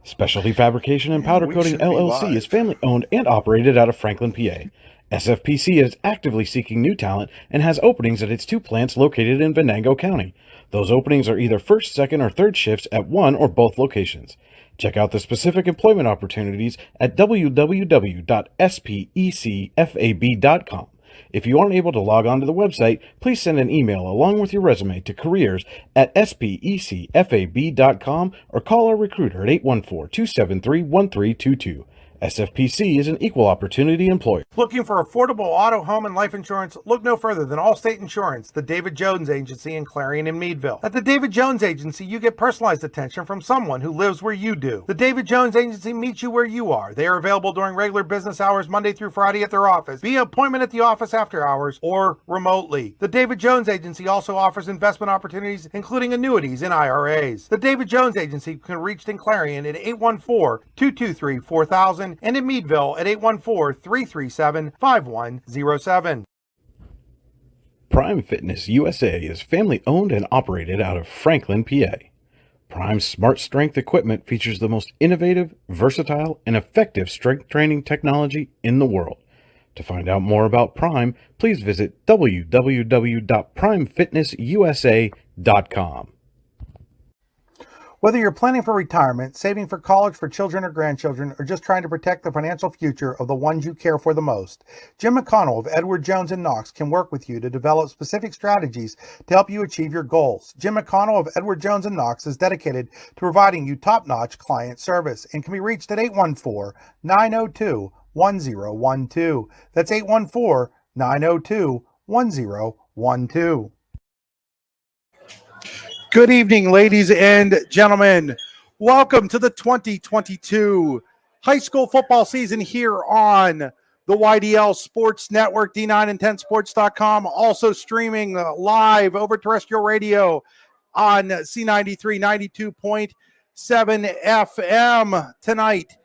Specialty Fabrication and Powder Coating LLC is family owned and operated out of Franklin, PA. SFPC is actively seeking new talent and has openings at its 2 plants located in Venango County. Those openings are either first, second, or third shifts at one or both locations. Check out the specific employment opportunities at www.specfab.com. If you aren't able to log on to the website, please send an email along with your resume to careers@specfab.com or call our recruiter at 814-273-1322. SFPC is an equal opportunity employer. Looking for affordable auto, home, and life insurance? Look no further than Allstate Insurance, the David Jones Agency in Clarion and Meadville. At the David Jones Agency, you get personalized attention from someone who lives where you do. The David Jones Agency meets you where you are. They are available during regular business hours, Monday through Friday at their office, via appointment at the office after hours, or remotely. The David Jones Agency also offers investment opportunities, including annuities and IRAs. The David Jones Agency can be reached in Clarion at 814-223-4000 and in Meadville at 814-337-5107. Prime Fitness USA is family owned and operated out of Franklin, PA. Prime's Smart Strength equipment features the most innovative, versatile, and effective strength training technology in the world. To find out more about Prime, please visit www.primefitnessusa.com. Whether you're planning for retirement, saving for college for children or grandchildren, or just trying to protect the financial future of the ones you care for the most, Jim McConnell of Edward Jones & Knox can work with you to develop specific strategies to help you achieve your goals. Jim McConnell of Edward Jones & Knox is dedicated to providing you top-notch client service and can be reached at 814-902-1012. That's 814-902-1012. Good evening, ladies and gentlemen. Welcome to the 2022 high school football season here on the YDL Sports Network, D9and10sports.com, also streaming live over terrestrial radio on C93 92.7 FM. Tonight,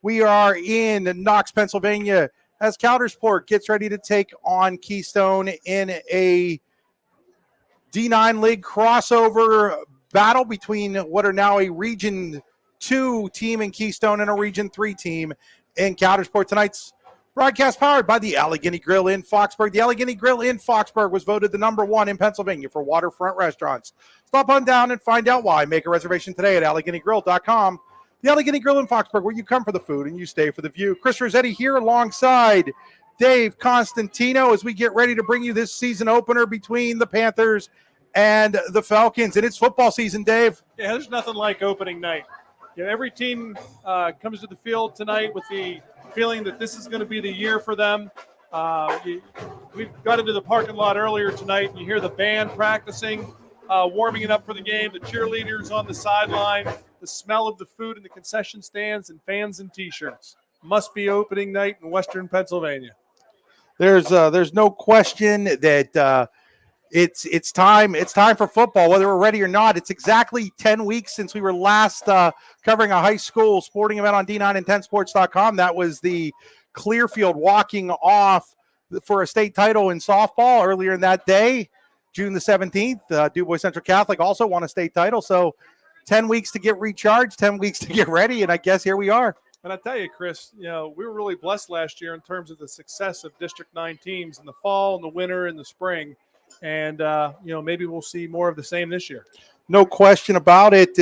we are in Knox, Pennsylvania, as Coudersport gets ready to take on Keystone in a D9 League crossover battle between what are now a Region 2 team in Keystone and a Region 3 team in Coudersport. Tonight's broadcast powered by the Allegheny Grill in Foxburg. The Allegheny Grill in Foxburg was voted the #1 in Pennsylvania for waterfront restaurants. Stop on down and find out why. Make a reservation today at AlleghenyGrill.com. The Allegheny Grill in Foxburg, where you come for the food and you stay for the view. Chris Rossetti here alongside Dave Constantino as we get ready to bring you this season opener between the Panthers and the Falcons. And it's football season, Dave. Yeah, there's nothing like opening night. You know, every team comes to the field tonight with the feeling that this is going to be the year for them. We got into the parking lot earlier tonight, and you hear the band practicing, warming it up for the game, the cheerleaders on the sideline, the smell of the food in the concession stands, and fans in T-shirts. Must be opening night in Western Pennsylvania. There's no question that it's time for football, whether we're ready or not. It's exactly 10 weeks since we were last covering a high school sporting event on D9and10sports.com. That was the Clearfield walking off for a state title in softball earlier in that day, June the 17th. DuBois Central Catholic also won a state title. So 10 weeks to get recharged, 10 weeks to get ready, and I guess here we are. And I tell you, Chris, you know, we were really blessed last year in terms of the success of District 9 teams in the fall, in the winter, and the spring. And, you know, maybe we'll see more of the same this year. No question about it.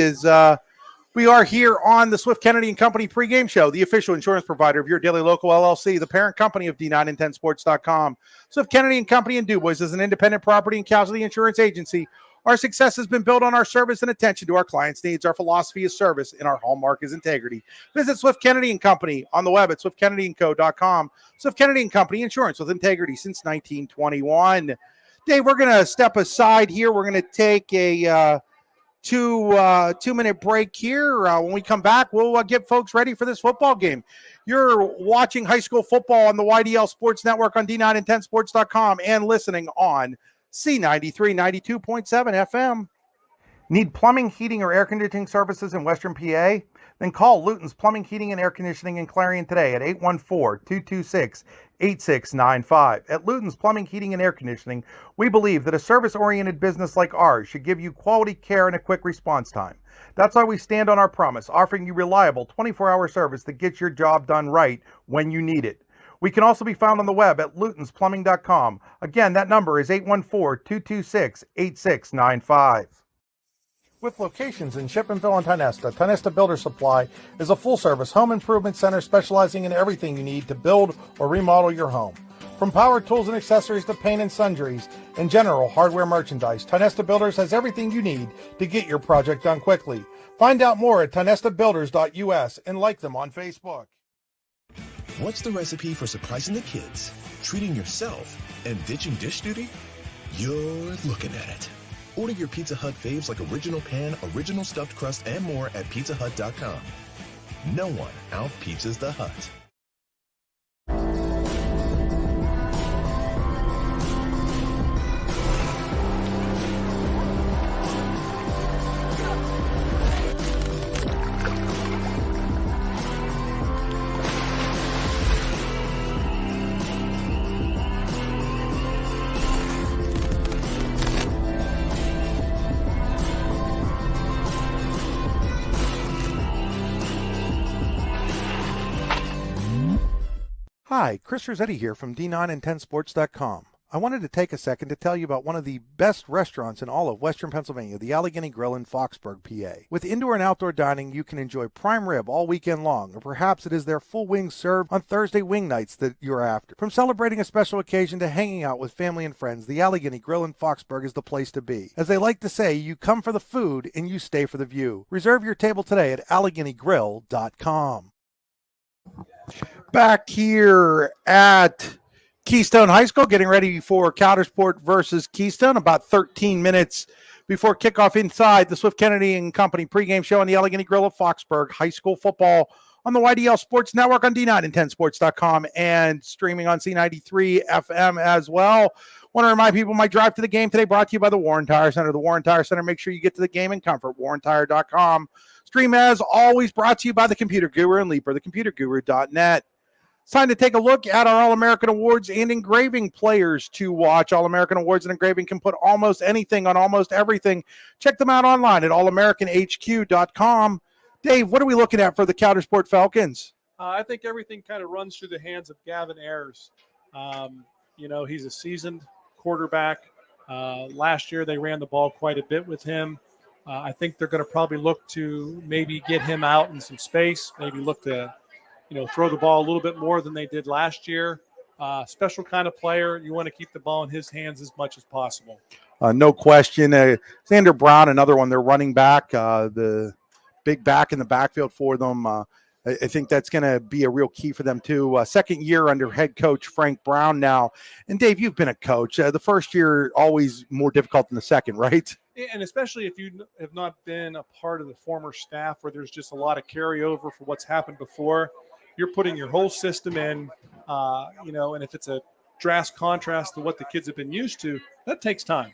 We are here on the Swift Kennedy & Company pregame show, the official insurance provider of your daily local LLC, the parent company of D9and10sports.com. Swift Kennedy & Company in DuBois is an independent property and casualty insurance agency. Our success has been built on our service and attention to our clients' needs. Our philosophy is service, and our hallmark is integrity. Visit Swift Kennedy & Company on the web at swiftkennedyandco.com. Swift Kennedy & Company, insurance with integrity since 1921. Dave, we're going to step aside here. We're going to take a two-minute break here. When we come back, we'll get folks ready for this football game. You're watching high school football on the YDL Sports Network on D9and10sports.com and listening on C93 92.7 FM. Need plumbing, heating, or air conditioning services in Western PA? Then call Luton's Plumbing, Heating, and Air Conditioning in Clarion today at 814-226-8695. At Luton's Plumbing, Heating, and Air Conditioning, we believe that a service-oriented business like ours should give you quality care and a quick response time. That's why we stand on our promise, offering you reliable 24-hour service that gets your job done right when you need it. We can also be found on the web at lutonsplumbing.com. Again, that number is 814-226-8695. With locations in Shippenville and Tionesta, Tionesta Builder Supply is a full-service home improvement center specializing in everything you need to build or remodel your home. From power tools and accessories to paint and sundries and general hardware merchandise, Tionesta Builders has everything you need to get your project done quickly. Find out more at tionestabuilders.us and like them on Facebook. What's the recipe for surprising the kids, treating yourself, and ditching dish duty? You're looking at it. Order your Pizza Hut faves like Original Pan, Original Stuffed Crust, and more at pizzahut.com. No one out-pizzas the Hut. Hi, Chris Rossetti here from D9and10sports.com. I wanted to take a second to tell you about one of the best restaurants in all of Western Pennsylvania, the Allegheny Grill in Foxburg, PA. With indoor and outdoor dining, you can enjoy prime rib all weekend long, or perhaps it is their full wings served on Thursday wing nights that you're after. From celebrating a special occasion to hanging out with family and friends, the Allegheny Grill in Foxburg is the place to be. As they like to say, you come for the food and you stay for the view. Reserve your table today at AlleghenyGrill.com. Back here at Keystone High School, getting ready for Coudersport versus Keystone. About 13 minutes before kickoff inside the Swift Kennedy and Company pregame show on the Allegheny Grill of Foxburg. High school football on the YDL Sports Network on D9and10sports.com and streaming on C93 FM as well. Want to remind people my drive to the game today brought to you by the Warren Tire Center. The Warren Tire Center, make sure you get to the game in comfort. WarrenTire.com. Stream as always brought to you by the Computer Guru and Leaper, thecomputerguru.net. It's time to take a look at our All-American Awards and engraving players to watch. All-American Awards and engraving can put almost anything on almost everything. Check them out online at allamericanhq.com. Dave, what are we looking at for the Coudersport Falcons? I think everything kind of runs through the hands of Gavin Ayers. He's a seasoned quarterback. Last year they ran the ball quite a bit with him. I think they're going to probably look to maybe get him out in some space, maybe look to throw the ball a little bit more than they did last year. Special kind of player. You want to keep the ball in his hands as much as possible. No question. Xander Brown, another one. They're running back, the big back in the backfield for them. I think that's going to be a real key for them, too. Second year under head coach Frank Brown now. And, Dave, you've been a coach. The first year always more difficult than the second, right? And especially if you have not been a part of the former staff where there's just a lot of carryover for what's happened before. You're putting your whole system in, and if it's a drastic contrast to what the kids have been used to, that takes time.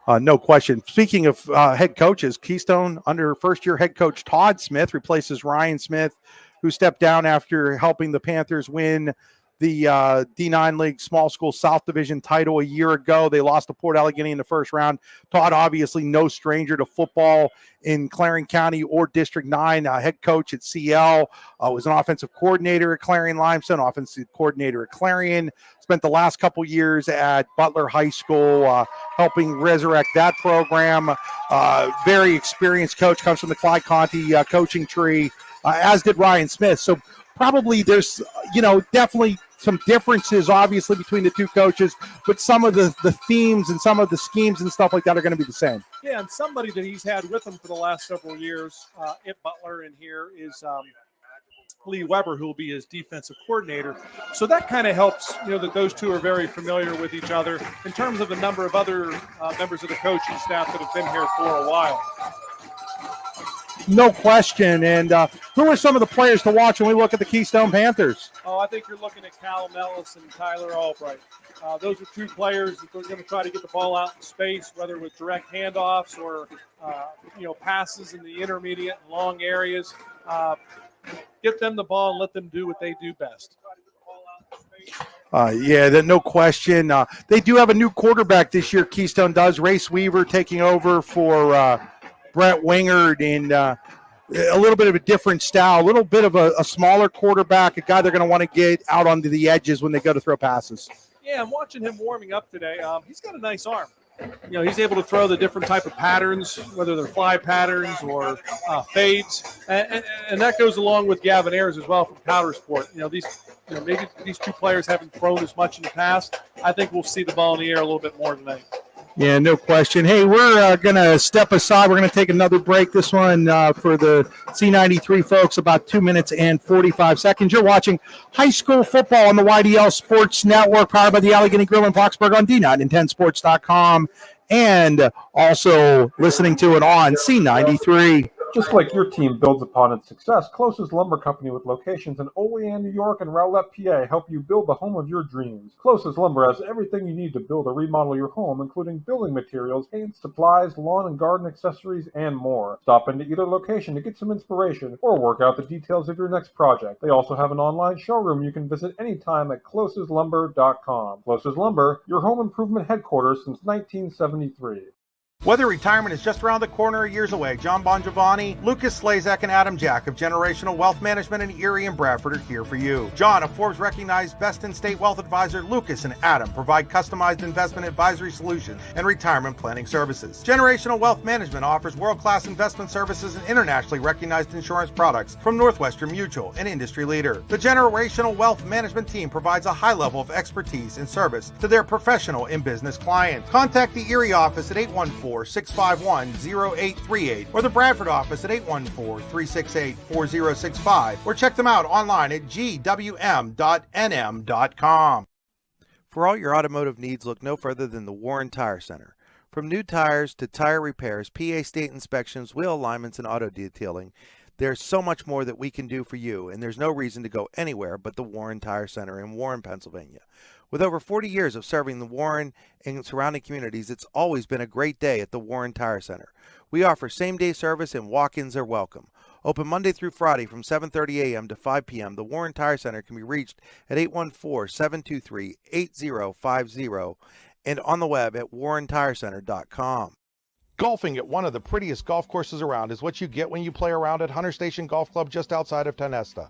No question. Speaking of head coaches, Keystone under first-year head coach Todd Smith replaces Ryan Smith, who stepped down after helping the Panthers win the D9 League Small School South Division title a year ago. They lost to Port Allegheny in the first round. Todd, obviously no stranger to football in Clarion County or District 9, head coach at CL, was an offensive coordinator at Clarion Limestone, offensive coordinator at Clarion, spent the last couple years at Butler High School, helping resurrect that program. Very experienced coach, comes from the Clyde Conti coaching tree, as did Ryan Smith. So probably there's, definitely some differences, obviously, between the two coaches, but some of the themes and some of the schemes and stuff like that are going to be the same. Yeah, and somebody that he's had with him for the last several years at Butler and here is Lee Weber, who will be his defensive coordinator. So that kind of helps, that those two are very familiar with each other in terms of a number of other members of the coaching staff that have been here for a while. no question. And who are some of the players to watch when we look at the Keystone Panthers? Oh, I think you're looking at Callum Ellis and Tyler Albright. Those are two players that are going to try to get the ball out in space, whether with direct handoffs or passes in the intermediate and long areas. Get them the ball and let them do what they do best. No question. They do have a new quarterback this year, Keystone does. Race Weaver taking over for Brett Wingard, and a little bit of a different style, a little bit of a smaller quarterback, a guy they're going to want to get out onto the edges when they go to throw passes. Yeah, I'm watching him warming up today. He's got a nice arm. He's able to throw the different type of patterns, whether they're fly patterns or fades, and that goes along with Gavin Ayers as well from Coudersport. Maybe these two players haven't thrown as much in the past. I think we'll see the ball in the air a little bit more tonight. Yeah, no question. Hey, we're going to step aside. We're going to take another break. This one for the C93 folks, about 2 minutes and 45 seconds. You're watching high school football on the YDL Sports Network, powered by the Allegheny Grill in Foxburg on D910sports.com, and also listening to it on C93. Just like your team builds upon its success, Closest Lumber Company with locations in Olean, New York and Rowlett, PA help you build the home of your dreams. Closest Lumber has everything you need to build or remodel your home, including building materials, paint, supplies, lawn and garden accessories, and more. Stop into either location to get some inspiration or work out the details of your next project. They also have an online showroom you can visit anytime at closeslumber.com. Closest Lumber, your home improvement headquarters since 1973. Whether retirement is just around the corner or years away, John Bongiovanni, Lucas Slazak, and Adam Jack of Generational Wealth Management in Erie and Bradford are here for you. John, a Forbes-recognized best-in-state wealth advisor, Lucas and Adam provide customized investment advisory solutions and retirement planning services. Generational Wealth Management offers world-class investment services and internationally recognized insurance products from Northwestern Mutual, an industry leader. The Generational Wealth Management team provides a high level of expertise and service to their professional and business clients. Contact the Erie office at 814-651-0838 or the Bradford office at 814-368-4065 or check them out online at gwm.nm.com. For all your automotive needs, look no further than the Warren Tire Center. From new tires to tire repairs, PA state inspections, wheel alignments, and auto detailing, there's so much more that we can do for you, and there's no reason to go anywhere but the Warren Tire Center in Warren, Pennsylvania. With over 40 years of serving the Warren and surrounding communities, it's always been a great day at the Warren Tire Center. We offer same-day service and walk-ins are welcome. Open Monday through Friday from 7:30 a.m. to 5 p.m., the Warren Tire Center can be reached at 814-723-8050 and on the web at warrentirecenter.com. Golfing at one of the prettiest golf courses around is what you get when you play around at Hunter Station Golf Club just outside of Tonesta.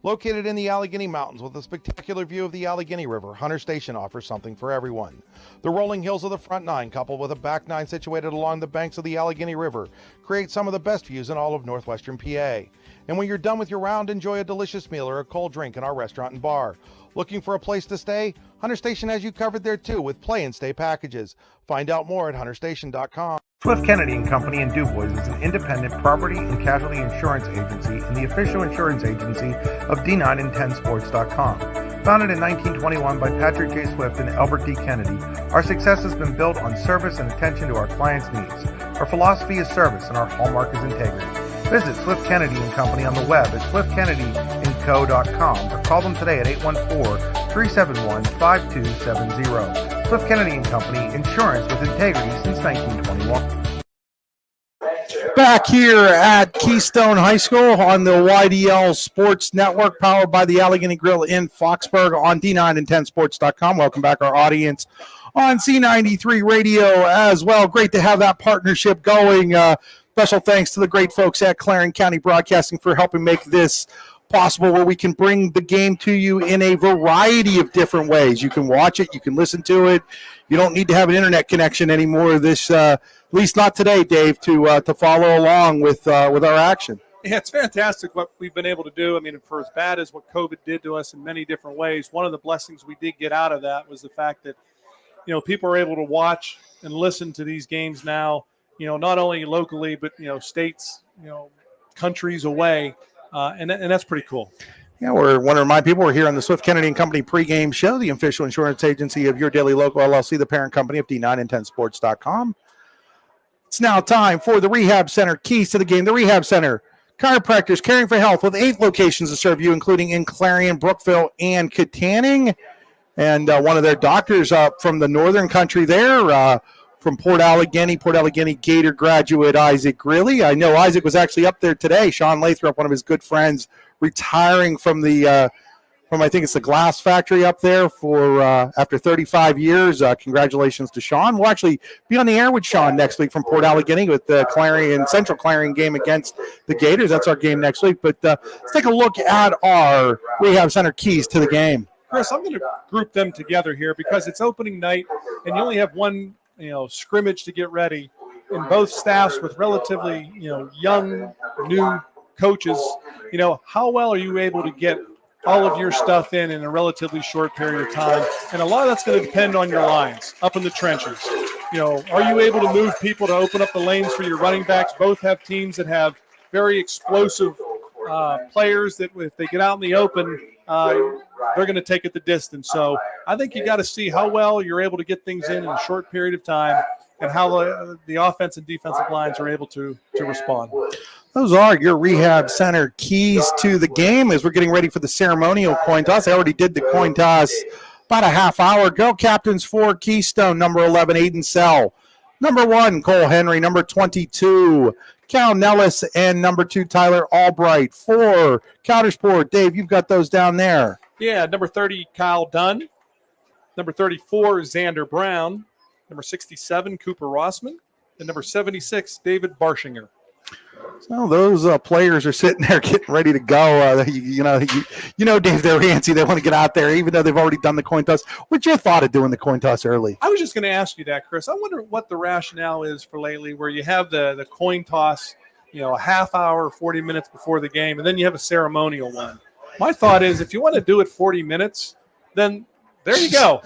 Located in the Allegheny Mountains with a spectacular view of the Allegheny River, Hunter Station offers something for everyone. The rolling hills of the front nine, coupled with a back nine situated along the banks of the Allegheny River, create some of the best views in all of northwestern PA. And when you're done with your round, enjoy a delicious meal or a cold drink in our restaurant and bar. Looking for a place to stay? Hunter Station has you covered there too with play and stay packages. Find out more at hunterstation.com. Swift Kennedy and Company in DuBois is an independent property and casualty insurance agency and the official insurance agency of D910sports.com. Founded in 1921 by Patrick J. Swift and Albert D. Kennedy, our success has been built on service and attention to our clients' needs. Our philosophy is service and our hallmark is integrity. Visit Swift Kennedy and Company on the web at swiftkennedyandco.com or call them today at 814-371-5270. Swift Kennedy and Company, insurance with integrity since 1921. Back here at Keystone High School on the YDL Sports Network, powered by the Allegheny Grill in Foxburg on D910sports.com. Welcome back, our audience on C93 Radio as well. Great to have that partnership going. Special thanks to the great folks at Clarendon County Broadcasting for helping make this possible, where we can bring the game to you in a variety of different ways. You can watch it, you can listen to it. You don't need to have an internet connection anymore. This, at least not today, Dave, to follow along with our action. Yeah, it's fantastic what we've been able to do. I mean, for as bad as what COVID did to us in many different ways, one of the blessings we did get out of that was the fact that, people are able to watch and listen to these games now, not only locally, but, states, countries away. And that's pretty cool. Yeah, we want to remind people we're here on the Swift Kennedy and Company pregame show, the official insurance agency of your daily local LLC, the parent company of D910sports.com. It's now time for the Rehab Center keys to the game. The Rehab Center, chiropractors caring for health with 8 locations to serve you, including in Clarion, Brookville, and Katanning. And one of their doctors from the northern country there, from Port Allegany Gator graduate Isaac Greeley. I know Isaac was actually up there today. Sean Lathrop, one of his good friends, retiring from I think it's the glass factory up there for after 35 years. Congratulations to Sean. We'll actually be on the air with Sean next week from Port Allegany with the Central Clarion game against the Gators. That's our game next week. But let's take a look at our Rehab Center keys to the game. Chris, I'm going to group them together here because it's opening night and you only have one, scrimmage to get ready. And both staffs with relatively, young, new coaches, how well are you able to get all of your stuff in a relatively short period of time? And a lot of that's going to depend on your lines up in the trenches. Are you able to move people to open up the lanes for your running backs? Both have teams that have very explosive players that if they get out in the open, they're going to take it the distance. So I think you got to see how well you're able to get things in a short period of time and how the offense and defensive lines are able to respond. Those are your Rehab Center keys to the game as we're getting ready for the ceremonial coin toss. I already did the coin toss about a half hour ago. Captains for Keystone, number 11, Aiden Sell. Number 1, Cole Henry. Number 22, Cal Nellis. And number 2, Tyler Albright. For Coudersport, Dave, you've got those down there. Yeah, number 30, Kyle Dunn. Number 34, Xander Brown. Number 67, Cooper Rossman. And number 76, David Barshinger. So those players are sitting there getting ready to go. You know, Dave, they're antsy. They want to get out there, even though they've already done the coin toss. What's your thought of doing the coin toss early? I was just going to ask you that, Chris. I wonder what the rationale is for lately where you have the coin toss, a half hour, 40 minutes before the game, and then you have a ceremonial one. My thought is if you want to do it 40 minutes, then there you go.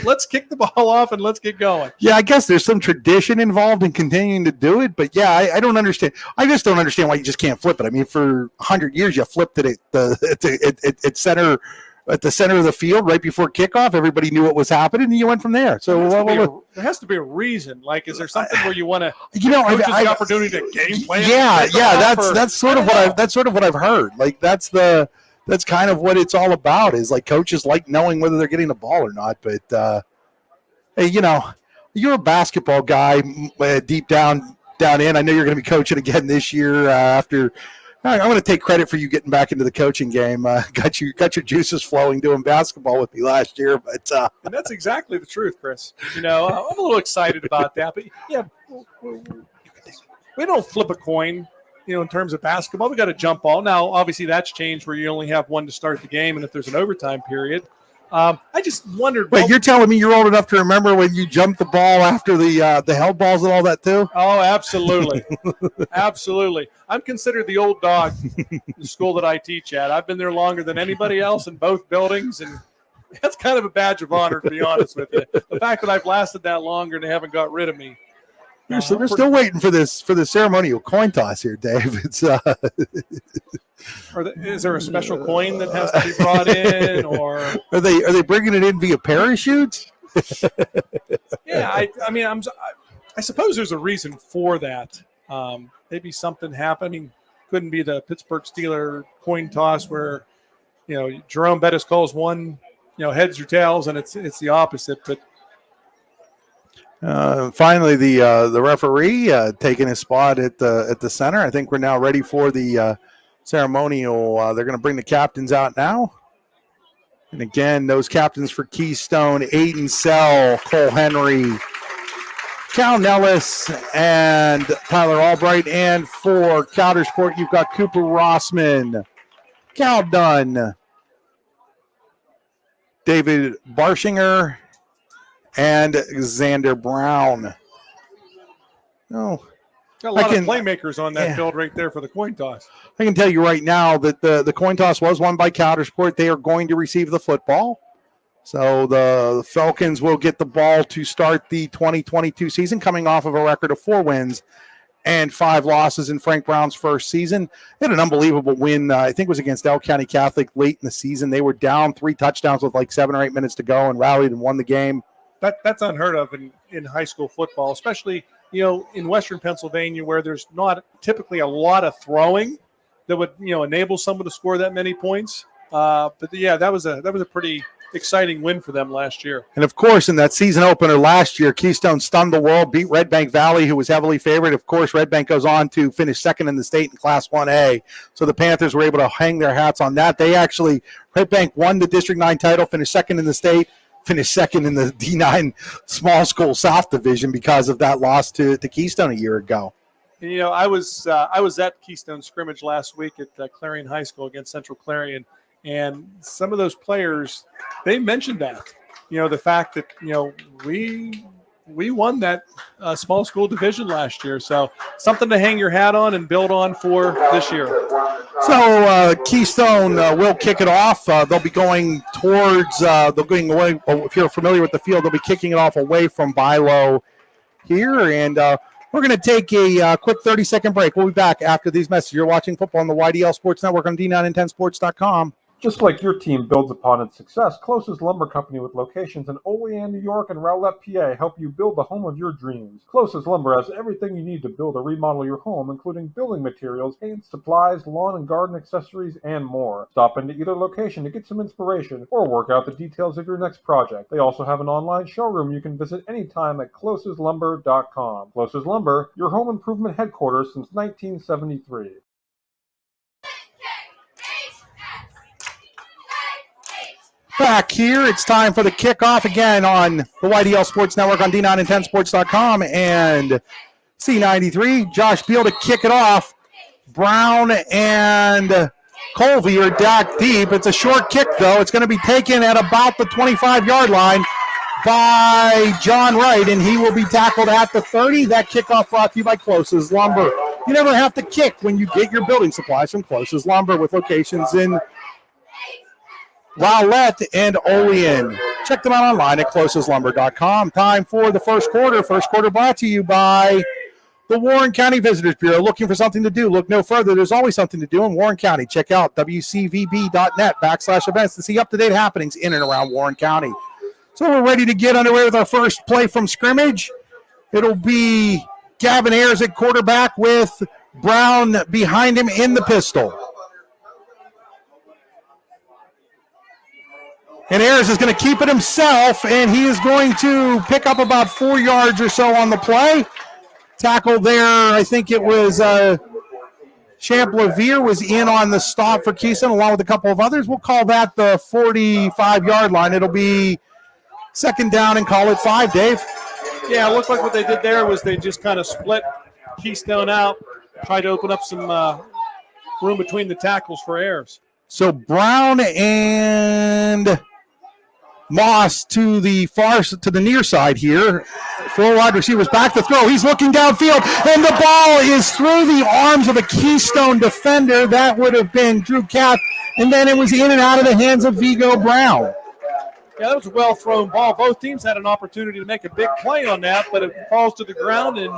Let's kick the ball off and let's get going. Yeah, I guess there's some tradition involved in continuing to do it, but yeah, I don't understand. I just don't understand why you just can't flip it. I mean, for 100 years, you flipped it at the center of the field right before kickoff. Everybody knew what was happening, and you went from there. So there has to be a reason. Like, is there something where you want to? The opportunity to game plan. Yeah. That's sort of what I've heard. Like that's kind of what it's all about is like coaches like knowing whether they're getting the ball or not. But, hey, you're a basketball guy deep down in. I know you're going to be coaching again this year after. I'm going to take credit for you getting back into the coaching game. Got your juices flowing doing basketball with me last year. But and that's exactly the truth, Chris. I'm a little excited about that. But, yeah, we don't flip a coin. In terms of basketball, we got a jump ball. Now, obviously, that's changed where you only have one to start the game, and if there's an overtime period. I just wondered. Wait, you're telling me you're old enough to remember when you jumped the ball after the held balls and all that too? Oh, absolutely. Absolutely. I'm considered the old dog in the school that I teach at. I've been there longer than anybody else in both buildings, and that's kind of a badge of honor, to be honest with you. The fact that I've lasted that longer and they haven't got rid of me. We're still waiting for the ceremonial coin toss here, Dave. It's is there a special coin that has to be brought in, or are they bringing it in via parachute? Yeah, I suppose there's a reason for that. Maybe something happening. Couldn't be the Pittsburgh Steelers coin toss where Jerome Bettis calls one heads or tails, and it's the opposite, but. Finally, the referee taking his spot at the center. I think we're now ready for the ceremonial. They're going to bring the captains out now. And again, those captains for Keystone, Aiden Sell, Cole Henry, Cal Nellis, and Tyler Albright. And for Coudersport, you've got Cooper Rossman, Cal Dunn, David Barshinger, and Xander Brown. Oh, got a lot of playmakers on that field right there for the coin toss. I can tell you right now that the coin toss was won by Coudersport. They are going to receive the football. So the Falcons will get the ball to start the 2022 season, coming off of a record of 4 wins and 5 losses in Frank Brown's first season. They had an unbelievable win. I think it was against Elk County Catholic late in the season. They were down 3 touchdowns with like 7 or 8 minutes to go and rallied and won the game. That's unheard of in high school football, especially in Western Pennsylvania where there's not typically a lot of throwing that would, enable someone to score that many points. That was a pretty exciting win for them last year. And of course, in that season opener last year, Keystone stunned the world, beat Red Bank Valley, who was heavily favored. Of course, Red Bank goes on to finish second in the state in Class 1A. So the Panthers were able to hang their hats on that. Red Bank won the District 9 title, finished second in the state, finished second in the D9 Small School South Division because of that loss to Keystone a year ago. And, I was at Keystone scrimmage last week at Clarion High School against Central Clarion. And some of those players, they mentioned that, the fact that, we won that small school division last year. So something to hang your hat on and build on for this year. So Keystone will kick it off. They'll be going towards, away. If you're familiar with the field, they'll be kicking it off away from Bilo here. And we're going to take a quick 30-second break. We'll be back after these messages. You're watching football on the YDL Sports Network on D9and10sports.com. Just like your team builds upon its success, Closest Lumber Company with locations in Olean, New York and Rowlett, PA help you build the home of your dreams. Closest Lumber has everything you need to build or remodel your home, including building materials, paint, supplies, lawn and garden accessories, and more. Stop into either location to get some inspiration or work out the details of your next project. They also have an online showroom you can visit anytime at closestlumber.com. Closest Lumber, your home improvement headquarters since 1973. Back here, it's time for the kickoff again on the YDL Sports Network on D9and10sports.com and C93. Josh Beal to kick it off. Brown and Colby are docked deep. It's a short kick, though. It's going to be taken at about the 25-yard line by John Wright, and he will be tackled at the 30. That kickoff brought to you by Closest Lumber. You never have to kick when you get your building supplies from Closest Lumber with locations in Rowlett and Olean. Check them out online at closestlumber.com. Time for the first quarter. First quarter brought to you by the Warren County Visitors Bureau. Looking for something to do? Look no further. There's always something to do in Warren County. Check out wcvb.net/events to see up-to-date happenings in and around Warren County. So we're ready to get underway with our first play from scrimmage. It'll be Gavin Ayers at quarterback with Brown behind him in the pistol. And Ayers is going to keep it himself, and he is going to pick up about 4 yards or so on the play. Tackle there, I think it was Champ-Lavier was in on the stop for Keystone along with a couple of others. We'll call that the 45-yard line. It'll be second down and call it 5, Dave. Yeah, it looked like what they did there was they just kind of split Keystone out, tried to open up some room between the tackles for Ayers. So Brown and Moss to the near side here. 4 wide receivers back to throw. He's looking downfield, and the ball is through the arms of a Keystone defender. That would have been Drew Kath, and then it was in and out of the hands of Vigo Brown. Yeah, that was a well-thrown ball. Both teams had an opportunity to make a big play on that, but it falls to the ground, and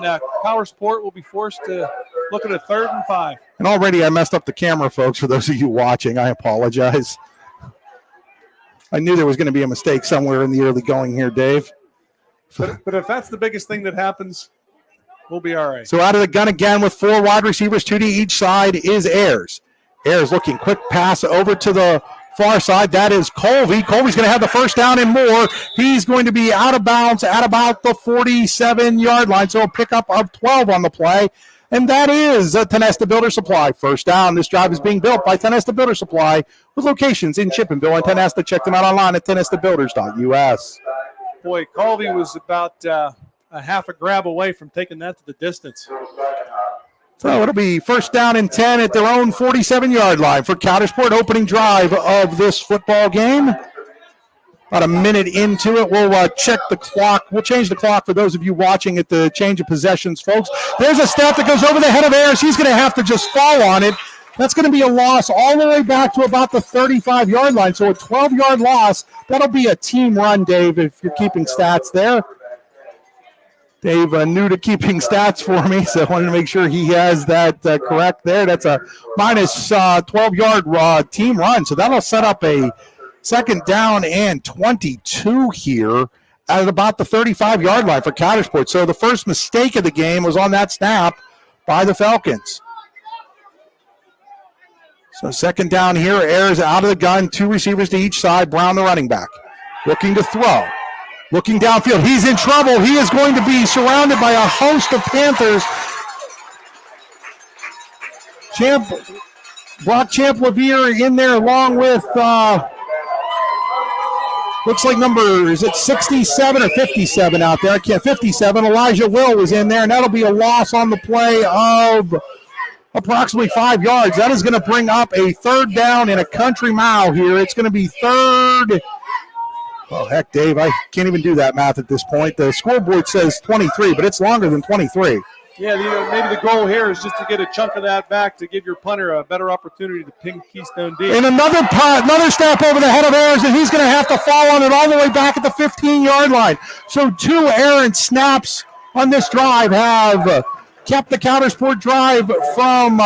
Coudersport will be forced to look at a 3rd and 5. And already I messed up the camera, folks, for those of you watching. I apologize. I knew there was going to be a mistake somewhere in the early going here, Dave. But if that's the biggest thing that happens, we'll be all right. So out of the gun again with 4 wide receivers, 2 to each side is Ayers. Ayers looking, quick pass over to the far side. That is Colby. Colby's going to have the first down and more. He's going to be out of bounds at about the 47-yard line, so a pickup of 12 on the play. And that is a Tenesta Builder Supply. First down. This drive is being built by Tenesta Builder Supply with locations in Chippenville and Tenesta. Check them out online at tenestabuilders.us. Boy, Colby was about a half a grab away from taking that to the distance. So it'll be first down and 10 at their own 47-yard line for Coudersport, opening drive of this football game. About a minute into it, we'll check the clock. We'll change the clock for those of you watching at the change of possessions, folks. There's a step that goes over the head of Ayers. He's going to have to just fall on it. That's going to be a loss all the way back to about the 35-yard line. So a 12-yard loss. That'll be a team run, Dave, if you're keeping stats there. Dave, new to keeping stats for me, so I wanted to make sure he has that correct there. That's a minus 12-yard team run. So that'll set up a second down and 22 here at about the 35-yard line for Coudersport. So the first mistake of the game was on that snap by the Falcons. So second down here, Ayers out of the gun, 2 receivers to each side. Brown, the running back, looking to throw. Looking downfield. He's in trouble. He is going to be surrounded by a host of Panthers. Brock Champ-Levere in there along with, looks like number, is it 67 or 57 out there? I can't, 57. Elijah Will was in there, and that'll be a loss on the play of approximately 5 yards. That is going to bring up a third down and a country mile here. It's going to be third. Oh, heck, Dave, I can't even do that math at this point. The scoreboard says 23, but it's longer than 23. Yeah, maybe the goal here is just to get a chunk of that back to give your punter a better opportunity to ping Keystone deep. And another step over the head of Ayers, and he's going to have to fall on it all the way back at the 15-yard line. So 2 errant snaps on this drive have kept the Coudersport drive from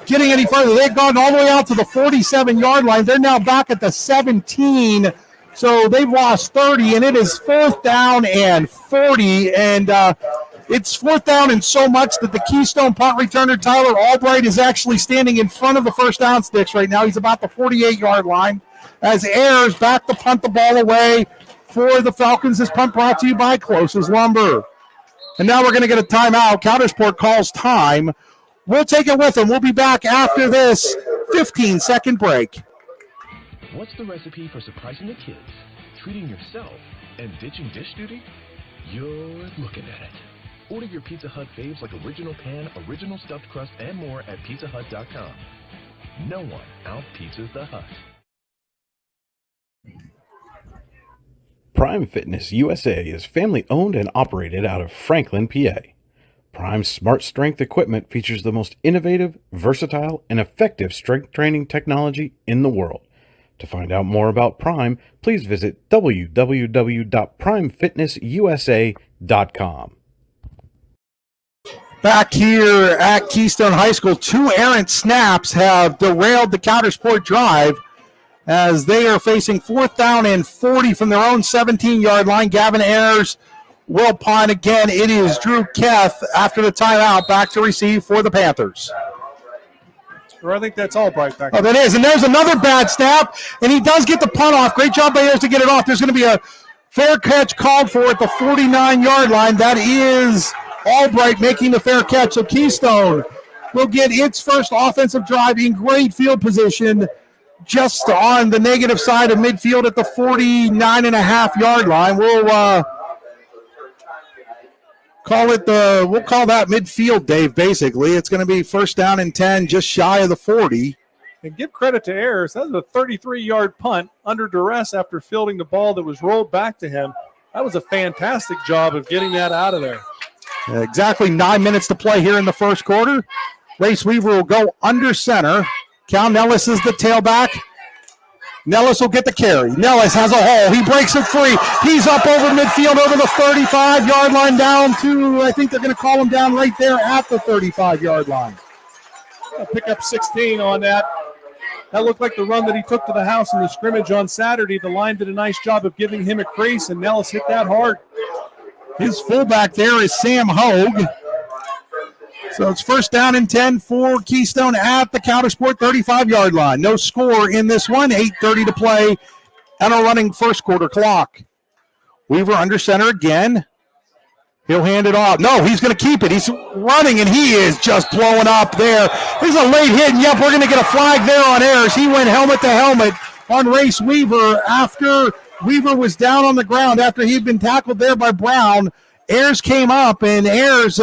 getting any further. They've gone all the way out to the 47-yard line. They're now back at the 17. So they've lost 30, and it is 4th down and 40. And it's 4th down and so much that the Keystone punt returner, Tyler Albright, is actually standing in front of the first down sticks right now. He's about the 48-yard line as Ayers back to punt the ball away for the Falcons. This punt brought to you by Closest Lumber. And now we're going to get a timeout. Coudersport calls time. We'll take it with them. We'll be back after this 15-second break. What's the recipe for surprising the kids, treating yourself, and ditching dish duty? You're looking at it. Order your Pizza Hut faves like original pan, original stuffed crust, and more at pizzahut.com. No one out-pizzas the Hut. Prime Fitness USA is family owned and operated out of Franklin, PA. Prime's Smart Strength equipment features the most innovative, versatile, and effective strength training technology in the world. To find out more about Prime, please visit www.primefitnessusa.com. Back here at Keystone High School, 2 errant snaps have derailed the Coudersport drive as they are facing 4th down and 40 from their own 17-yard line. Gavin Ayers will punt again. It is Drew Keth after the timeout back to receive for the Panthers. Or I think that's Albright back. Oh, that is. And there's another bad snap, and he does get the punt off. Great job by Ayers to get it off. There's going to be a fair catch called for at the 49-yard line. That is Albright making the fair catch. So Keystone will get its first offensive drive in great field position just on the negative side of midfield at the 49.5-yard line. We'll call that midfield, Dave, basically. It's going to be 1st down and 10, just shy of the 40. And give credit to Ayers. That was a 33-yard punt under duress after fielding the ball that was rolled back to him. That was a fantastic job of getting that out of there. Exactly 9 minutes to play here in the first quarter. Race Weaver will go under center. Cal Nellis is the tailback. Nellis will get the carry. Nellis has a hole. He breaks it free. He's up over midfield over the 35-yard line down to, I think they're going to call him down right there at the 35-yard line. I'll pick up 16 on that. That looked like the run that he took to the house in the scrimmage on Saturday. The line did a nice job of giving him a crease, and Nellis hit that hard. His fullback there is Sam Hogue. So it's 1st down and 10 for Keystone at the Coudersport 35-yard line. No score in this one. 8:30 to play and a running first quarter clock. Weaver under center again. He'll hand it off. No, he's going to keep it. He's running, and he is just blowing up there. There's a late hit, and yep, we're going to get a flag there on Ayers. He went helmet to helmet on Race Weaver after Weaver was down on the ground after he'd been tackled there by Brown. Ayers came up, and Ayers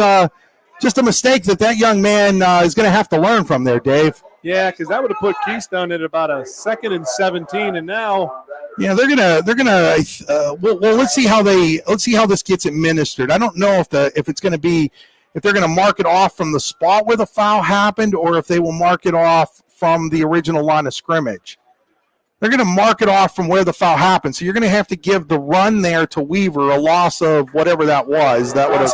just a mistake that young man is going to have to learn from there, Dave. Yeah, because that would have put Keystone at about a 2nd and 17, and now. Yeah, they're gonna. Well, let's see how this gets administered. I don't know if they're going to mark it off from the spot where the foul happened, or if they will mark it off from the original line of scrimmage. They're going to mark it off from where the foul happened. So you're going to have to give the run there to Weaver a loss of whatever that was. That would have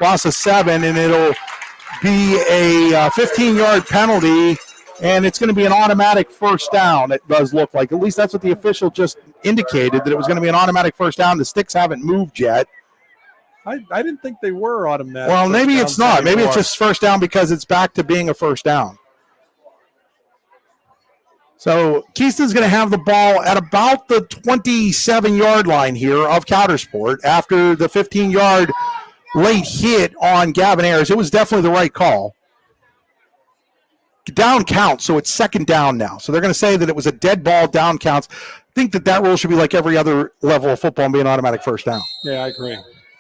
loss of 7, and it'll be a 15-yard penalty. and it's going to be an automatic first down. It does look like. At least that's what the official just indicated, that it was going to be an automatic first down. The sticks haven't moved yet. I didn't think they were automatic. Well, maybe it's not. Maybe it's just first down because it's back to being a first down. So Keystone's going to have the ball at about the 27-yard line here of Coudersport after the 15-yard late hit on Gavin Ayers. It was definitely the right call. Down counts, so it's second down now. So they're going to say that it was a dead ball, down counts. I think that rule should be like every other level of football and be an automatic first down. Yeah,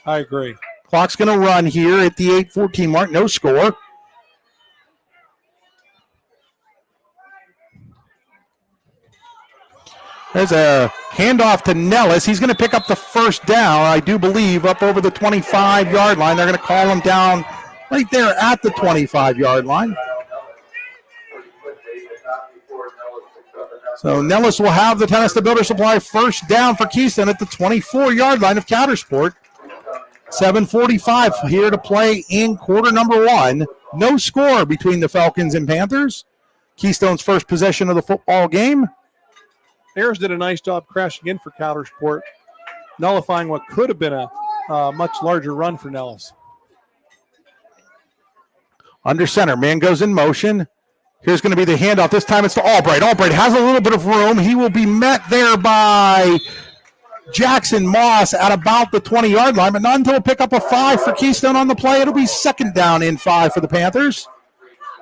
I agree. Clock's going to run here at the 8:14 mark. No score. There's a handoff to Nellis. He's going to pick up the first down, I do believe, up over the 25-yard line. They're going to call him down right there at the 25-yard line. So Nellis will have the Tennis to Builder Supply first down for Keystone at the 24-yard line of Coudersport. 7:45 here to play in quarter number one. No score between the Falcons and Panthers. Keystone's first possession of the football game. Ayers did a nice job crashing in for Coudersport, nullifying what could have been a much larger run for Nellis. Under center, man goes in motion. Here's going to be the handoff. This time it's to Albright. Albright has a little bit of room. He will be met there by Jackson Moss at about the 20-yard line, but not until pick up a 5 for Keystone on the play. It'll be second down in 5 for the Panthers.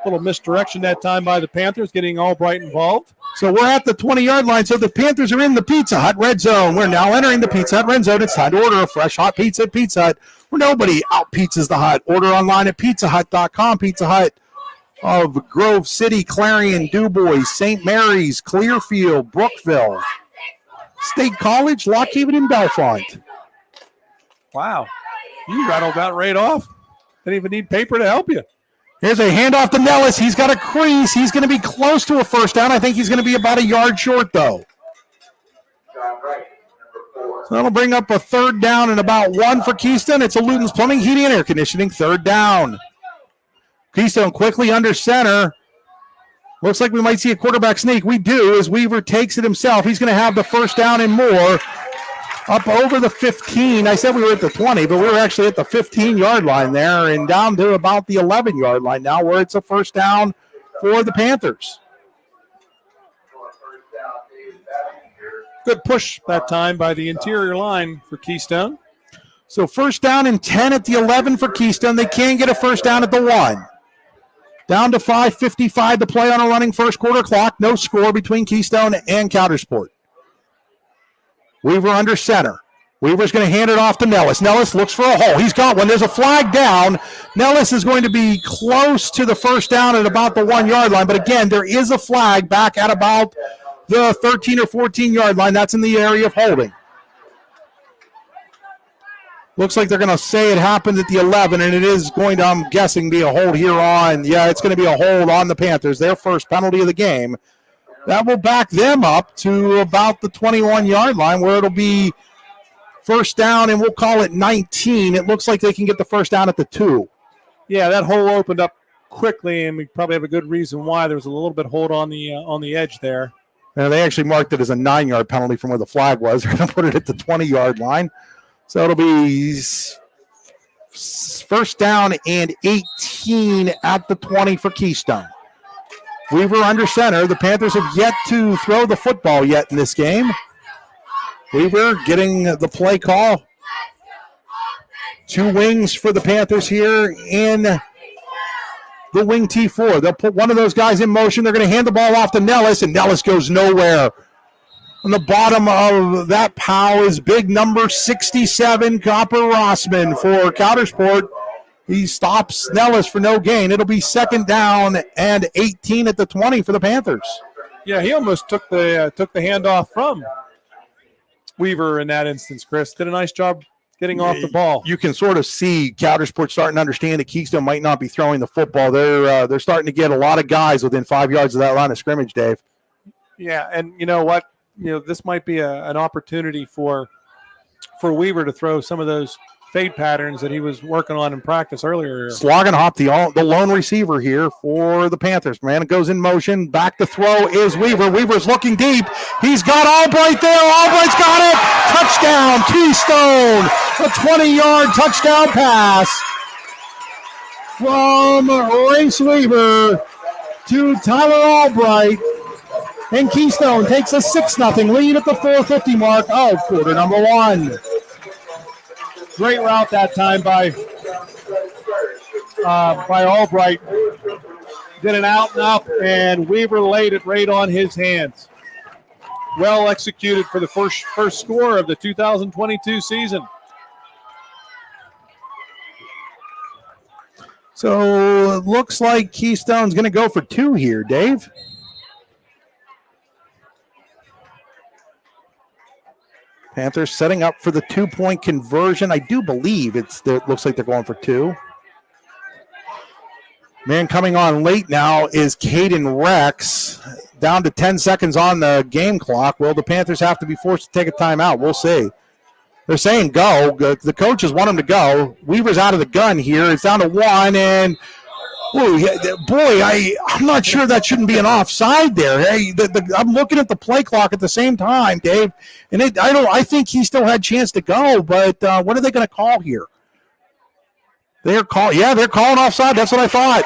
A little misdirection that time by the Panthers, getting Albright involved. So we're at the 20-yard line, so the Panthers are in the Pizza Hut red zone. We're now entering the Pizza Hut red zone. It's time to order a fresh hot pizza at Pizza Hut, where nobody out-pizzas the Hut. Order online at pizzahut.com. Pizza Hut of Grove City, Clarion, DuBois, St. Mary's, Clearfield, Brookville, State College, Lockhaven, and Bellefonte. Wow. You rattled that right off. Didn't even need paper to help you. Here's a handoff to Nellis. He's got a crease. He's going to be close to a first down. I think he's going to be about a yard short, though. So that'll bring up a third down and about 1 for Keystone. It's a Luton's Plumbing, Heating, and Air Conditioning third down. Keystone quickly under center. Looks like we might see a quarterback sneak. We do, as Weaver takes it himself. He's going to have the first down and more. Up over the 15. I said we were at the 20, but we were actually at the 15-yard line there and down to about the 11-yard line now, where it's a first down for the Panthers. Good push that time by the interior line for Keystone. So first down and 10 at the 11 for Keystone. They can get a first down at the 1. Down to 5:55 to play on a running first quarter clock. No score between Keystone and Coudersport. Weaver under center. Weaver's going to hand it off to Nellis. Nellis looks for a hole. He's got one. There's a flag down. Nellis is going to be close to the first down at about the 1-yard line. But again, there is a flag back at about the 13 or 14-yard line. That's in the area of holding. Looks like they're going to say it happened at the 11, and it is going to, I'm guessing, be a hold here on. Yeah, it's going to be a hold on the Panthers. Their first penalty of the game. That will back them up to about the 21-yard line, where it'll be first down, and we'll call it 19. It looks like they can get the first down at the 2. Yeah, that hole opened up quickly, and we probably have a good reason why. There was a little bit hold on the edge there. And they actually marked it as a 9-yard penalty from where the flag was. They're going to put it at the 20-yard line. So it'll be first down and 18 at the 20 for Keystone. Weaver under center. The Panthers have yet to throw the football yet in this game. Weaver getting the play call. 2 wings for the Panthers here in the wing T4. They'll put one of those guys in motion. They're going to hand the ball off to Nellis, and Nellis goes nowhere. On the bottom of that POW is big number 67, Copper Rossman for Coudersport. He stops Nellis for no gain. It'll be second down and 18 at the 20 for the Panthers. Yeah, he almost took the handoff from Weaver in that instance, Chris. Did a nice job getting off the ball. You can sort of see Coudersport starting to understand that Keystone might not be throwing the football. They're starting to get a lot of guys within 5 yards of that line of scrimmage, Dave. Yeah, and you know what? This might be an opportunity for Weaver to throw some of those fade patterns that he was working on in practice earlier. Slogenhop, the lone receiver here for the Panthers. Man, it goes in motion. Back to throw is Weaver. Weaver's looking deep. He's got Albright there. Albright's got it. Touchdown, Keystone. A 20-yard touchdown pass from Race Weaver to Tyler Albright. And Keystone takes a 6-0 lead at the 4:50 mark of quarter number 1. Great route that time by Albright. Did an out and up, and Weaver laid it right on his hands. Well executed for the first score of the 2022 season. So it looks like Keystone's going to go for 2 here, Dave. Panthers setting up for the 2-point conversion. I do believe it looks like they're going for 2. Man, coming on late now is Caden Rex. Down to 10 seconds on the game clock. Will the Panthers have to be forced to take a timeout? We'll see. They're saying go. The coaches want them to go. Weaver's out of the gun here. It's down to 1, and I'm not sure that shouldn't be an offside there. Hey, I'm looking at the play clock at the same time, Dave, and I think he still had a chance to go, but what are they going to call here? They're calling offside. That's what I thought.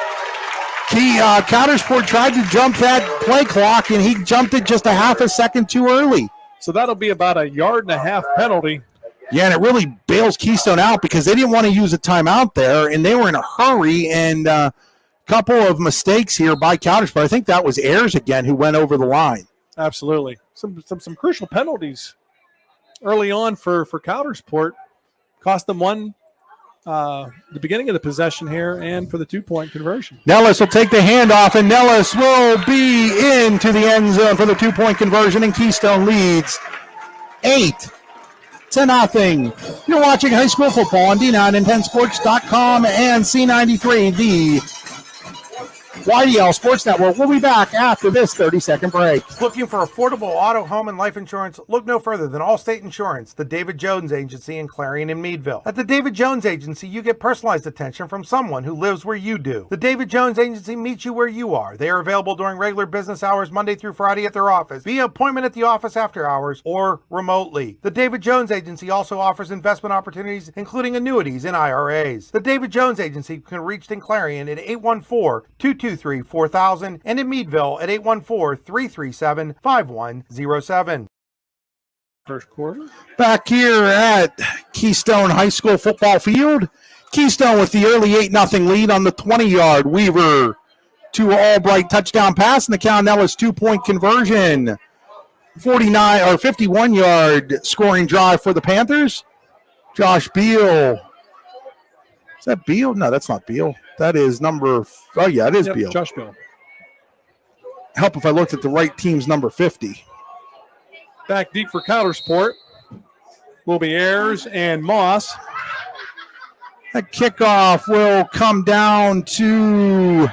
Coudersport tried to jump that play clock, and he jumped it just a half a second too early. So that'll be about a 1.5 yard penalty. Yeah, and it really bails Keystone out because they didn't want to use a timeout there, and they were in a hurry, and couple of mistakes here by Coudersport. I think that was Ayers again who went over the line. Absolutely. Some crucial penalties early on for Coudersport. Cost them one the beginning of the possession here and for the 2-point conversion. Nellis will take the handoff, and Nellis will be into the end zone for the 2-point conversion, and Keystone leads 8-0. You're watching high school football on D910sports.com and C93, the YDL Sports Network. We'll be back after this 30-second break. Looking for affordable auto, home, and life insurance? Look no further than Allstate Insurance, the David Jones Agency in Clarion and Meadville. At the David Jones Agency, you get personalized attention from someone who lives where you do. The David Jones Agency meets you where you are. They are available during regular business hours Monday through Friday at their office, via appointment at the office after hours, or remotely. The David Jones Agency also offers investment opportunities, including annuities and IRAs. The David Jones Agency can be reached in Clarion at 814-223-4000 and in Meadville at 814-337-5107. First quarter. Back here at Keystone High School football field. Keystone with the early 8-0 lead on the 20-yard Weaver to Albright touchdown pass, and the count now is 2-point conversion. 51-yard scoring drive for the Panthers. Josh Beal. Is that Beal? No, that's not Beal. That is number. Oh yeah, it is Beal. Josh Beal. Help if I looked at the right team's number 50. Back deep for Coudersport will be Ayers and Moss. That kickoff will come down to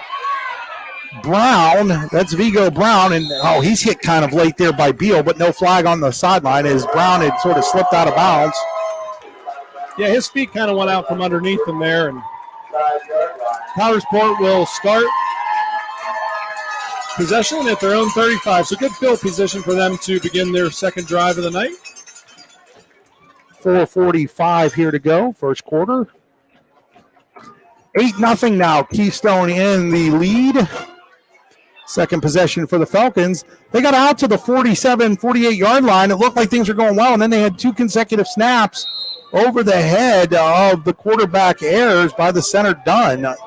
Brown. That's Vigo Brown, and he's hit kind of late there by Beal, but no flag on the sideline as Brown had sort of slipped out of bounds. Yeah, his feet kind of went out from underneath him there, and Coudersport will start possession at their own 35. So good field position for them to begin their second drive of the night. 4:45 here to go, first quarter. 8-0 now. Keystone in the lead. Second possession for the Falcons. They got out to the 47, 48-yard line. It looked like things were going well, and then they had 2 consecutive snaps over the head of the quarterback Ayers by the center Dunn. Let's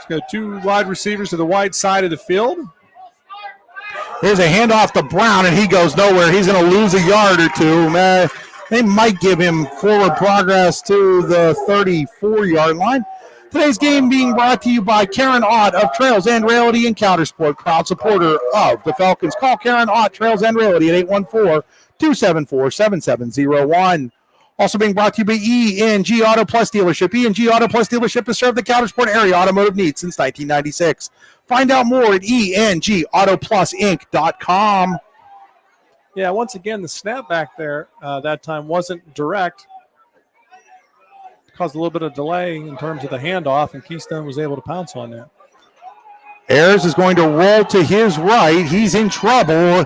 go 2 wide receivers to the wide side of the field. Here's a handoff to Brown, and he goes nowhere. He's going to lose a yard or two. Man, they might give him forward progress to the 34-yard line. Today's game being brought to you by Karen Ott of Trails End Realty and Coudersport, proud supporter of the Falcons. Call Karen Ott, Trails End Realty at 814-274-7701. Also being brought to you by E&G Auto Plus Dealership. E&G Auto Plus Dealership has served the Coudersport area automotive needs since 1996. Find out more at engautoplusinc.com. Yeah, once again, the snap back there that time wasn't direct. Caused a little bit of delay in terms of the handoff, and Keystone was able to pounce on that. Ayers is going to roll to his right. He's in trouble.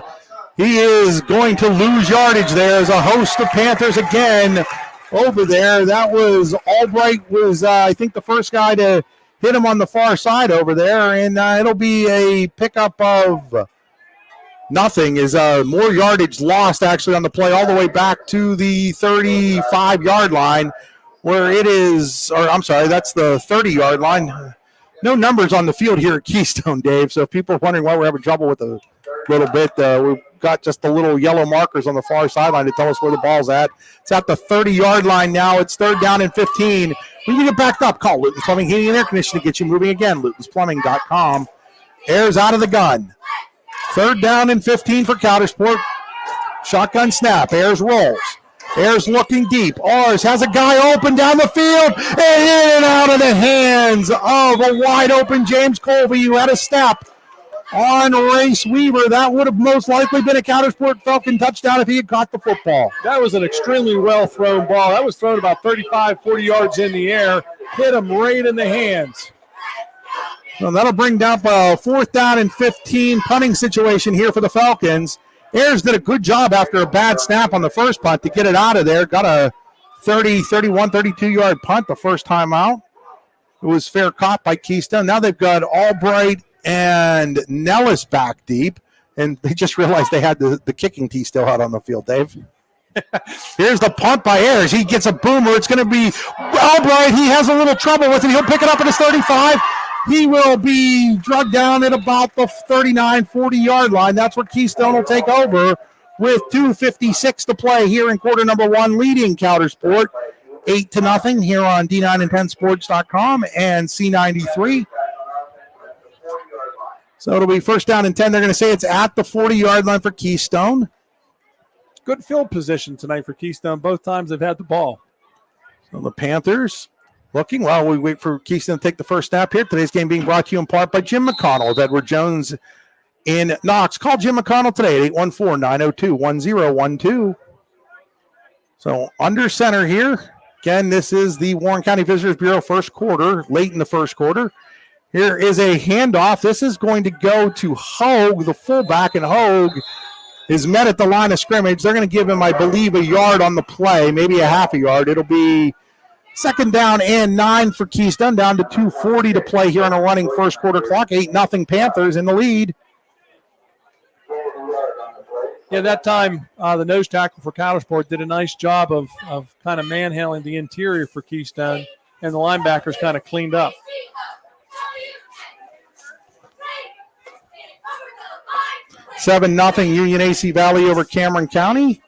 He is going to lose yardage there. There's a host of Panthers again over there. That was Albright was, I think, the first guy to hit him on the far side over there, and it'll be a pickup of nothing. Is more yardage lost actually on the play all the way back to the 35-yard line where it is, or I'm sorry, that's the 30-yard line. No numbers on the field here at Keystone, Dave, so if people are wondering why we're having trouble with a little bit, we've got just the little yellow markers on the far sideline to tell us where the ball's at. It's at the 30-yard line now. It's 3rd down and 15. When you get backed up, call Luton's Plumbing, Heating, and Air Conditioning to get you moving again. LutonsPlumbing.com. Ayers out of the gun. 3rd down and 15 for Coudersport. Shotgun snap. Ayers rolls. Ayers looking deep. Ayers has a guy open down the field and in and out of the hands of a wide open James Colby who had a step on Race Weaver. That would have most likely been a Coudersport Falcon touchdown if he had caught the football. That was an extremely well-thrown ball. That was thrown about 35, 40 yards in the air. Hit him right in the hands. Well, that'll bring down a 4th down and 15 punting situation here for the Falcons. Ayers did a good job after a bad snap on the first punt to get it out of there. Got a 30, 31, 32-yard punt the first time out. It was fair caught by Keystone. Now they've got Albright and Nellis back deep, and they just realized they had the kicking tee still out on the field, Dave. Here's the punt by Ayers. He gets a boomer. It's going to be Albright. He has a little trouble with it. He'll pick it up at his 35. He will be drugged down at about the 39, 40-yard line. That's where Keystone will take over with 2:56 to play here in quarter number 1, leading Coudersport 8-0 here on D9and10sports.com and C93. So it'll be 1st down and 10. They're going to say it's at the 40-yard line for Keystone. Good field position tonight for Keystone. Both times they've had the ball. So the Panthers looking while we wait for Keystone to take the first snap here. Today's game being brought to you in part by Jim McConnell of Edward Jones in Knox. Call Jim McConnell today at 814-902-1012. So under center here. Again, this is the Warren County Visitors Bureau first quarter, late in the first quarter. Here is a handoff. This is going to go to Hogue, the fullback, and Hogue is met at the line of scrimmage. They're going to give him, I believe, a yard on the play, maybe a half a yard. It'll be 2nd down and 9 for Keystone, down to 2:40 to play here on a running first quarter clock. 8-0 Panthers in the lead. Yeah, that time the nose tackle for Coudersport did a nice job of kind of manhandling the interior for Keystone, and the linebackers kind of cleaned up. Seven nothing Union AC Valley over Cameron County.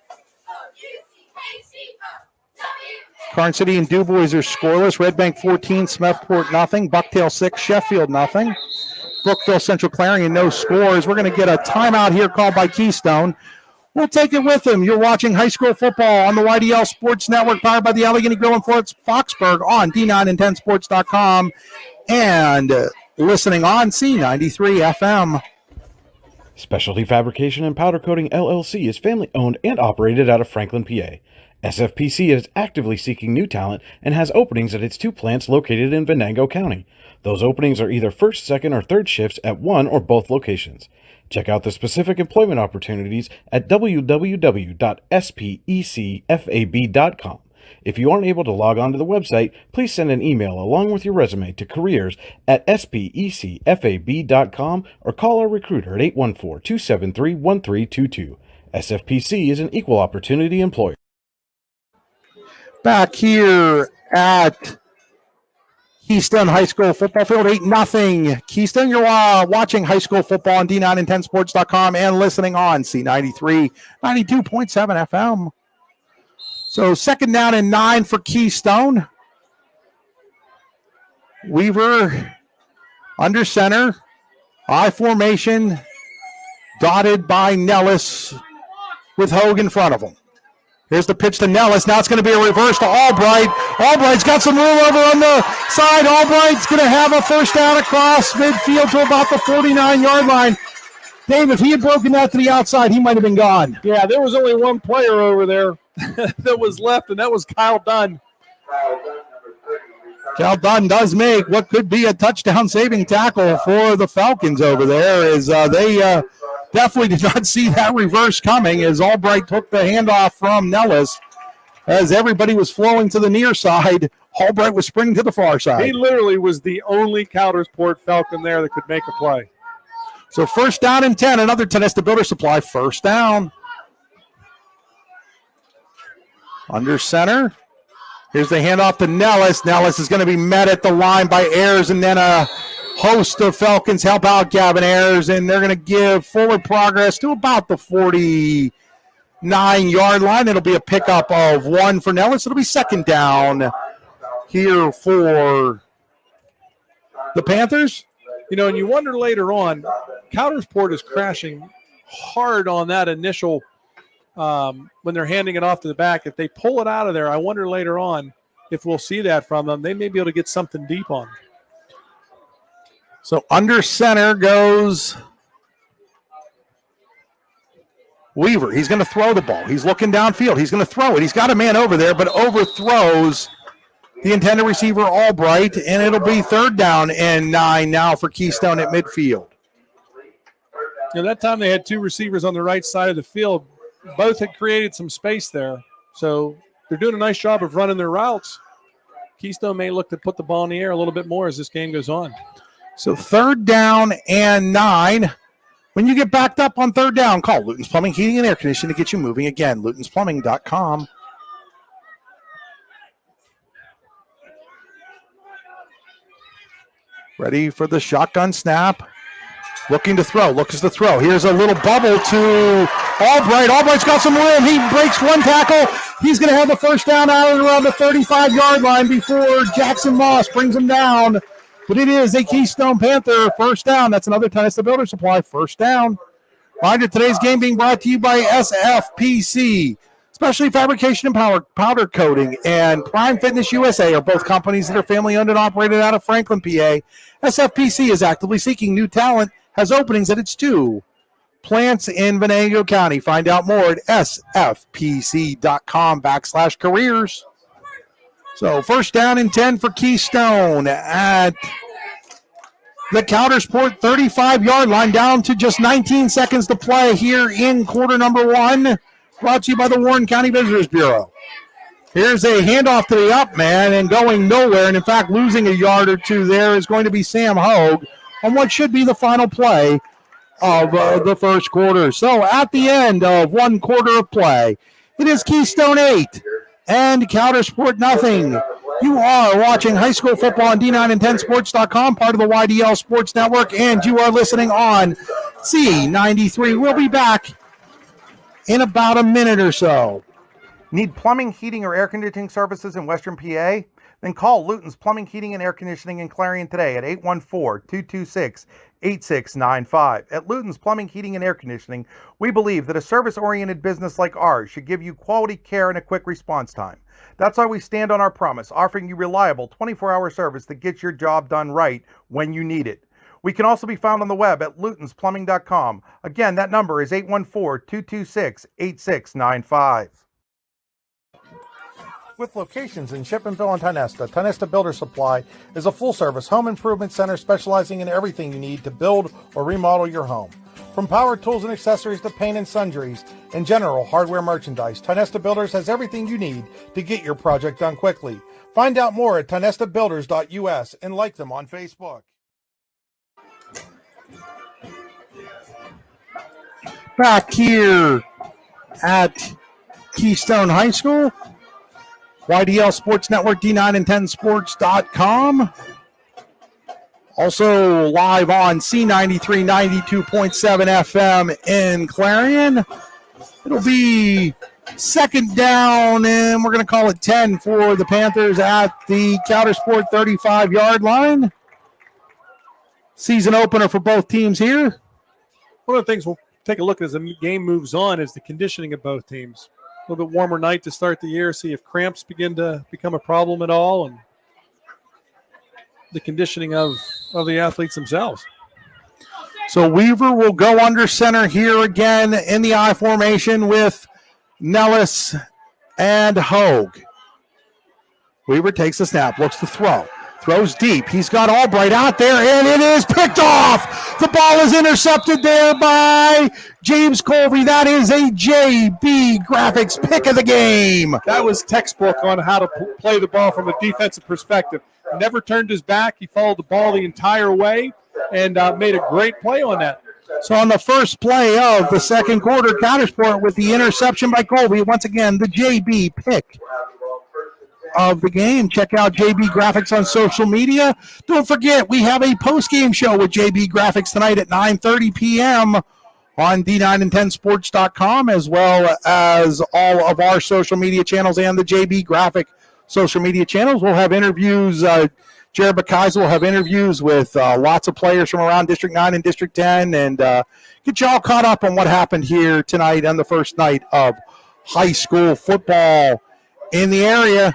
Karn City and DuBois are scoreless. Red Bank 14, Smethport nothing. Bucktail 6, Sheffield nothing. Brookville Central Clarion no scores. We're going to get a timeout here called by Keystone. We'll take it with them. You're watching high school football on the YDL Sports Network, powered by the Allegheny Grill in Foxburg on D9and10sports.com and listening on C93 FM. Specialty Fabrication and Powder Coating LLC is family owned and operated out of Franklin, PA. SFPC is actively seeking new talent and has openings at its 2 plants located in Venango County. Those openings are either first, second, or third shifts at one or both locations. Check out the specific employment opportunities at www.specfab.com. If you aren't able to log on to the website, please send an email along with your resume to careers@specfab.com or call our recruiter at 814-273-1322. SFPC is an equal opportunity employer. Back here at Keystone High School football field, 8-0. Keystone, you're watching high school football on D9and10sports.com and listening on C93, 92.7 FM. So 2nd down and 9 for Keystone. Weaver under center. I formation dotted by Nellis with Hogue in front of him. Here's the pitch to Nellis. Now it's going to be a reverse to Albright. Albright's got some room over on the side. Albright's going to have a first down across midfield to about the 49-yard line. Dave, if he had broken that to the outside, he might have been gone. Yeah, there was only one player over there that was left, and that was Kyle Dunn. Cal Dunn does make what could be a touchdown saving tackle for the Falcons over there, as they definitely did not see that reverse coming, as Albright took the handoff from Nellis. As everybody was flowing to the near side, Albright was sprinting to the far side. He literally was the only Coudersport Falcon there that could make a play. So first down and 10, another Tonesta Builder Supply first down. Under center. Here's the handoff to Nellis. Nellis is going to be met at the line by Ayers, and then a host of Falcons help out Gavin Ayers, and they're going to give forward progress to about the 49-yard line. It'll be a pickup of 1 for Nellis. It'll be second down here for the Panthers. You know, and you wonder later on, Coudersport is crashing hard on that initial when they're handing it off to the back. If they pull it out of there, I wonder later on if we'll see that from them. They may be able to get something deep on. So under center goes Weaver. He's going to throw the ball. He's looking downfield. He's going to throw it. He's got a man over there, but overthrows the intended receiver Albright, and it'll be third down and 9 now for Keystone at midfield. You know, that time they had 2 receivers on the right side of the field. Both had created some space there. So they're doing a nice job of running their routes. Keystone may look to put the ball in the air a little bit more as this game goes on. So third down and 9. When you get backed up on third down, call Luton's Plumbing, Heating, and Air Conditioning to get you moving. Again, lutonsplumbing.com. Ready for the shotgun snap. Looking to throw. Looks to throw. Here's a little bubble to Albright. Albright's got some room. He breaks one tackle. He's going to have the first down out around the 35-yard line before Jackson Moss brings him down. But it is a Keystone Panther first down. That's another Tonesta Builder Supply first down. Reminder, today's game being brought to you by SFPC. Specialty Fabrication and Powder Coating and Prime Fitness USA are both companies that are family owned and operated out of Franklin, PA. SFPC is actively seeking new talent, has openings at its 2 plants in Venango County. Find out more at sfpc.com/careers. So first down and 10 for Keystone at the Coudersport 35-yard line, down to just 19 seconds to play here in quarter number 1. Brought to you by the Warren County Visitors Bureau. Here's a handoff to the up man and going nowhere, and in fact losing a yard or 2 there is going to be Sam Hogue on what should be the final play of the first quarter. So at the end of 1 quarter of play, it is Keystone 8 and Coudersport nothing. You are watching high school football on D9and10sports.com, part of the YDL Sports Network, and you are listening on C93. We'll be back in about a minute or so. Need plumbing, heating, or air conditioning services in Western PA? Then call Luton's Plumbing, Heating, and Air Conditioning in Clarion today at 814-226-8695. At Luton's Plumbing, Heating, and Air Conditioning, we believe that a service-oriented business like ours should give you quality care and a quick response time. That's why we stand on our promise, offering you reliable 24-hour service that gets your job done right when you need it. We can also be found on the web at lutonsplumbing.com. Again, that number is 814-226-8695. With locations in Chippenville and Tonesta, Tonesta Builder Supply is a full-service home improvement center specializing in everything you need to build or remodel your home. From power tools and accessories to paint and sundries and general hardware merchandise, Tonesta Builders has everything you need to get your project done quickly. Find out more at tonestabuilders.us and like them on Facebook. Back here at Keystone High School, YDL Sports Network, D9and10sports.com. Also live on C93 92.7 FM in Clarion. It'll be second down, and we're going to call it 10 for the Panthers at the Coudersport 35-yard line. Season opener for both teams here. One of the things we'll take a look at as the game moves on is the conditioning of both teams. A little bit warmer night to start the year, see if cramps begin to become a problem at all, and the conditioning of the athletes themselves. So Weaver will go under center here again in the I formation with Nellis and Hogue. Weaver takes the snap, looks to throw. Throws deep. He's got Albright out there, and it is picked off. The ball is intercepted there by James Colby. That is a JB Graphics pick of the game. That was textbook on how to play the ball from a defensive perspective. Never turned his back. He followed the ball the entire way and made a great play on that. So on the first play of the second quarter, Coudersport with the interception by Colby. Once again, the JB pick of the game. Check out JB Graphics on social media. Don't forget, we have a post-game show with JB Graphics tonight at 9:30 p.m. on D9and10sports.com, as well as all of our social media channels and the JB Graphic social media channels. We'll have interviews. Jared Bakaisa will have interviews with lots of players from around District 9 and District 10 and get you all caught up on what happened here tonight on the first night of high school football in the area.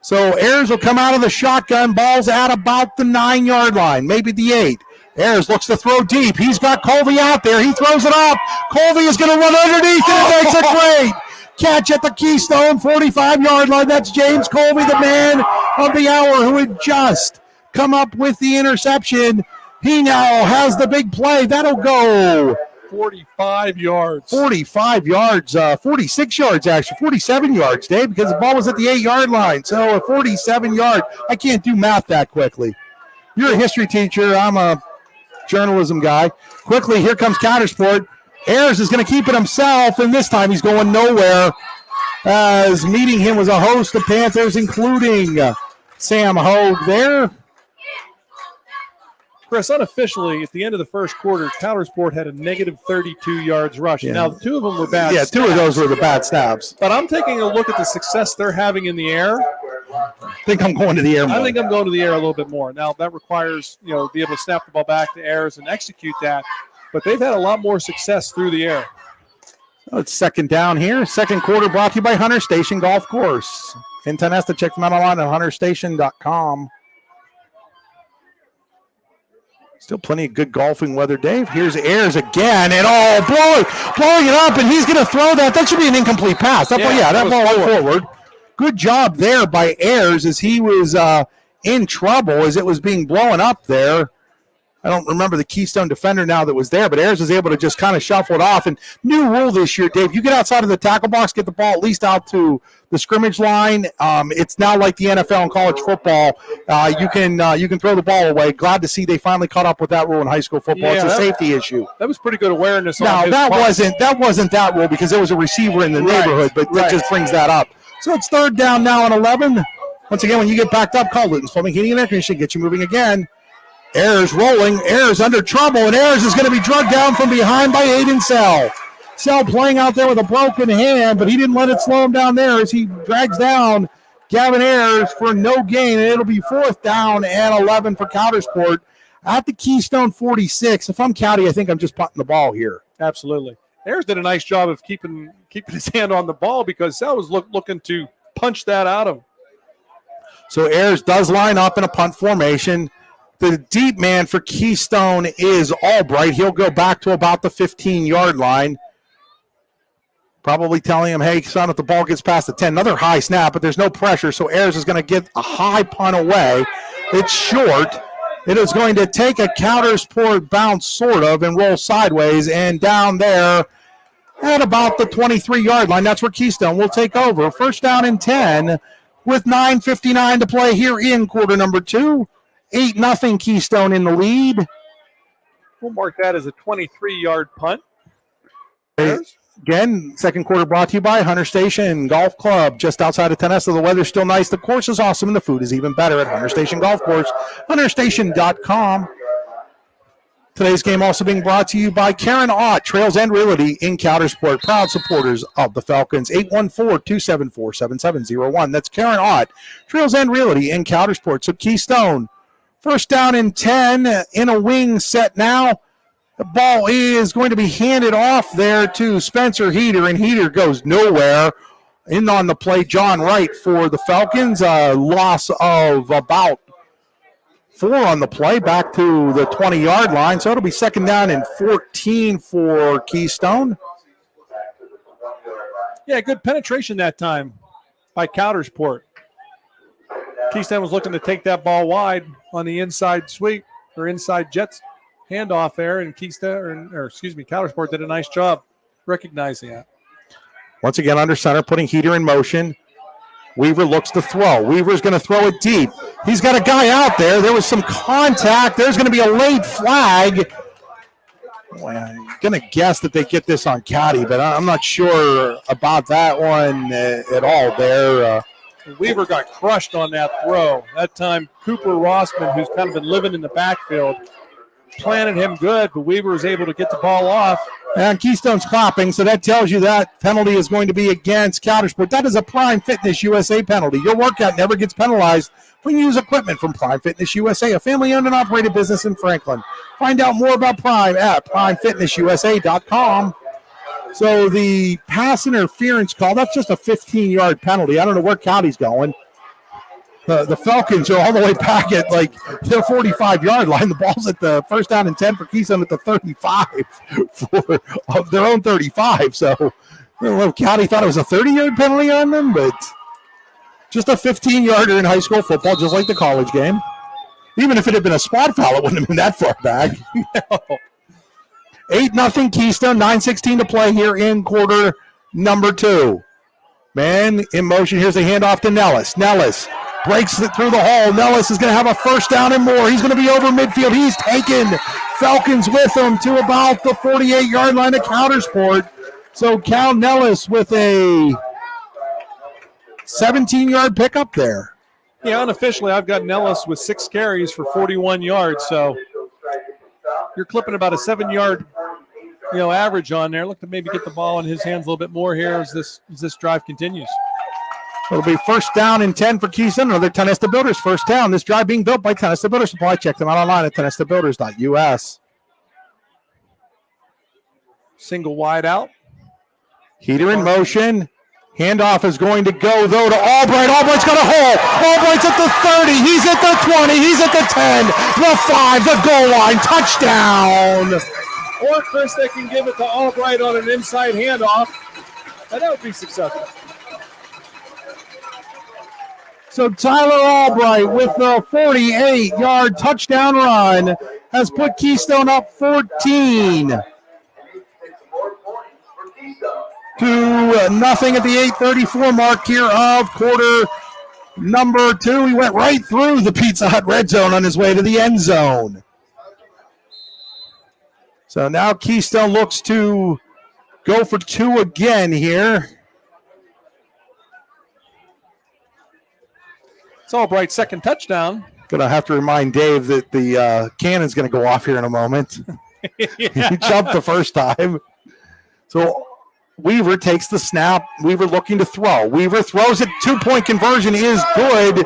So Ayers will come out of the shotgun. Ball's at about the 9-yard line, maybe the 8. Ayers looks to throw deep. He's got Colby out there. He throws it up. Colby is going to run underneath and makes a great catch at the Keystone 45-yard line. That's James Colby, the man of the hour, who had just come up with the interception. He now has the big play. That'll go 45 yards. 45 yards, 46 yards, actually, 47 yards, Dave, because the ball was at the 8-yard line. So a 47-yard. I can't do math that quickly. You're a history teacher. I'm a journalism guy. Quickly, here comes Coudersport. Ayers is going to keep it himself, and this time he's going nowhere, as meeting him was a host of Panthers, including Sam Hogue there. Chris, unofficially, at the end of the first quarter, Coudersport had a negative 32 yards rushing. Yeah. Now, 2 of them were bad Yeah, snaps, 2 of those were the bad snaps. but I'm taking a look at the success they're having in the air. I think I'm going to the air more. I think I'm going to the air a little bit more. Now, that requires, be able to snap the ball back to Ayers and execute that. But they've had a lot more success through the air. So it's second down here. Second quarter brought to you by Hunter Station Golf Course in Tenesta. Check them out online at hunterstation.com. Still plenty of good golfing weather, Dave. Here's Ayers again, and blowing it up, and he's going to throw that. That should be an incomplete pass. That ball went forward. Good job there by Ayers as he was in trouble as it was being blown up there. I don't remember the Keystone defender now that was there, but Ayers was able to just kind of shuffle it off. And new rule this year, Dave, you get outside of the tackle box, get the ball at least out to the scrimmage line. It's now like the NFL and college football. You can throw the ball away. Glad to see they finally caught up with that rule in high school football. Yeah, it's a safety issue. That was pretty good awareness. Now, that wasn't that rule because there was a receiver in the neighborhood, but that just brings that up. So it's third down now and 11. Once again, when you get backed up, call Luton's Plumbing, Heating, and Air Conditioning. Get you moving again. Ayers rolling. Ayers under trouble, and Ayers is going to be drugged down from behind by Aiden Sell. Sell playing out there with a broken hand, but he didn't let it slow him down there as he drags down Gavin Ayers for no gain, and it'll be fourth down and 11 for Coudersport at the Keystone 46. If I'm Cowdy, I think I'm just punting the ball here. Absolutely. Ayers did a nice job of keeping his hand on the ball because Sell was looking to punch that out of him. So Ayers does line up in a punt formation. The deep man for Keystone is Albright. He'll go back to about the 15-yard line. Probably telling him, hey, son, if the ball gets past the 10, another high snap, but there's no pressure, so Ayers is going to get a high punt away. It's short. It is going to take a Coudersport bounce, sort of, and roll sideways, and down there at about the 23-yard line. That's where Keystone will take over. First down and 10 with 9:59 to play here in quarter number 2. 8-0 Keystone in the lead. We'll mark that as a 23-yard punt. Again, second quarter brought to you by Hunter Station Golf Club, just outside of Tenesta. The weather's still nice. The course is awesome, and the food is even better at Hunter Station Golf Course, hunterstation.com. Today's game also being brought to you by Karen Ott, Trails End Realty in Coudersport, proud supporters of the Falcons. 814-274-7701. That's Karen Ott, Trails End Realty in Coudersport. So Keystone, first down and 10 in a wing set now. The ball is going to be handed off there to Spencer Heater, and Heater goes nowhere. In on the play, John Wright for the Falcons. A loss of about 4 on the play, back to the 20-yard line. So it'll be 2nd down and 14 for Keystone. Yeah, good penetration that time by Coudersport. Keystone was looking to take that ball wide on the inside sweep or inside Jets handoff there, and Coudersport did a nice job recognizing that. Once again, under center, putting Heater in motion. Weaver looks to throw. Weaver's going to throw it deep. He's got a guy out there. There was some contact. There's going to be a late flag. Boy, I'm going to guess that they get this on Caddy, but I'm not sure about that one at all there. Weaver got crushed on that throw. That time, Cooper Rossman, who's kind of been living in the backfield, planted him good, but Weaver was able to get the ball off. And Keystone's clapping, so that tells you that penalty is going to be against Coudersport. That is a Prime Fitness USA penalty. Your workout never gets penalized when you use equipment from Prime Fitness USA, a family-owned and operated business in Franklin. Find out more about Prime at primefitnessusa.com. So the pass interference call, that's just a 15-yard penalty. I don't know where County's going. The Falcons are all the way back at like their 45-yard line. The ball's at the 1st down and 10 for Keystone at the 35 for their own 35. So I don't know if County thought it was a 30-yard penalty on them, but just a 15-yarder in high school football, just like the college game. Even if it had been a spot foul, it wouldn't have been that far back. No. 8-0 Keystone, 9:16 to play here in quarter number 2. Man in motion. Here's a handoff to Nellis. Nellis breaks it through the hole. Nellis is going to have a 1st down and more. He's going to be over midfield. He's taken Falcons with him to about the 48-yard line of Coudersport. So Cal Nellis with a 17-yard pickup there. Yeah, unofficially, I've got Nellis with 6 carries for 41 yards. So you're clipping about a 7-yard, average on there. Look to maybe get the ball in his hands a little bit more here as this drive continues. It'll be 1st down and 10 for Keystone. Another Tenesta Builders first down. This drive being built by Tenesta Builders Supply. Check them out online at tenestabuilders.us. Single wide out. Heater in motion. Handoff is going to go, though, to Albright. Albright's got a hole. Albright's at the 30. He's at the 20. He's at the 10. The 5. The goal line. Touchdown. Or Chris, they can give it to Albright on an inside handoff, and that would be successful. So Tyler Albright with the 48-yard touchdown run has put Keystone up 14 to nothing at the 8:34 mark here of quarter number 2. He went right through the Pizza Hut red zone on his way to the end zone. So now Keystone looks to go for 2 again here. It's Albright's 2nd touchdown. Gonna have to remind Dave that the cannon's gonna go off here in a moment. He jumped the first time. So Weaver takes the snap. Weaver looking to throw. Weaver throws it. 2-point conversion is good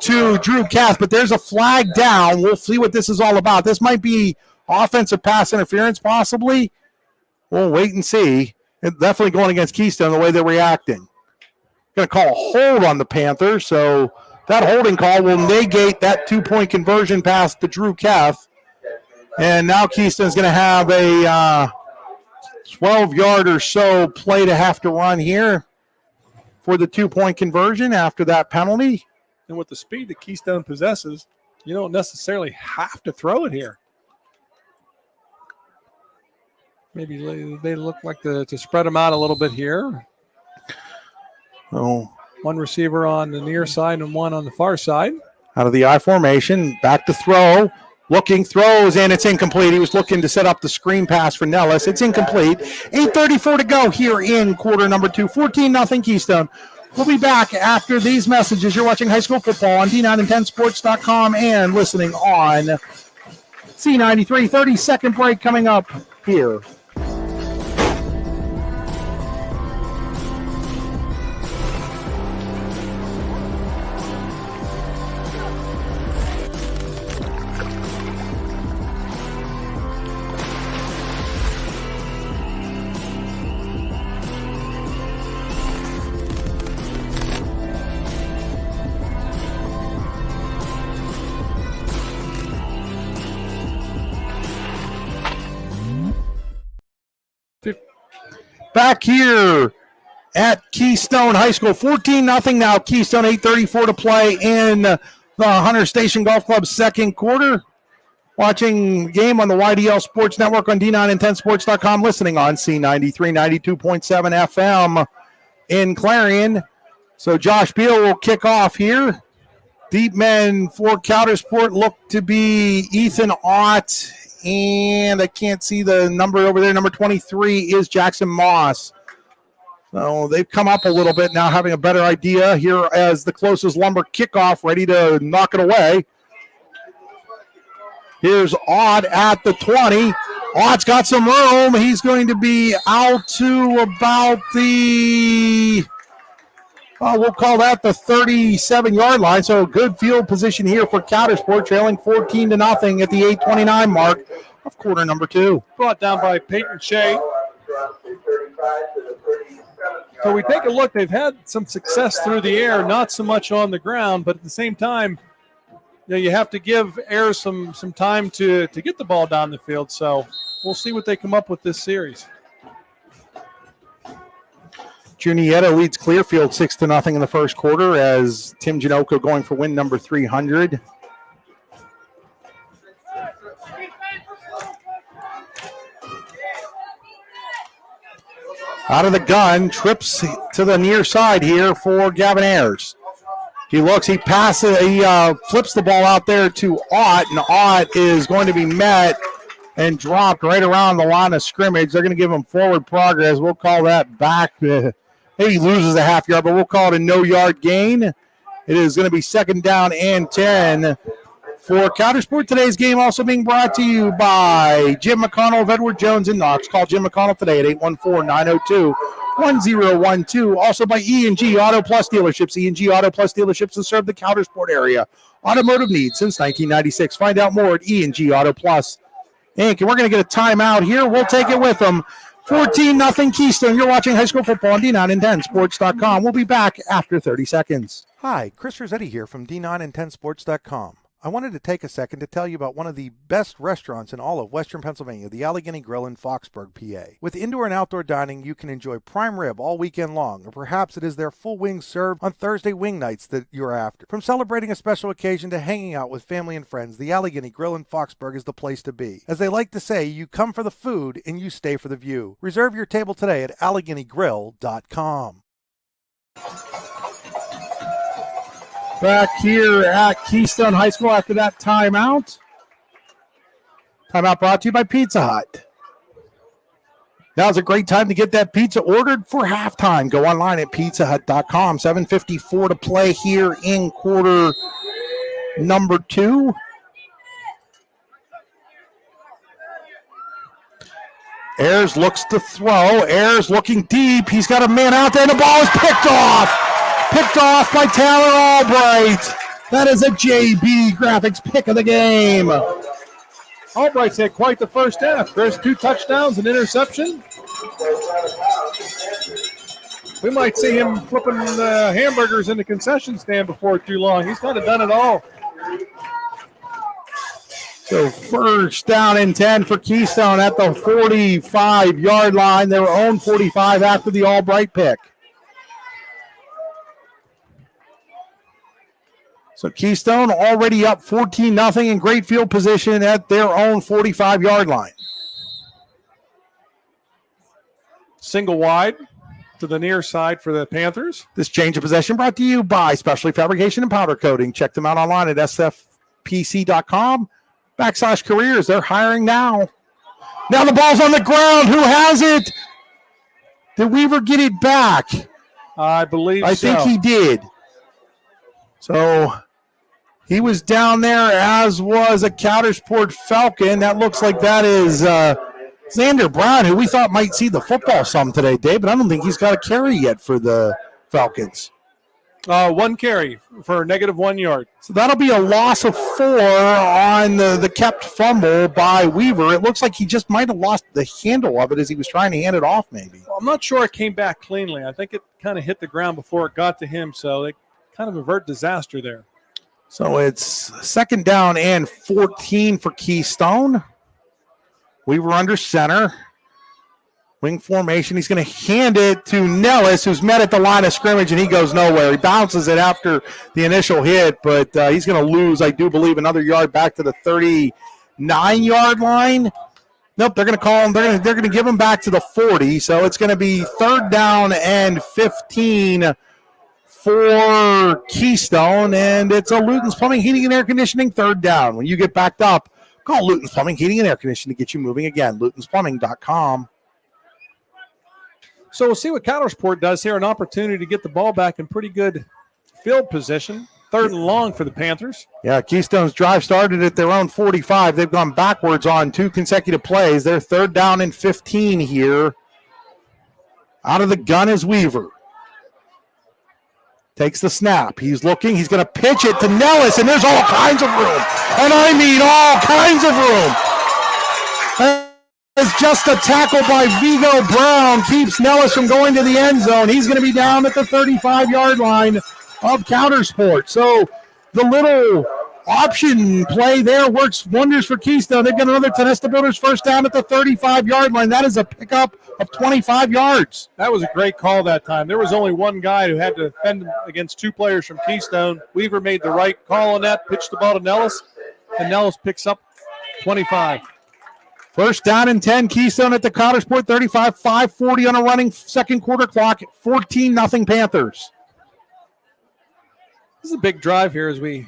to Drew Kath, but there's a flag down. We'll see what this is all about. This might be offensive pass interference, possibly. We'll wait and see. It's definitely going against Keystone the way they're reacting. Going to call a hold on the Panthers, so that holding call will negate that 2-point conversion pass to Drew Kath. And now Keystone's going to have a 12-yard or so play to have to run here for the 2-point conversion after that penalty. And with the speed that Keystone possesses, you don't necessarily have to throw it here. Maybe they look like to spread them out a little bit here. Oh. One receiver on the near side and one on the far side. Out of the I formation, back to throw. Looking, throws, and it's incomplete. He was looking to set up the screen pass for Nellis. It's incomplete. 8:34 to go here in quarter number 2. 14-0 Keystone. We'll be back after these messages. You're watching high school football on D910sports.com and listening on C93. 30-second break coming up here. back here at Keystone High School. 14-0 now. Keystone, 8:34 to play in the Hunter Station Golf Club second quarter. Watching the game on the YDL Sports Network on D910sports.com. Listening on C93, 92.7 FM in Clarion. So Josh Beal will kick off here. Deep men for Coudersport look to be Ethan Ott, and I can't see the number over there. Number 23 is Jackson Moss. So they've come up a little bit now, having a better idea here as the closest Lumber kickoff, ready to knock it away. Here's Ott at the 20. Ott's got some room. He's going to be out to about the... we'll call that the 37-yard line. So a good field position here for Coudersport, trailing 14-0 at the 8:29 mark of quarter number 2. Brought down by Peyton Shea. So we take a look. They've had some success through the air, not so much on the ground, but at the same time, you have to give Air some time to get the ball down the field. So we'll see what they come up with this series. Junietta leads Clearfield 6-0 in the first quarter as Tim Janoko going for win number 300. Out of the gun, trips to the near side here for Gavin Ayers. He looks, he passes, he flips the ball out there to Ott, and Ott is going to be met and dropped right around the line of scrimmage. They're going to give him forward progress. We'll call that back. Maybe he loses a half yard, but we'll call it a no-yard gain. It is going to be 2nd down and 10 for Coudersport. Today's game also being brought to you by Jim McConnell of Edward Jones in Knox. Call Jim McConnell today at 814-902-1012. Also by E&G Auto Plus dealerships. E&G Auto Plus dealerships have served the Coudersport area. Automotive needs since 1996. Find out more at E&G Auto Plus Inc. And we're going to get a timeout here. We'll take it with them. 14-0 Keystone. You're watching high school football on D910sports.com. We'll be back after 30 seconds. Hi, Chris Rossetti here from D910sports.com. I wanted to take a second to tell you about one of the best restaurants in all of Western Pennsylvania, the Allegheny Grill in Foxburg, PA. With indoor and outdoor dining, you can enjoy prime rib all weekend long, or perhaps it is their full wings served on Thursday wing nights that you're after. From celebrating a special occasion to hanging out with family and friends, the Allegheny Grill in Foxburg is the place to be. As they like to say, you come for the food and you stay for the view. Reserve your table today at AlleghenyGrill.com. Back here at Keystone High School after that timeout. Timeout brought to you by Pizza Hut. Now's a great time to get that pizza ordered for halftime. Go online at pizzahut.com. 7:54 to play here in quarter number 2. Ayers looks to throw. Ayers looking deep. He's got a man out there, and the ball is picked off. Picked off by Taylor Albright. That is a JB Graphics pick of the game. Albright's had quite the first half. Chris, 2 touchdowns, an interception. We might see him flipping hamburgers in the concession stand before too long. He's kind of done it all. So 1st down and 10 for Keystone at the 45-yard line. Their own 45 after the Albright pick. So Keystone already up 14-0 in great field position at their own 45-yard line. Single wide to the near side for the Panthers. This change of possession brought to you by Specialty Fabrication and Powder Coating. Check them out online at sfpc.com/careers. They're hiring now. Now the ball's on the ground. Who has it? Did Weaver get it back? I believe I so. think he did. So he was down there, as was a Coudersport Falcon. That looks like that is Xander Brown, who we thought might see the football some today, Dave, but I don't think he's got a carry yet for the Falcons. 1 carry for -1 yard. So that'll be a loss of 4 on the kept fumble by Weaver. It looks like he just might have lost the handle of it as he was trying to hand it off maybe. Well, I'm not sure it came back cleanly. I think it kind of hit the ground before it got to him, so they kind of avert disaster there. So it's 2nd down and 14 for Keystone. Weaver under center. Wing formation. He's going to hand it to Nellis, who's met at the line of scrimmage, and he goes nowhere. He bounces it after the initial hit, but he's going to lose, I do believe, another yard back to the 39-yard line. Nope, they're going to call him. They're going to give him back to the 40. So it's going to be 3rd down and 15 for Keystone, and it's a Luton's Plumbing, Heating, and Air Conditioning 3rd down. When you get backed up, call Luton's Plumbing, Heating, and Air Conditioning to get you moving again. LutonsPlumbing.com. So we'll see what Coudersport does here. An opportunity to get the ball back in pretty good field position. 3rd and long for the Panthers. Yeah, Keystone's drive started at their own 45. They've gone backwards on 2 consecutive plays. They're 3rd down and 15 here. Out of the gun is Weaver. Takes the snap. He's looking. He's going to pitch it to Nellis, and there's all kinds of room. And I mean all kinds of room. It's just a tackle by Vigo Brown. Keeps Nellis from going to the end zone. He's going to be down at the 35-yard line of Coudersport. So the little option play there works wonders for Keystone. They've got another Tenesta Builders first down at the 35-yard line. That is a pickup of 25 yards. That was a great call that time. There was only one guy who had to defend against 2 players from Keystone. Weaver made the right call on that, pitched the ball to Nellis, and Nellis picks up 25. First down and 10, Keystone at the Coudersport 35, 5:40 on a running second quarter clock, 14-0 Panthers. This is a big drive here as we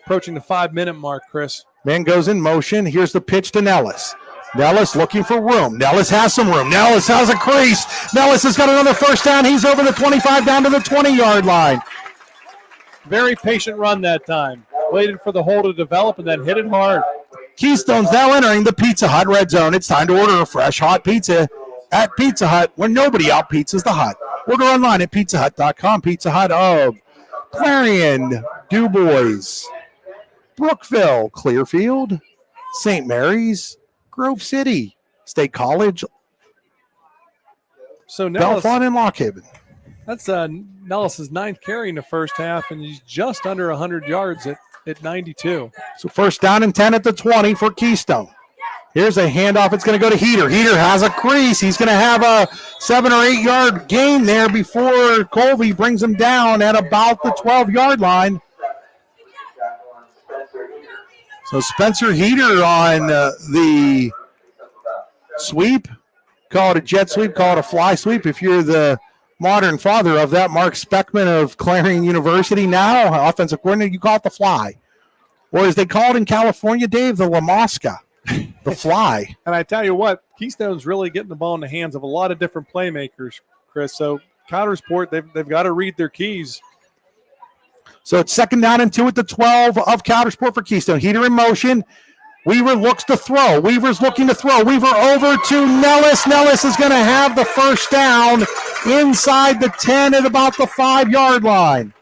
approaching the 5-minute mark, Chris. Man goes in motion. Here's the pitch to Nellis. Nellis looking for room. Nellis has some room. Nellis has a crease. Nellis has got another first down. He's over the 25 down to the 20-yard line. Very patient run that time. Waited for the hole to develop and then hit it hard. Keystone's now entering the Pizza Hut red zone. It's time to order a fresh hot pizza at Pizza Hut, where nobody out-pizzas the Hut. Order online at pizzahut.com. Pizza Hut of Clarion, DuBois, Brookville, Clearfield, St. Mary's, Grove City, State College, so Nellis, Bellefonte, and Lock Haven. That's Nellis' 9th carry in the first half, and he's just under 100 yards at 92. So first down and 10 at the 20 for Keystone. Here's a handoff. It's going to go to Heater. Heater has a crease. He's going to have a 7 or 8 yard gain there before Colby brings him down at about the 12-yard line. So Spencer Heater on the sweep. Call it a jet sweep. Call it a fly sweep. If you're the modern father of that, Mark Speckman of Clarion University now, offensive coordinator, you call it the fly. Or as they call it in California, Dave, the La Mosca, the fly. And I tell you what, Keystone's really getting the ball in the hands of a lot of different playmakers, Chris. So Coudersport, they've got to read their keys. So it's 2nd down and 2 at the 12 of Coudersport for Keystone. Heater in motion. Weaver looks to throw. Weaver's looking to throw. Weaver over to Nellis. Nellis is going to have the first down inside the 10 at about the 5-yard line.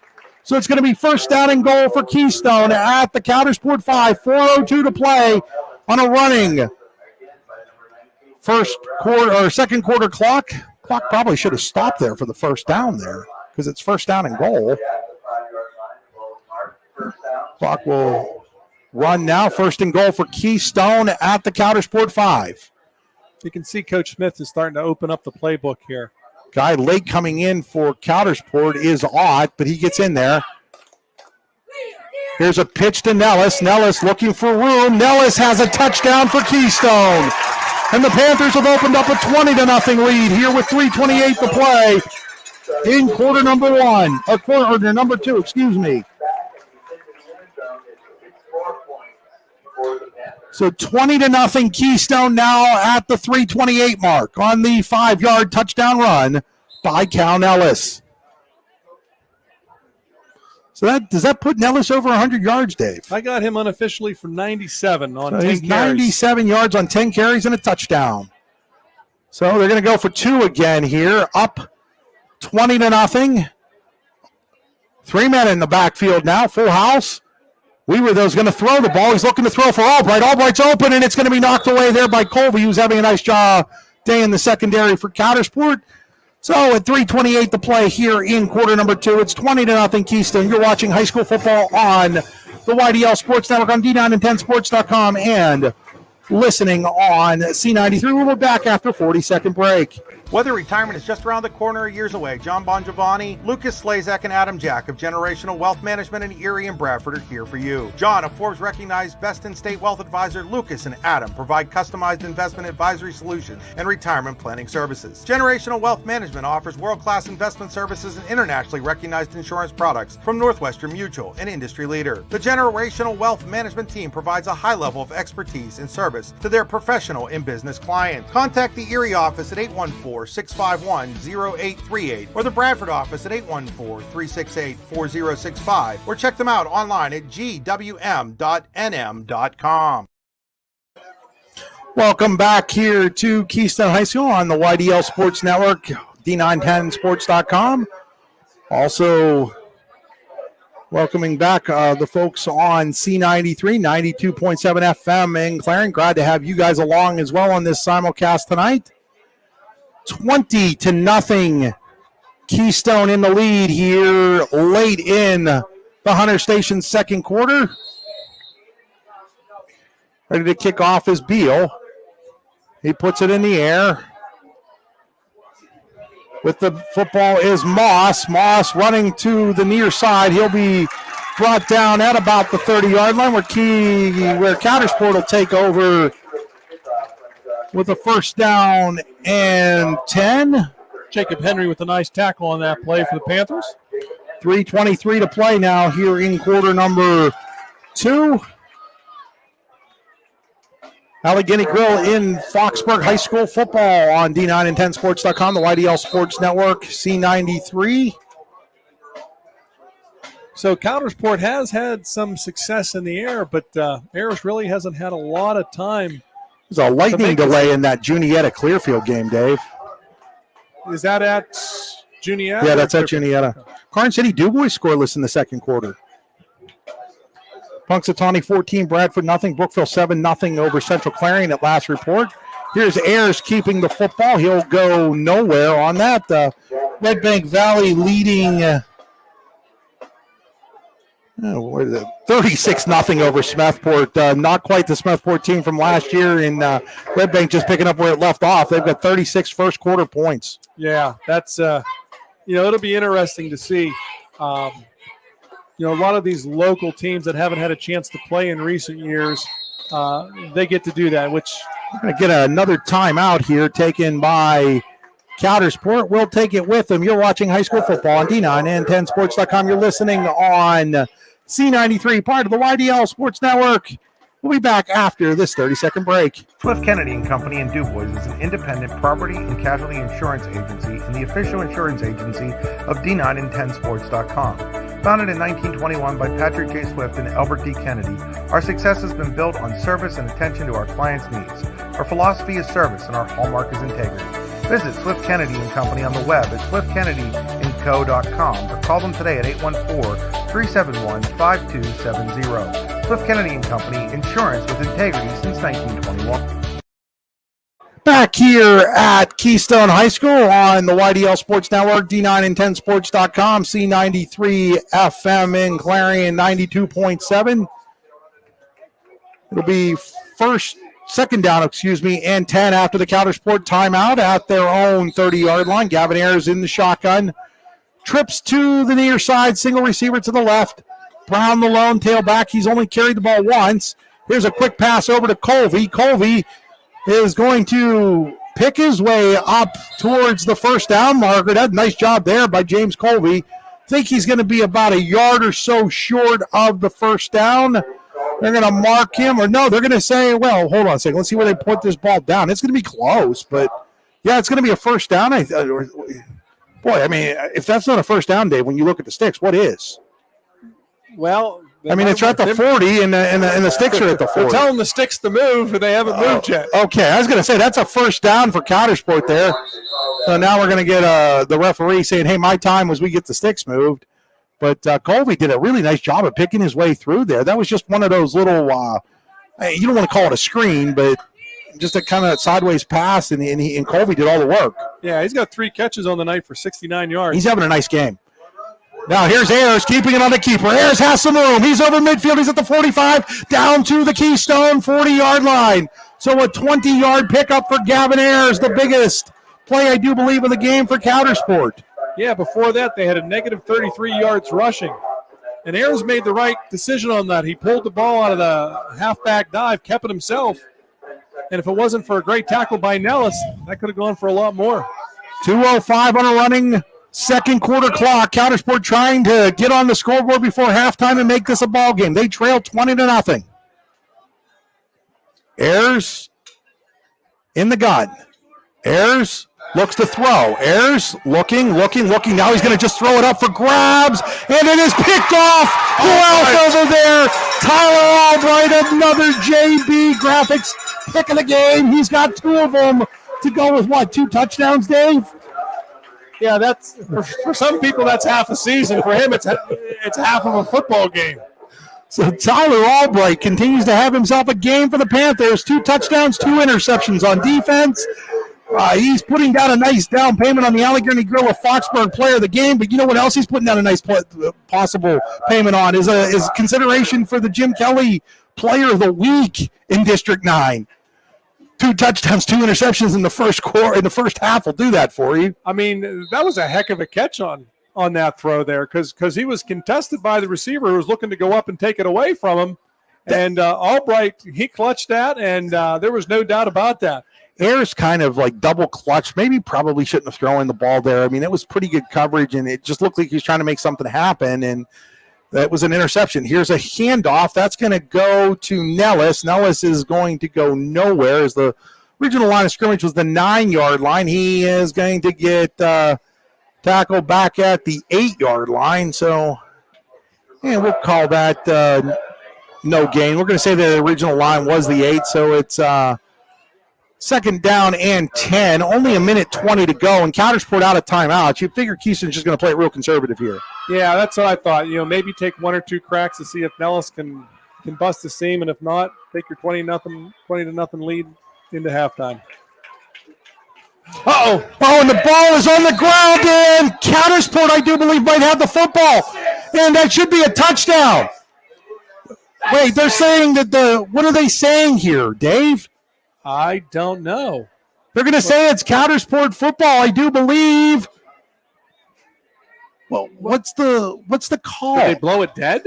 So it's going to be first down and goal for Keystone at the Coudersport 5. 4:02 to play on a running second quarter clock. Clock probably should have stopped there for the first down there because it's first down and goal. Clock will run now. First and goal for Keystone at the Coudersport 5. You can see Coach Smith is starting to open up the playbook here. Guy late coming in for Coudersport is Ott, but he gets in there. Here's a pitch to Nellis. Nellis looking for room. Nellis has a touchdown for Keystone. And the Panthers have opened up a 20-0 lead here with 3:28 to play in quarter number 2, excuse me. So 20-0 Keystone now at the 3:28 mark on the 5-yard touchdown run by Cal Nellis. So does that put Nellis over 100 yards, Dave? I got him unofficially for 97 on 10 he's carries. 97 yards on 10 carries and a touchdown. So they're going to go for 2 again here, up 20-0. 3 men in the backfield now, full house. Weaver, though, is going to throw the ball. He's looking to throw for Albright. Albright's open, and it's going to be knocked away there by Colby, who's having a nice job day in the secondary for Coudersport. So at 3:28 to play here in quarter number 2, it's 20-0 Keystone. You're watching high school football on the YDL Sports Network on D9 and 10sports.com and listening on C93. We'll be back after 40-second break. Whether retirement is just around the corner or years away, John Bongiovanni, Lucas Slazak, and Adam Jack of Generational Wealth Management in Erie and Bradford are here for you. John, a Forbes-recognized best-in-state wealth advisor, Lucas and Adam provide customized investment advisory solutions and retirement planning services. Generational Wealth Management offers world-class investment services and internationally recognized insurance products from Northwestern Mutual, an industry leader. The Generational Wealth Management team provides a high level of expertise and service to their professional and business clients. Contact the Erie office at 814-651-0838 or the Bradford office at 814-368-4065 or check them out online at gwm.nm.com. Welcome back here to Keystone High School on the YDL Sports Network, D910sports.com. Also welcoming back the folks on C93, 92.7 FM in Clarion. Glad to have you guys along as well on this simulcast tonight. 20-0. Keystone in the lead here late in the Hunter Station second quarter. Ready to kick off is Beal. He puts it in the air. With the football is Moss. Moss running to the near side. He'll be brought down at about the 30-yard line where Coudersport will take over with a first down and 10. Jacob Henry with a nice tackle on that play for the Panthers. 3:23 to play now here in quarter number 2. Allegheny Grill in Foxburg High School football on D910sports.com, the YDL Sports Network, C93. So Coudersport has had some success in the air, but Ayers really hasn't had a lot of time. There's a lightning delay in that Juniata Clearfield game, Dave. Is that at Juniata? Yeah, that's at Juniata. Carson City DuBois scoreless in the second quarter. Punxsutawney 14, Bradford nothing. Brookville 7-0 over Central Clarion at last report. Here's Ayers keeping the football. He'll go nowhere on that. Red Bank Valley leading 36-0 over Smethport. Not quite the Smethport team from last year, and Red Bank just picking up where it left off. They've got 36 first quarter points. Yeah, that's it'll be interesting to see. A lot of these local teams that haven't had a chance to play in recent years, they get to do that, which we're going to get another timeout here taken by Coudersport. We'll take it with them. You're watching high school football on D910sports.com. You're listening on C93, part of the YDL Sports Network. We'll be back after this 30-second break. Cliff Kennedy and Company in DuBois is an independent property and casualty insurance agency and the official insurance agency of D910sports.com. Founded in 1921 by Patrick J. Swift and Albert D. Kennedy, our success has been built on service and attention to our clients' needs. Our philosophy is service and our hallmark is integrity. Visit Swift Kennedy and Company on the web at swiftkennedyandco.com or call them today at 814-371-5270. Swift Kennedy and Company, insurance with integrity since 1921. Back here at Keystone High School on the YDL Sports Network, D910sports.com, C93 FM in Clarion, 92.7. It'll be second down, and 10 after the Coudersport timeout at their own 30-yard line. Gavin Ayers in the shotgun. Trips to the near side, single receiver to the left. Brown the lone tailback. He's only carried the ball once. Here's a quick pass over to Colvey. Colvey is going to pick his way up towards the first down marker. That's a nice job there by James Colvey. Think he's going to be about a yard or so short of the first down. They're going to mark him, or no, they're going to say, well, hold on a second. Let's see where they put this ball down. It's going to be close, but, yeah, it's going to be a first down. Boy, I mean, if that's not a first down, Dave, when you look at the sticks, what is? Well, I mean, it's at the 40, and the sticks are at the 40. They're telling the sticks to move, and they haven't moved yet. Okay, I was going to say, that's a first down for Coudersport there. So now we're going to get the referee saying, hey, my time was we get the sticks moved. But Colvey did a really nice job of picking his way through there. That was just one of those little, you don't want to call it a screen, but just a kind of sideways pass, and Colvey did all the work. Yeah, he's got 3 catches on the night for 69 yards. He's having a nice game. Now here's Ayers keeping it on the keeper. Ayers has some room. He's over midfield. He's at the 45, down to the Keystone 40-yard line. So a 20-yard pickup for Gavin Ayers, the biggest play, I do believe, of the game for Coudersport. Yeah, before that, they had a negative 33 yards rushing. And Ayers made the right decision on that. He pulled the ball out of the halfback dive, kept it himself. And if it wasn't for a great tackle by Nellis, that could have gone for a lot more. 2:05 on a running second quarter clock. Coudersport trying to get on the scoreboard before halftime and make this a ball game. They trail 20-0. Ayers in the gun. Ayers looks to throw. Ayers looking. Now he's going to just throw it up for grabs, and it is picked off. Who else over there? Tyler Albright, another JB Graphics pick of the game. He's got 2 of them to go with what? 2 touchdowns, Dave? Yeah, that's for some people that's half a season. For him, it's half of a football game. So Tyler Albright continues to have himself a game for the Panthers. 2 touchdowns, 2 interceptions on defense. He's putting down a nice down payment on the Allegheny Grill of Foxburg player of the game, but you know what else he's putting down a nice possible payment on is consideration for the Jim Kelly player of the week in District 9. 2 touchdowns, 2 interceptions in the first quarter. In the first half will do that for you. I mean, that was a heck of a catch on that throw there because he was contested by the receiver who was looking to go up and take it away from him. And Albright, he clutched that, and there was no doubt about that. Ayers kind of like double clutched. Maybe probably shouldn't have thrown the ball there. I mean, it was pretty good coverage, and it just looked like he was trying to make something happen, and that was an interception. Here's a handoff. That's going to go to Nellis. Nellis is going to go nowhere as the original line of scrimmage was the 9-yard line. He is going to get tackled back at the 8-yard line. So, yeah, we'll call that no gain. We're going to say the original line was the 8, so it's second down and 10. Only a minute 20 to go, and Coudersport out of timeout. You figure Keystone's just going to play it real conservative here. Yeah, that's what I thought. Maybe take 1 or 2 cracks to see if Nellis can bust the seam, and if not, take your 20-0 lead into halftime. Oh, and the ball is on the ground, and Coudersport, I do believe, might have the football, and that should be a touchdown. Wait, they're saying that what are they saying here, Dave? I don't know. They're going to say it's Coudersport football, I do believe. Well, what's the call? Did they blow it dead?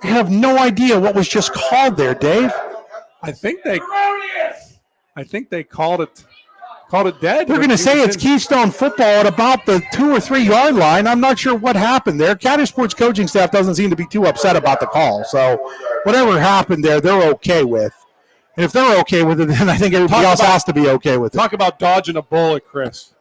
I have no idea what was just called there, Dave. I think they called it dead. They're going to say it's Keystone football at about the 2 or 3 yard line. I'm not sure what happened there. Coudersport's coaching staff doesn't seem to be too upset about the call. So whatever happened there, they're okay with. And if they're okay with it, then I think everybody else has to be okay with it. Talk about dodging a bullet, Chris.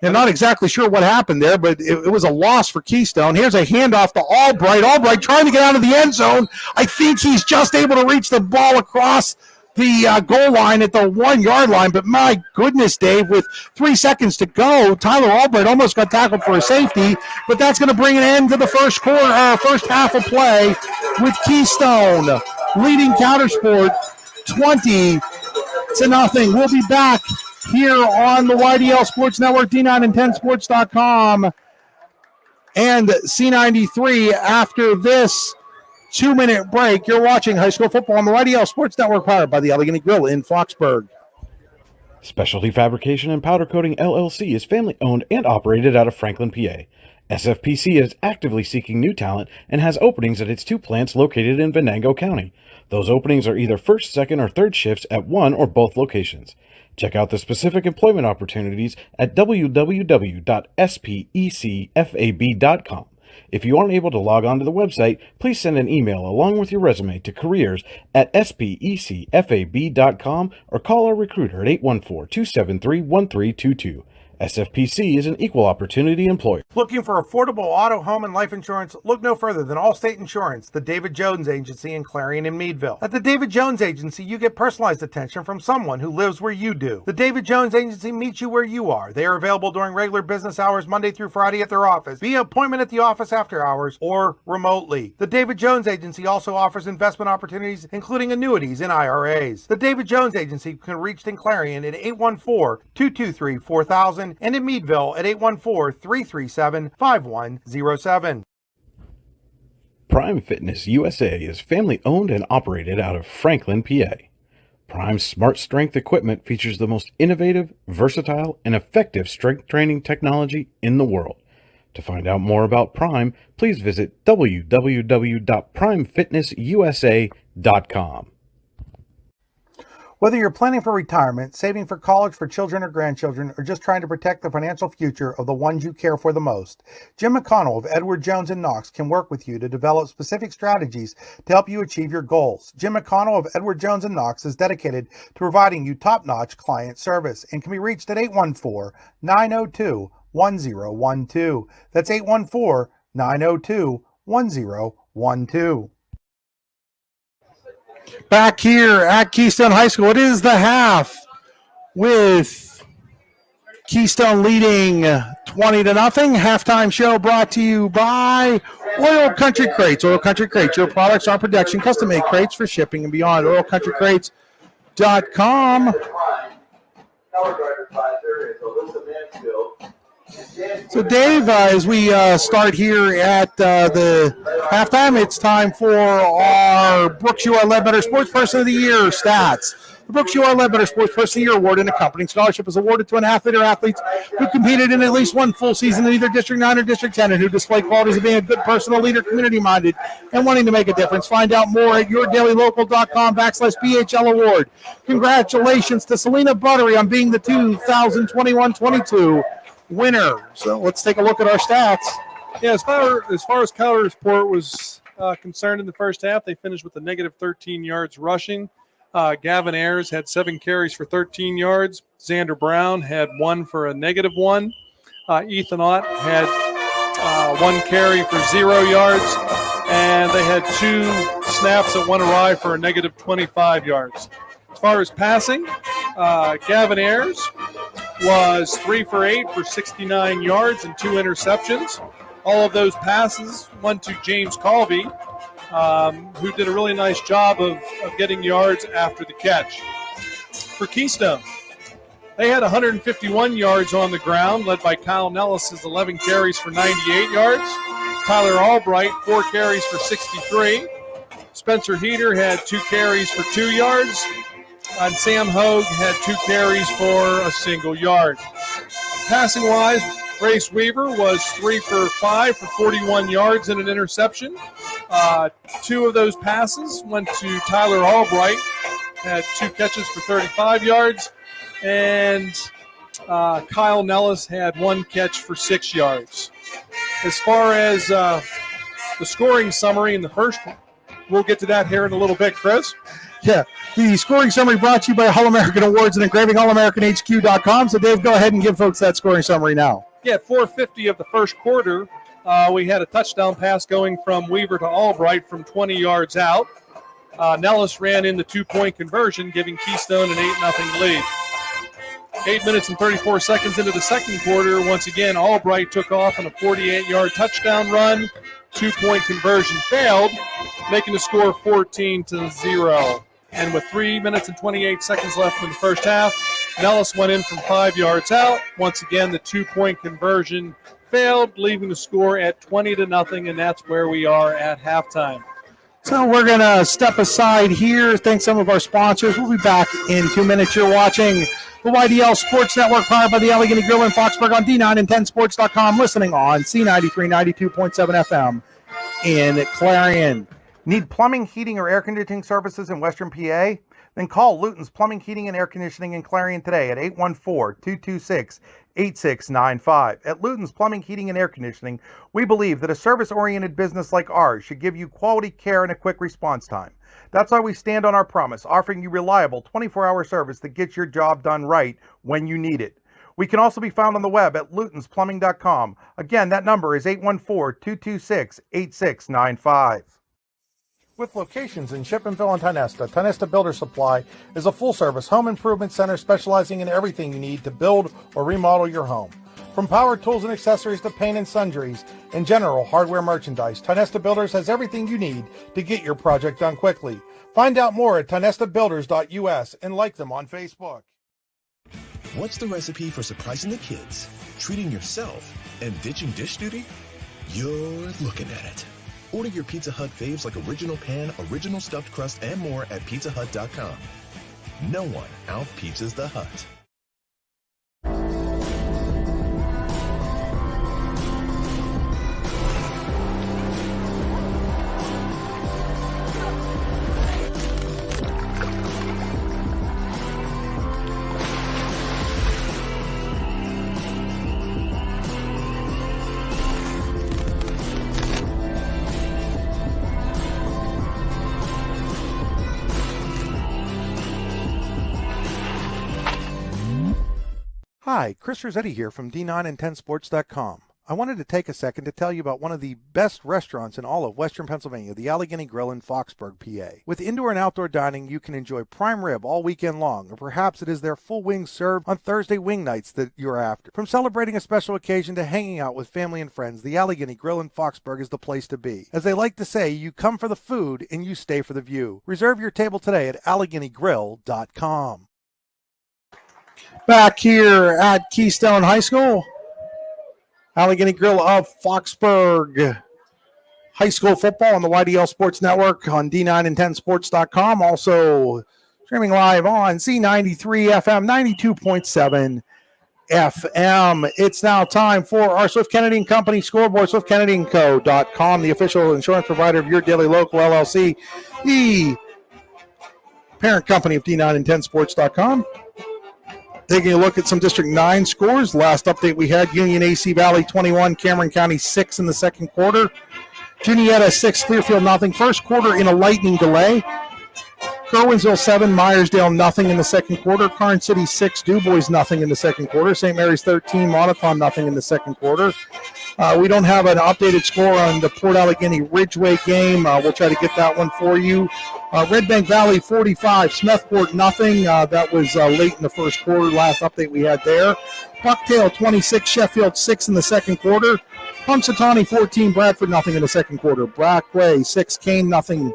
I'm not exactly sure what happened there, but it was a loss for Keystone. Here's a handoff to Albright. Albright trying to get out of the end zone. I think he's just able to reach the ball across the goal line at the 1 yard line. But my goodness, Dave, with 3 seconds to go, Tyler Albright almost got tackled for a safety. But that's going to bring an end to the first half of play with Keystone leading Coudersport 20-0. We'll be back here on the YDL Sports Network, D9and10sports.com, and C93 after this 2-minute break. You're watching high school football on the YDL Sports Network, powered by the Allegheny Grill in Foxburg. Specialty Fabrication and Powder Coating LLC is family owned and operated out of Franklin, PA. SFPC is actively seeking new talent and has openings at its 2 plants located in Venango County. Those openings are either first, second, or third shifts at one or both locations. Check out the specific employment opportunities at www.specfab.com. If you aren't able to log on to the website, please send an email along with your resume to careers@specfab.com or call our recruiter at 814-273-1322. SFPC is an equal opportunity employer. Looking for affordable auto, home, and life insurance? Look no further than Allstate Insurance, the David Jones Agency in Clarion and Meadville. At the David Jones Agency, you get personalized attention from someone who lives where you do. The David Jones Agency meets you where you are. They are available during regular business hours Monday through Friday at their office, via appointment at the office after hours, or remotely. The David Jones Agency also offers investment opportunities, including annuities and IRAs. The David Jones Agency can be reached in Clarion at 814-223-4000 Franklin, and in Meadville at 814-337-5107. Prime Fitness USA is family owned and operated out of Franklin, PA. Prime's Smart Strength equipment features the most innovative, versatile, and effective strength training technology in the world. To find out more about Prime, please visit www.primefitnessusa.com. Whether you're planning for retirement, saving for college for children or grandchildren, or just trying to protect the financial future of the ones you care for the most, Jim McConnell of Edward Jones in Knox can work with you to develop specific strategies to help you achieve your goals. Jim McConnell of Edward Jones in Knox is dedicated to providing you top-notch client service and can be reached at 814-902-1012. That's 814-902-1012. Back here at Keystone High School, it is the half with Keystone leading 20-0. Halftime show brought to you by Oil Country Crates. Oil Country Crates, your products, our production, custom-made crates for shipping and beyond. OilCountryCrates.com. So, Dave, as we start here at the halftime, it's time for our Brooks U.R. Ledbetter Sports Person of the Year stats. The Brooks U.R. Ledbetter Sports Person of the Year award and accompanying scholarship is awarded to an athlete or athletes who competed in at least one full season in either District 9 or District 10 and who display qualities of being a good person, a leader, community-minded, and wanting to make a difference. Find out more at yourdailylocal.com/BHL award. Congratulations to Selena Buttery on being the 2021-22 winner. So let's take a look at our stats. Yeah, as far as Coudersport was concerned in the first half, they finished with a negative 13 yards rushing. Gavin Ayers had 7 carries for 13 yards. Xander Brown had 1 for a negative 1. Ethan Ott had 1 carry for 0 yards. And they had 2 snaps that went awry for a negative 25 yards. As far as passing, Gavin Ayers was 3 for 8 for 69 yards and 2 interceptions. All of those passes went to James Colby, who did a really nice job of getting yards after the catch. For Keystone, they had 151 yards on the ground, led by Kyle Nellis' 11 carries for 98 yards. Tyler Albright, 4 carries for 63. Spencer Heater had 2 carries for 2 yards. And Sam Hogue had 2 carries for a single yard. Passing-wise, Grace Weaver was 3 for 5 for 41 yards and an interception. 2 of those passes went to Tyler Albright, had 2 catches for 35 yards. And Kyle Nellis had 1 catch for 6 yards. As far as the scoring summary in the first one, we'll get to that here in a little bit, Chris. Yeah, the scoring summary brought to you by All-American Awards and Engraving, allamericanhq.com. So, Dave, go ahead and give folks that scoring summary now. Yeah, at 4:50 of the first quarter, we had a touchdown pass going from Weaver to Albright from 20 yards out. Nellis ran in the 2-point conversion, giving Keystone an 8-0 lead. 8 minutes and 34 seconds into the second quarter, once again, Albright took off on a 48-yard touchdown run. 2-point conversion failed, making the score 14-0. And with 3 minutes and 28 seconds left in the first half, Nellis went in from 5 yards out. Once again, the 2-point conversion failed, leaving the score at 20-0, and that's where we are at halftime. So we're going to step aside here, thank some of our sponsors. We'll be back in 2 minutes. You're watching the YDL Sports Network, powered by the Allegheny Grill in Foxburg on D9 and 10sports.com, listening on C93 92.7 FM in Clarion. Need plumbing, heating, or air conditioning services in Western PA? Then call Luton's Plumbing, Heating, and Air Conditioning in Clarion today at 814-226-8695. At Luton's Plumbing, Heating, and Air Conditioning, we believe that a service-oriented business like ours should give you quality care and a quick response time. That's why we stand on our promise, offering you reliable 24-hour service that gets your job done right when you need it. We can also be found on the web at lutonsplumbing.com. Again, that number is 814-226-8695. With locations in Shippenville and Tionesta, Tionesta Builder Supply is a full-service home improvement center specializing in everything you need to build or remodel your home. From power tools and accessories to paint and sundries and general hardware merchandise, Tionesta Builders has everything you need to get your project done quickly. Find out more at tionestabuilders.us and like them on Facebook. What's the recipe for surprising the kids, treating yourself, and ditching dish duty? You're looking at it. Order your Pizza Hut faves like original pan, original stuffed crust, and more at pizzahut.com. No one out-pizzas the Hut. Hi, Chris Rossetti here from D9and10sports.com. I wanted to take a second to tell you about one of the best restaurants in all of Western Pennsylvania, the Allegheny Grill in Foxburg, PA. With indoor and outdoor dining, you can enjoy prime rib all weekend long, or perhaps it is their full wings served on Thursday wing nights that you're after. From celebrating a special occasion to hanging out with family and friends, the Allegheny Grill in Foxburg is the place to be. As they like to say, you come for the food and you stay for the view. Reserve your table today at AlleghenyGrill.com. Back here at Keystone High School, Allegheny Grill of Foxburg. High school football on the YDL Sports Network on D9and10sports.com. Also streaming live on C93 FM, 92.7 FM. It's now time for our Swift Kennedy & Company scoreboard, SwiftKennedyandCo.com, the official insurance provider of your daily local LLC, the parent company of D9and10sports.com. Taking a look at some District 9 scores. Last update we had, Union AC Valley 21, Cameron County 6 in the second quarter. Juniata 6, Clearfield nothing. First quarter in a lightning delay. Kerwinsville 7, Myersdale nothing in the second quarter. Karn City 6, DuBois nothing in the second quarter. St. Mary's 13, Monothon nothing in the second quarter. We don't have an updated score on the Port Allegheny Ridgeway game. We'll try to get that one for you. Red Bank Valley 45, Smethport nothing. That was late in the first quarter, last update we had there. Bucktail 26, Sheffield 6 in the second quarter. Punxsutawney 14, Bradford nothing in the second quarter. Brackway 6, Kane nothing.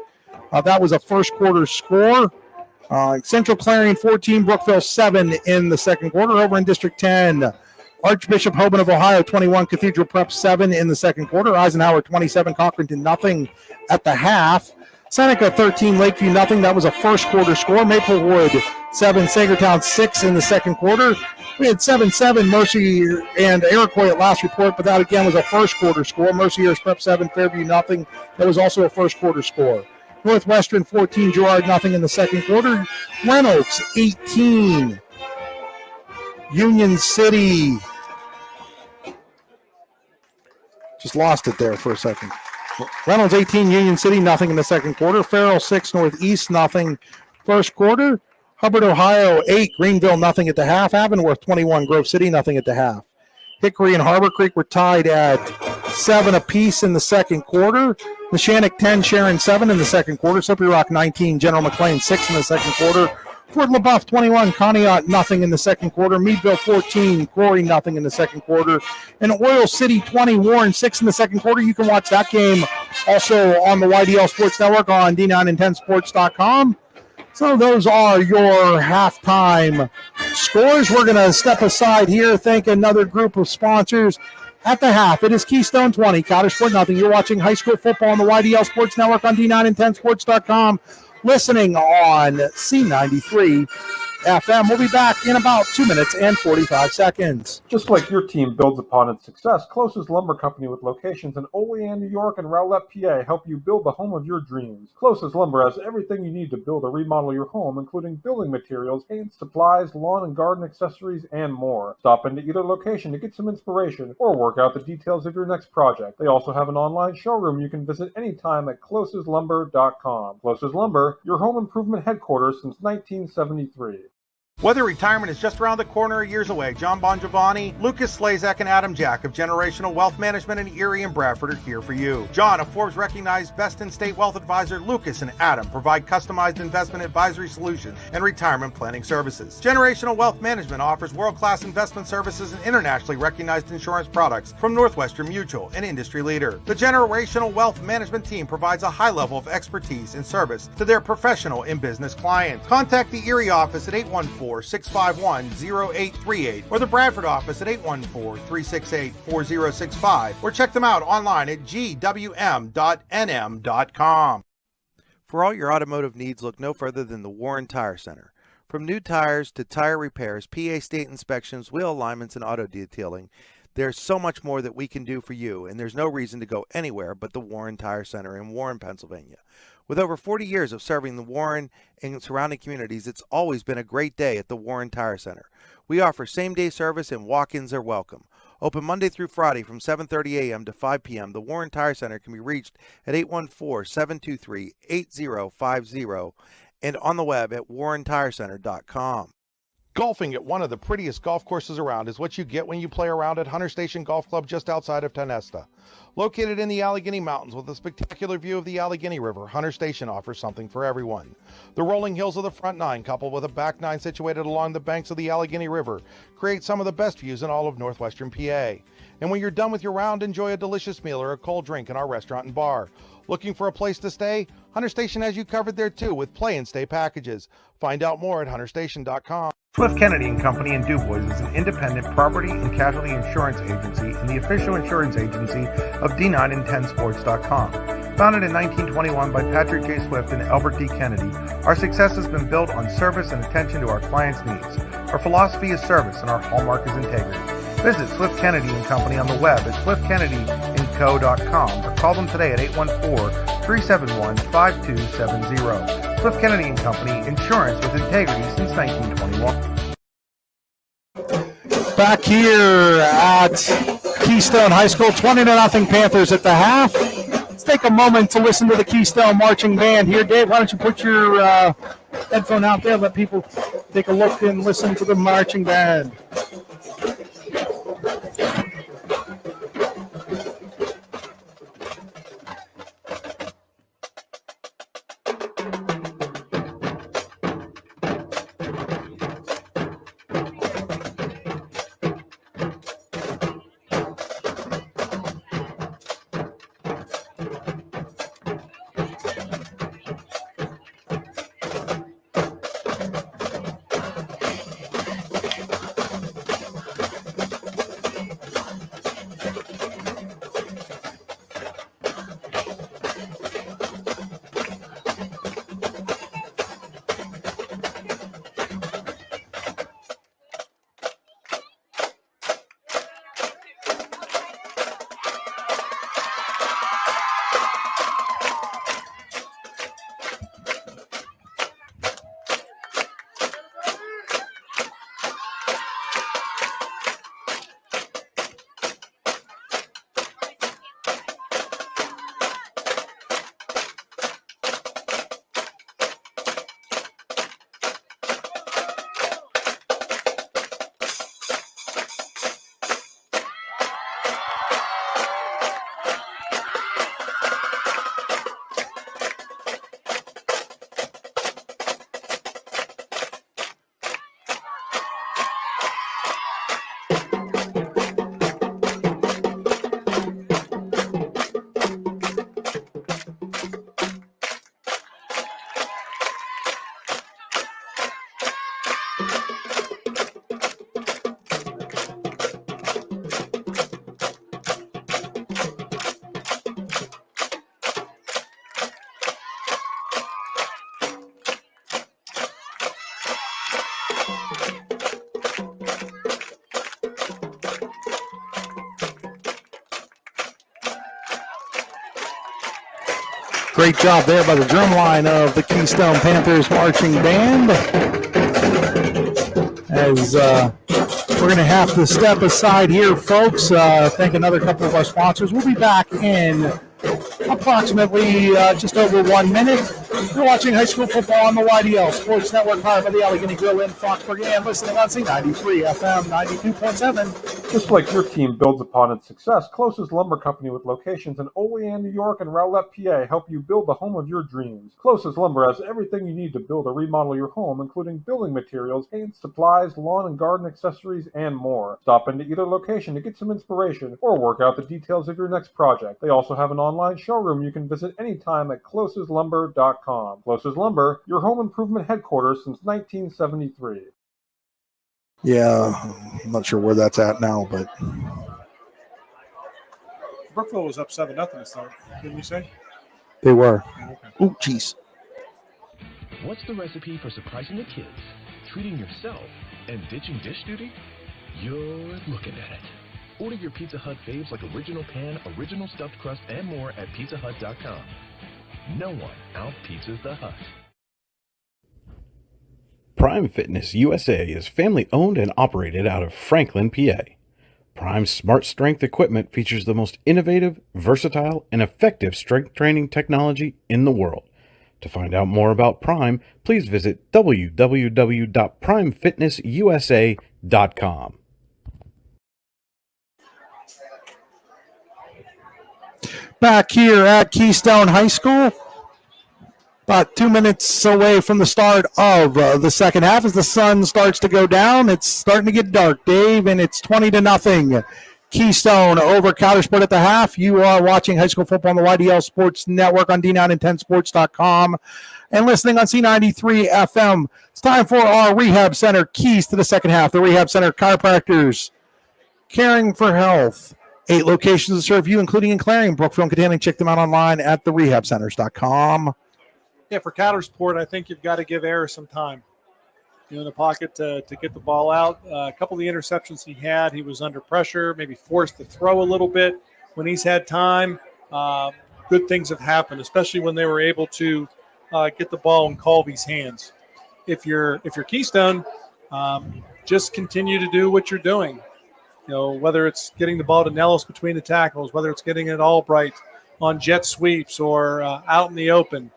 That was a first quarter score. Central Clarion 14, Brookville 7 in the second quarter. Over in District 10, Archbishop Hoban of Ohio 21, Cathedral Prep 7 in the second quarter. Eisenhower 27, Cochranton nothing at the half. Seneca 13, Lakeview nothing. That was a first quarter score. Maplewood 7, Sagertown 6 in the second quarter. We had 7-7 Mercy and Iroquois at last report, but that again was a first quarter score. Mercyhurst Prep 7, Fairview nothing. That was also a first quarter score. Northwestern 14, Girard nothing in the second quarter. Reynolds 18, Union City. Just lost it there for a second. Reynolds 18, Union City nothing in the second quarter. Farrell 6, Northeast nothing first quarter. Hubbard, Ohio 8, Greenville nothing at the half. Avonworth 21, Grove City nothing at the half. Hickory and Harbor Creek were tied at 7 apiece in the second quarter. Neshannock 10, Sharon 7 in the second quarter. Slippery Rock 19, General McLean 6 in the second quarter. Fort LaBeouf 21, Conneaut nothing in the second quarter. Meadville 14, Quarry nothing in the second quarter. And Oil City 20, Warren 6 in the second quarter. You can watch that game also on the YDL Sports Network on D9and10sports.com. So those are your halftime scores. We're going to step aside here, thank another group of sponsors. At the half, it is Keystone 20, Coudersport nothing. You're watching high school football on the YDL Sports Network on D9and10sports.com. Listening on C93 FM. We'll be back in about 2 minutes and 45 seconds. Just like your team builds upon its success, Closest Lumber Company with locations in Olean, New York and Rowlett, PA help you build the home of your dreams. Closest Lumber has everything you need to build or remodel your home, including building materials, paint, supplies, lawn and garden accessories, and more. Stop into either location to get some inspiration or work out the details of your next project. They also have an online showroom you can visit anytime at closestlumber.com. Closest Lumber, your home improvement headquarters since 1973. Whether retirement is just around the corner or years away, John Bongiovanni, Lucas Slazak, and Adam Jack of Generational Wealth Management in Erie and Bradford are here for you. John, a Forbes-recognized best-in-state wealth advisor, Lucas and Adam provide customized investment advisory solutions and retirement planning services. Generational Wealth Management offers world-class investment services and internationally recognized insurance products from Northwestern Mutual, an industry leader. The Generational Wealth Management team provides a high level of expertise and service to their professional and business clients. Contact the Erie office at 814 814-651-0838 or the Bradford office at 814-368-4065 or check them out online at gwm.nm.com. For all your automotive needs, look no further than the Warren Tire Center. From new tires to tire repairs, PA state inspections, wheel alignments, and auto detailing, there's so much more that we can do for you, and there's no reason to go anywhere but the Warren Tire Center in Warren, Pennsylvania. With over 40 years of serving the Warren and surrounding communities, it's always been a great day at the Warren Tire Center. We offer same-day service and walk-ins are welcome. Open Monday through Friday from 7:30 a.m. to 5 p.m., the Warren Tire Center can be reached at 814-723-8050 and on the web at warrentirecenter.com. Golfing at one of the prettiest golf courses around is what you get when you play around at Hunter Station Golf Club just outside of Tonesta. Located in the Allegheny Mountains with a spectacular view of the Allegheny River, Hunter Station offers something for everyone. The rolling hills of the front nine, coupled with a back nine situated along the banks of the Allegheny River, create some of the best views in all of northwestern PA. And when you're done with your round, enjoy a delicious meal or a cold drink in our restaurant and bar. Looking for a place to stay? Hunter Station has you covered there too with play and stay packages. Find out more at hunterstation.com. Swift Kennedy and Company in DuBois is an independent property and casualty insurance agency and the official insurance agency of D9and10sports.com. Founded in 1921 by Patrick J. Swift and Albert D. Kennedy, our success has been built on service and attention to our clients' needs. Our philosophy is service and our hallmark is integrity. Visit Swift Kennedy and Company on the web at swiftkennedyandco.com or call them today at 814-371-5270. Swift Kennedy and Company, insurance with integrity since 1921. Back here at Keystone High School, 20-0 Panthers at the half. Let's take a moment to listen to the Keystone Marching Band here. Dave, why don't you put your headphone out there, let people take a look and listen to the marching band. Great job there by the drum line of the Keystone Panthers marching band. As we're going to have to step aside here, folks. Thank another couple of our sponsors. We'll be back in approximately just over 1 minute. You're watching high school football on the YDL Sports Network, powered by the Allegheny Grill in Foxburg, and listening on C93 FM 92.7. Just like your team builds upon its success, Closest Lumber Company with locations in Olean, New York and Rowlett, PA help you build the home of your dreams. Closest Lumber has everything you need to build or remodel your home, including building materials, paint, supplies, lawn and garden accessories, and more. Stop into either location to get some inspiration or work out the details of your next project. They also have an online showroom you can visit anytime at closeslumber.com. Closest Lumber, your home improvement headquarters since 1973. Yeah, I'm not sure where that's at now, but Brookville was up 7-0 to start, didn't you say? they were. Okay. Oh, jeez. What's the recipe for surprising the kids, treating yourself, and ditching dish duty? You're looking at it. Order your Pizza Hut faves like original pan, original stuffed crust, and more at pizzahut.com. No one out-pizzas the Hut. Prime Fitness USA is family owned and operated out of Franklin, PA. Prime's Smart Strength equipment features the most innovative, versatile, and effective strength training technology in the world. To find out more about Prime, please visit www.primefitnessusa.com. Back here at Keystone High School, about 2 minutes away from the start of the second half. As the sun starts to go down, it's starting to get dark, Dave, and it's 20-0. Keystone over Coudersport at the half. You are watching high school football on the YDL Sports Network on D910sports.com and listening on C93 FM. It's time for our Rehab Center keys to the second half. The Rehab Center chiropractors, caring for health. 8 locations to serve you, including in Clarion, Brookville, and Katanning. Check them out online at therehabcenters.com. Yeah, for Coudersport, I think you've got to give Ayers some time, in the pocket to get the ball out. A couple of the interceptions he was under pressure, maybe forced to throw a little bit when he's had time. Good things have happened, especially when they were able to get the ball in Colby's hands. If you're Keystone, just continue to do what you're doing. Whether it's getting the ball to Nellis between the tackles, whether it's getting it Albright on jet sweeps or out in the open.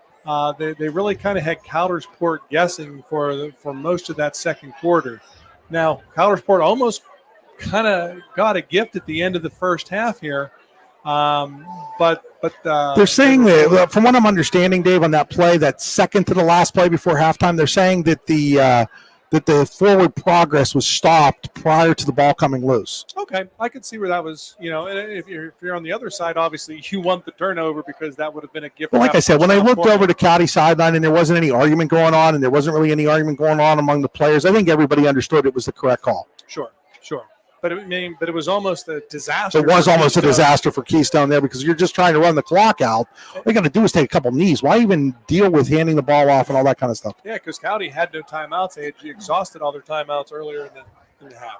They really kind of had Coudersport guessing for most of that second quarter. Now, Coudersport almost kind of got a gift at the end of the first half here. But they're saying that, from what I'm understanding, Dave, on that play, that second to the last play before halftime, they're saying that the forward progress was stopped prior to the ball coming loose. Okay, I could see where that was. And if you're on the other side, obviously you want the turnover because that would have been a gift. Well, like I said, when I looked over to Cowdy sideline and there wasn't any argument going on, and there wasn't really any argument going on among the players, I think everybody understood it was the correct call. Sure. But it was almost a disaster. It was almost a disaster for Keystone there because you're just trying to run the clock out. All you got to do is take a couple knees. Why even deal with handing the ball off and all that kind of stuff? Yeah, because Cowdy had no timeouts. They had exhausted all their timeouts earlier in the half.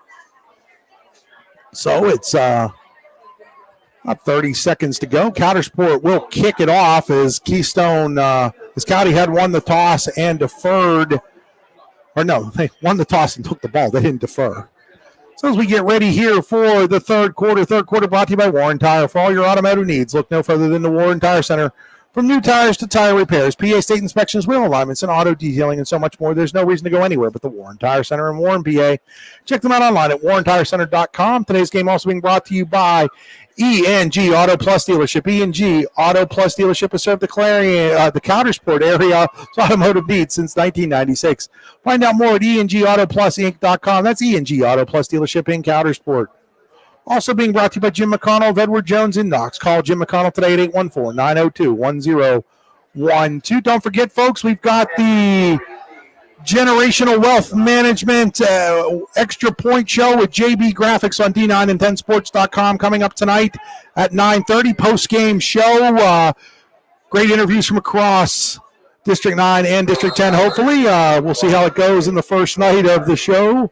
So it's about 30 seconds to go. Coudersport will kick it off as Keystone, as Cowdy had won the toss and deferred. Or no, they won the toss and took the ball. They didn't defer. So as we get ready here for the third quarter brought to you by Warren Tire. For all your automotive needs, look no further than the Warren Tire Center. From new tires to tire repairs, PA state inspections, wheel alignments, and auto detailing, and so much more. There's no reason to go anywhere but the Warren Tire Center in Warren, PA. Check them out online at warrentirecenter.com. Today's game also being brought to you by E&G Auto Plus Dealership. E&G Auto Plus Dealership has served the Coudersport area automotive needs since 1996. Find out more at engautoPlusinc.com. That's E&G Auto Plus Dealership in Coudersport. Also being brought to you by Jim McConnell of Edward Jones in Knox. Call Jim McConnell today at 814-902-1012. Don't forget, folks, we've got the Generational Wealth Management Extra Point Show with JB Graphics on D910sports.com coming up tonight at 9:30. Post-game show. Great interviews from across District 9 and District 10, hopefully. We'll see how it goes in the first night of the show.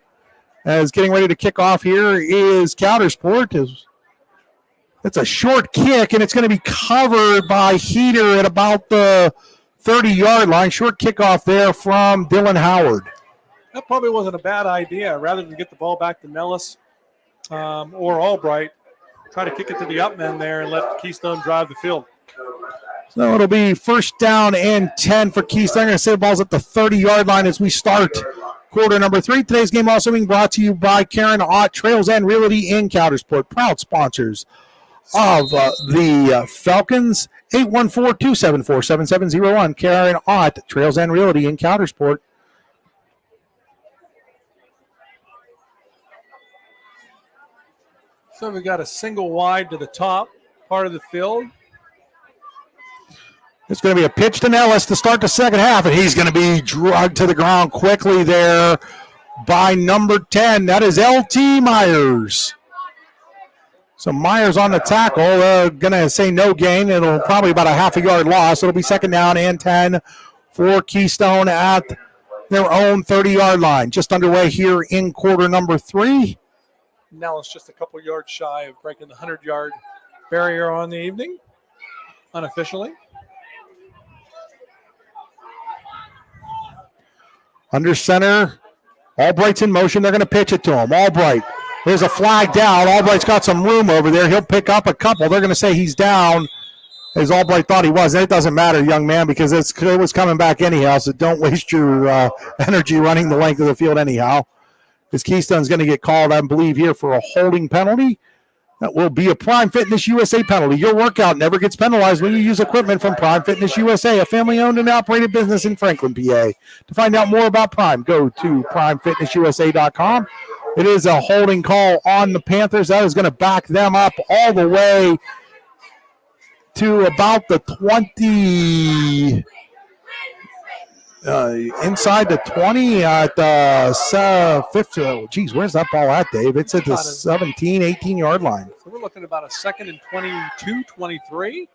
As getting ready to kick off here is Coudersport. It's a short kick, and it's going to be covered by Heater at about the 30-yard line. Short kickoff there from Dylan Howard. That probably wasn't a bad idea. Rather than get the ball back to Nellis or Albright, try to kick it to the up men there and let Keystone drive the field. So it'll be first down and 10 for Keystone. I'm going to say the ball's at the 30-yard line as we start quarter number 3. Today's game also being brought to you by Karen Ott, Trails and Realty in Coudersport, proud sponsors of the Falcons. 814-274-7701. Karen Ott, Trails and Realty in Coudersport. So we've got a single wide to the top part of the field. It's going to be a pitch to Nellis to start the second half, and he's going to be dragged to the ground quickly there by number 10. That is LT Myers. So Myers on the tackle. Going to say no gain. It'll probably about a half a yard loss. It'll be second down and 10 for Keystone at their own 30-yard line. Just underway here in quarter number 3. Now it's just a couple yards shy of breaking the 100-yard barrier on the evening, unofficially. Under center, Albright's in motion. They're going to pitch it to him. Albright, there's a flag down. Albright's got some room over there. He'll pick up a couple. They're going to say he's down, as Albright thought he was. And it doesn't matter, young man, because it was coming back anyhow, so don't waste your energy running the length of the field anyhow. Because Keystone's going to get called, I believe, here for a holding penalty. That will be a Prime Fitness USA penalty. Your workout never gets penalized when you use equipment from Prime Fitness USA, a family-owned and operated business in Franklin, PA. To find out more about Prime, go to primefitnessusa.com. It is a holding call on the Panthers. That is going to back them up all the way to about the 20, inside the 20 at the 50. Geez, where's that ball at, Dave? It's at the 17, 18-yard line. So we're looking at about a second and 22, 23.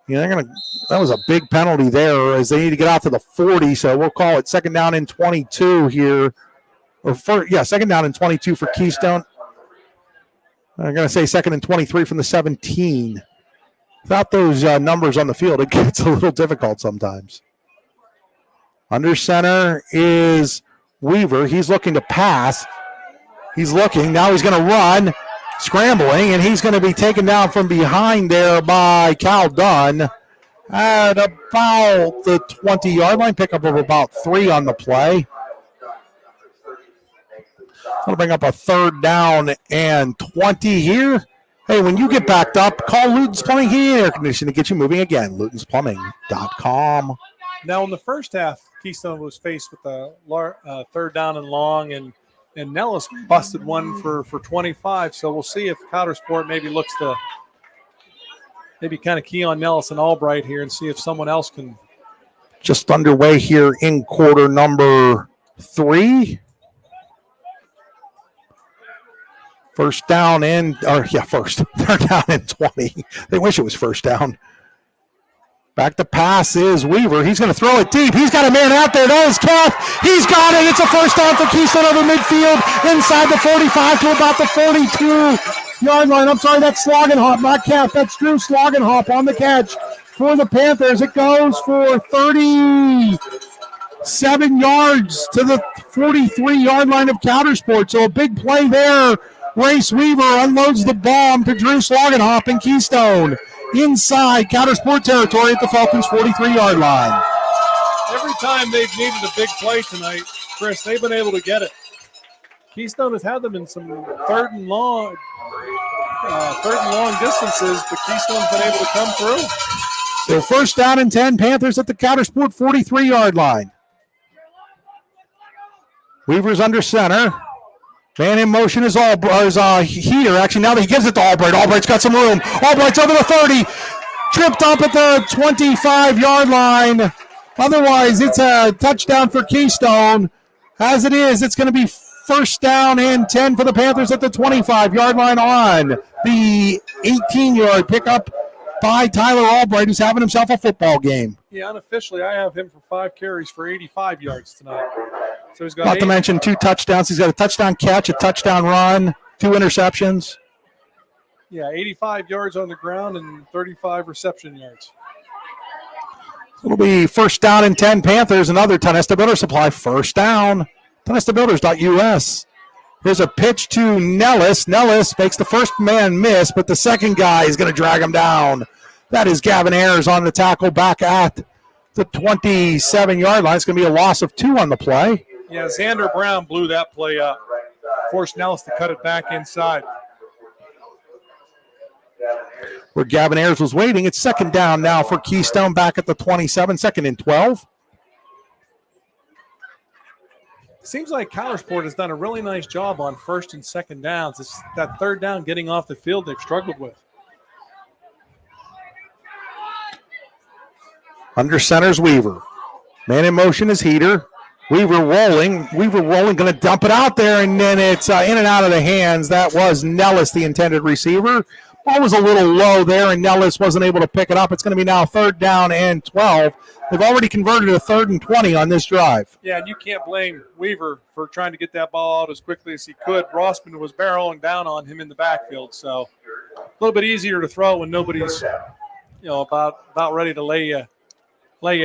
Yeah, that was a big penalty there as they need to get out to the 40, so we'll call it second down and 22 here. Second down and 22 for Keystone. I'm going to say second and 23 from the 17. Without those numbers on the field, it gets a little difficult sometimes. Under center is Weaver. He's looking to pass. He's looking. Now he's going to run, scrambling, and he's going to be taken down from behind there by Cal Dunn at about the 20-yard line. Pickup of about 3 on the play. That'll bring up a third down and 20 here. Hey, when you get backed up, call Luton's Plumbing, Heating, and Air Conditioning to get you moving again. LutonsPlumbing.com. Now, in the first half, Keystone was faced with a third down and long, and Nellis busted one for 25. So we'll see if Coudersport maybe looks to maybe kind of key on Nellis and Albright here and see if someone else can. Just underway here in quarter number 3. Third down and 20. They wish it was first down. Back to pass is Weaver. He's going to throw it deep. He's got a man out there. That is Kath. He's got it. It's a first down for Keystone over midfield, inside the 45 to about the 42-yard line. I'm sorry, that's Slogenhop, not Kath. That's Drew Slogenhop on the catch for the Panthers. It goes for 37 yards to the 43-yard line of Coudersport. So a big play there. Race Weaver unloads the bomb to Drew Slogenhop in Keystone. Inside Coudersport territory at the Falcons' 43-yard line. Every time they've needed a big play tonight, Chris, they've been able to get it. Keystone has had them in some third and long distances, but Keystone's been able to come through. So first down and 10, Panthers at the Coudersport 43-yard line. Weaver's under center. Man in motion is Heater. Actually, now that he gives it to Albright. Albright's got some room. Albright's over the 30. Tripped up at the 25-yard line. Otherwise, it's a touchdown for Keystone. As it is, it's going to be first down and 10 for the Panthers at the 25-yard line on the 18-yard pickup by Tyler Albright, who's having himself a football game. Yeah, unofficially, I have him for 5 carries for 85 yards tonight. So he's got Not to mention 2 touchdowns. He's got a touchdown catch, a touchdown run, 2 interceptions. Yeah, 85 yards on the ground and 35 reception yards. It'll be first down and 10 Panthers, another Tonesta Builder Supply. First down, TonestaBuilders.us. Here's a pitch to Nellis. Nellis makes the first man miss, but the second guy is going to drag him down. That is Gavin Ayers on the tackle back at the 27-yard line. It's going to be a loss of 2 on the play. Yeah, Xander Brown blew that play up. Forced Nellis to cut it back inside. Where Gavin Ayers was waiting, it's second down now for Keystone back at the 27, second and 12. Seems like Coudersport has done a really nice job on first and second downs. It's that third down getting off the field they've struggled with. Under center's Weaver. Man in motion is Heater. Weaver rolling, going to dump it out there, and then it's in and out of the hands. That was Nellis, the intended receiver. Ball was a little low there, and Nellis wasn't able to pick it up. It's going to be now 3rd down and 12. They've already converted a 3rd and 20 on this drive. Yeah, and you can't blame Weaver for trying to get that ball out as quickly as he could. Rossman was barreling down on him in the backfield, so a little bit easier to throw when nobody's, about ready to lay you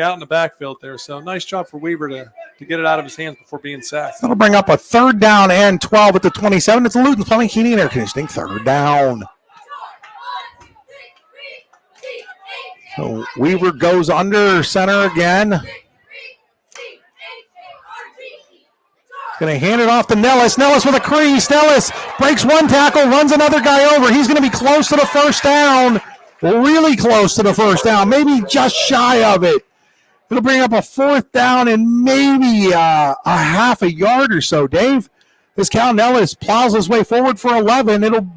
out in the backfield there. So nice job for Weaver to get it out of his hands before being sacked. That'll bring up a 3rd down and 12 at the 27. It's Luton Plumbing, Heating, and Air Conditioning. 3rd down. So Weaver goes under center again. Going to hand it off to Nellis. Nellis with a crease. Nellis breaks one tackle, runs another guy over. He's going to be close to the first down. Really close to the first down. Maybe just shy of it. It'll bring up a 4th down and maybe a half a yard or so, Dave. This Cal Nellis plows his way forward for 11. It'll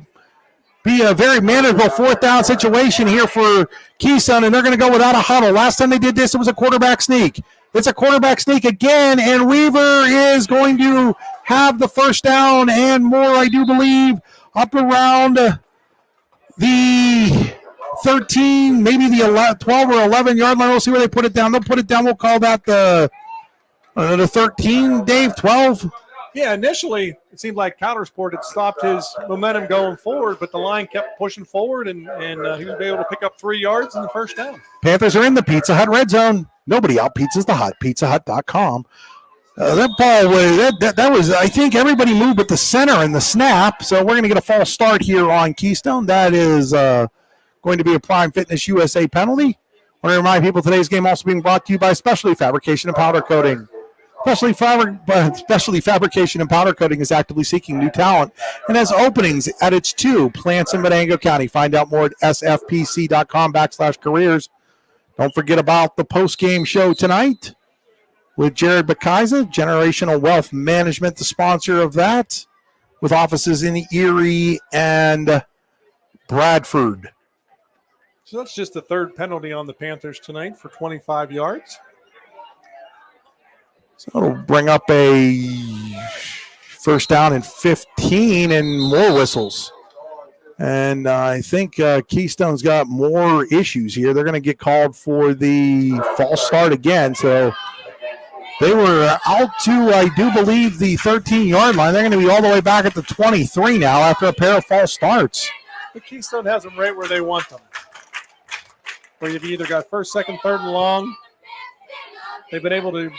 be a very manageable 4th down situation here for Keystone, and they're going to go without a huddle. Last time they did this, it was a quarterback sneak. It's a quarterback sneak again, and Weaver is going to have the first down and more, I do believe, up around the 13, maybe the 12 or 11-yard line. We'll see where they put it down. They'll put it down. We'll call that the 13, Dave, 12. Yeah, initially it seemed like Coudersport had stopped his momentum going forward, but the line kept pushing forward, and he was able to pick up 3 yards in the first down. Panthers are in the Pizza Hut red zone. Nobody out pizzas the hut. PizzaHut.com. That ball was that was. I think everybody moved at the center in the snap, so we're going to get a false start here on Keystone. That is going to be a Prime Fitness USA penalty. I want to remind people today's game also being brought to you by Specialty Fabrication and Powder Coating. Specialty Fabrication and Powder Coating is actively seeking new talent and has openings at its 2 plants in Venango County. Find out more at sfpc.com/careers. Don't forget about the post-game show tonight with Jared Bakaiza, Generational Wealth Management, the sponsor of that, with offices in Erie and Bradford. So that's just the 3rd penalty on the Panthers tonight for 25 yards. So it'll bring up a 1st down and 15 and more whistles. And I think Keystone's got more issues here. They're going to get called for the false start again. So they were out to, I do believe, the 13-yard line. They're going to be all the way back at the 23 now after a pair of false starts. But Keystone has them right where they want them. Where you've either got 1st, 2nd, 3rd, and long. They've been able to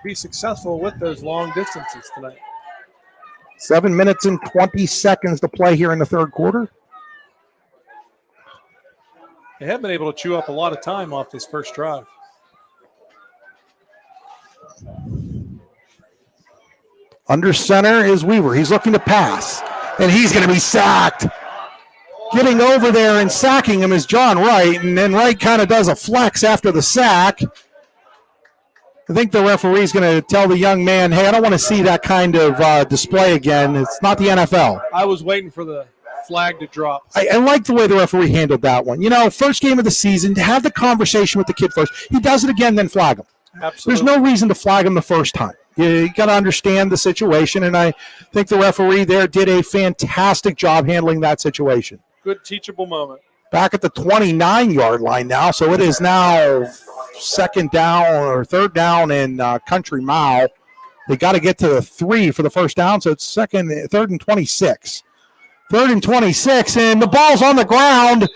be successful with those long distances tonight. 7 minutes and 20 seconds to play here in the 3rd quarter. They have been able to chew up a lot of time off this first drive. Under center is Weaver. He's looking to pass, and he's going to be sacked. Getting over there and sacking him is John Wright, and then Wright kind of does a flex after the sack. I think the referee's going to tell the young man, hey, I don't want to see that kind of display again. It's not the NFL. I was waiting for the flag to drop. I like the way the referee handled that one. First game of the season, to have the conversation with the kid first. He does it again, then flag him. Absolutely. There's no reason to flag him the first time. You got to understand the situation, and I think the referee there did a fantastic job handling that situation. Good teachable moment. Back at the 29-yard line now, so it is now 2nd down or 3rd down in country mile. They got to get to the 3 for the first down, so it's 3rd and 26. 3rd and 26, and the ball's on the ground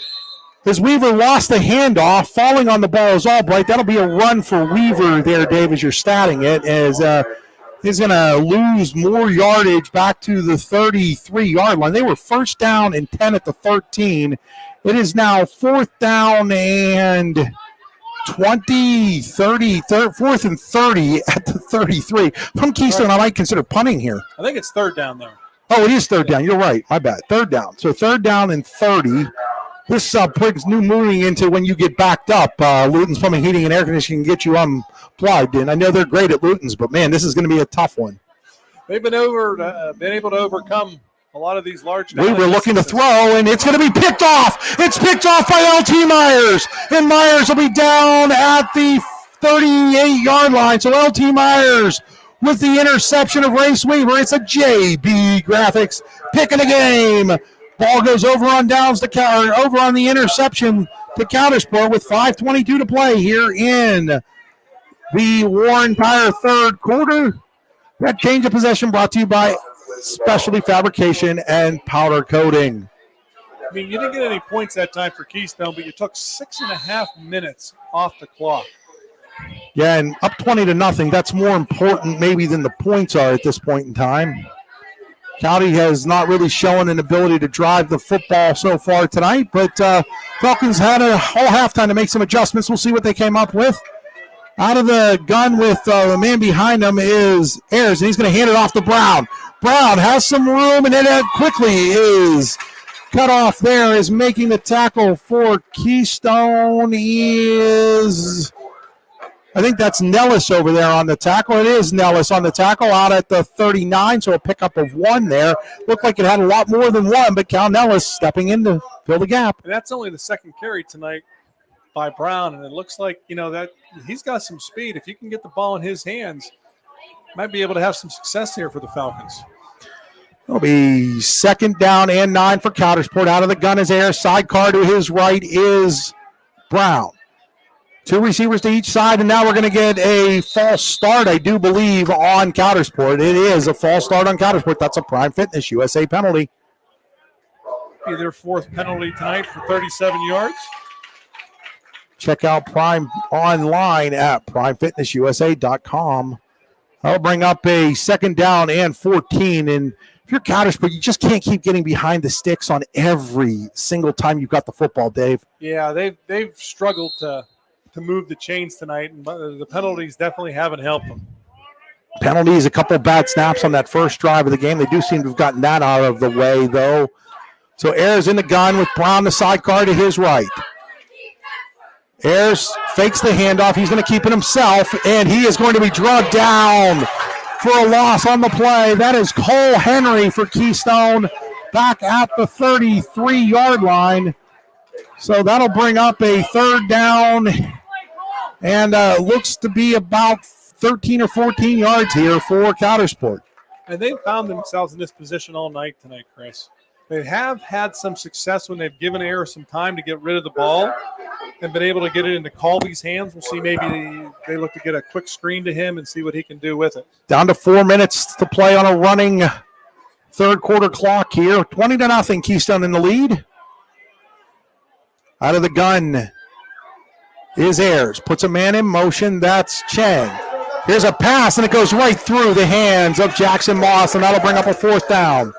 as Weaver lost the handoff. Falling on the ball is Albright. That'll be a run for Weaver there, Dave, as you're statting it, as he's going to lose more yardage back to the 33-yard line. They were 1st down and 10 at the 13. It is now 4th down and 20, 30, 4th and 30 at the 33. From Keystone, I might consider punting here. I think it's 3rd down there. Oh, it is 3rd down. You're right. My bad. 3rd down. So 3rd down and 30. This Prig's new moving into when you get backed up. Luton's Plumbing, Heating, and Air Conditioning can get you unplugged. And I know they're great at Luton's, but, man, this is going to be a tough one. They've been able to overcome a lot of these large. We were looking to throw, and it's going to be picked off. It's picked off by L.T. Myers, and Myers will be down at the 38-yard line. So LT Myers with the interception of Race Weaver. It's a JB Graphics pick of the game. Ball goes over on downs to over on the interception to Coudersport with 5:22 to play here in the Warren Tire third quarter. That change of possession brought to you by Specialty Fabrication and Powder Coating. I mean, you didn't get any points that time for Keystone, but you took 6.5 minutes off the clock. Yeah, and up 20-0. That's more important maybe than the points are at this point in time. County has not really shown an ability to drive the football so far tonight, but Falcons had a whole halftime to make some adjustments. We'll see what they came up with. Out of the gun with the man behind him is Ayers, and he's going to hand it off to Brown. Brown has some room, and then quickly is cut off there, is making the tackle for Keystone is, I think that's Nellis over there on the tackle. It is Nellis on the tackle out at the 39, so a pickup of 1 there. Looked like it had a lot more than 1, but Cal Nellis stepping in to fill the gap. And that's only the second carry tonight by Brown, and it looks like, that he's got some speed. If you can get the ball in his hands, might be able to have some success here for the Falcons. It'll be 2nd down and 9 for Coudersport. Out of the gun is Ayers. Sidecar to his right is Brown. 2 receivers to each side, and now we're going to get a false start, I do believe, on Coudersport. It is a false start on Coudersport. That's a Prime Fitness USA penalty. Be their 4th penalty tonight for 37 yards. Check out Prime online at primefitnessusa.com. I'll bring up a 2nd down and 14, and if you're Coudersport, you just can't keep getting behind the sticks on every single time you've got the football, Dave. Yeah, they've struggled to move the chains tonight, and the penalties definitely haven't helped them. Penalties, a couple of bad snaps on that first drive of the game. They do seem to have gotten that out of the way, though. So Ayers in the gun with Brown, the sidecar to his right. Ayers fakes the handoff. He's going to keep it himself, and he is going to be drugged down for a loss on the play. That is Cole Henry for Keystone back at the 33-yard line. So that'll bring up a 3rd down, and looks to be about 13 or 14 yards here for Coudersport. And they've found themselves in this position all night tonight, Chris. They have had some success when they've given Ayers some time to get rid of the ball and been able to get it into Colby's hands. We'll see, maybe they look to get a quick screen to him and see what he can do with it. Down to 4 minutes to play on a running third quarter clock here. 20-0, Keystone in the lead. Out of the gun is Ayers. Puts a man in motion. That's Chang. Here's a pass, and it goes right through the hands of Jackson Moss, and that'll bring up a 4th down.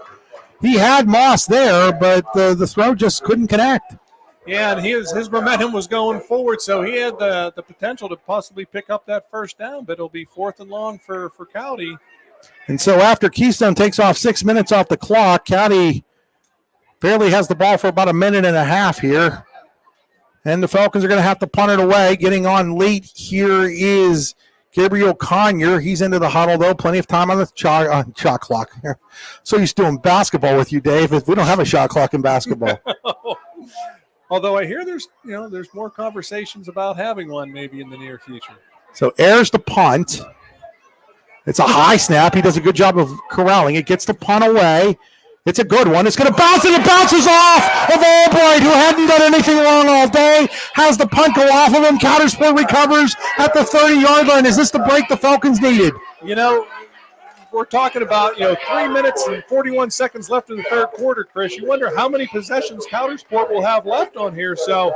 He had Moss there, but the throw just couldn't connect. Yeah, and his momentum was going forward, so he had the potential to possibly pick up that 1st down, but it'll be 4th and long for Cowdy. And so after Keystone takes off 6 minutes off the clock, Cowdy barely has the ball for about a minute and a half here. And the Falcons are going to have to punt it away. Getting on late here is Gabriel Conyer. He's into the huddle, though. Plenty of time on the shot clock. So used to doing basketball with you, Dave. We don't have a shot clock in basketball. Although I hear there's more conversations about having one maybe in the near future. So Ayers to punt. It's a high snap. He does a good job of corralling it. Gets the punt away. It's a good one. It's going to bounce, and it bounces off of Albright, who hadn't done anything wrong all day. Has the punt go off of him. Coudersport recovers at the 30-yard line. Is this the break the Falcons needed? We're talking about, 3 minutes and 41 seconds left in the third quarter, Chris. You wonder how many possessions Coudersport will have left on here. So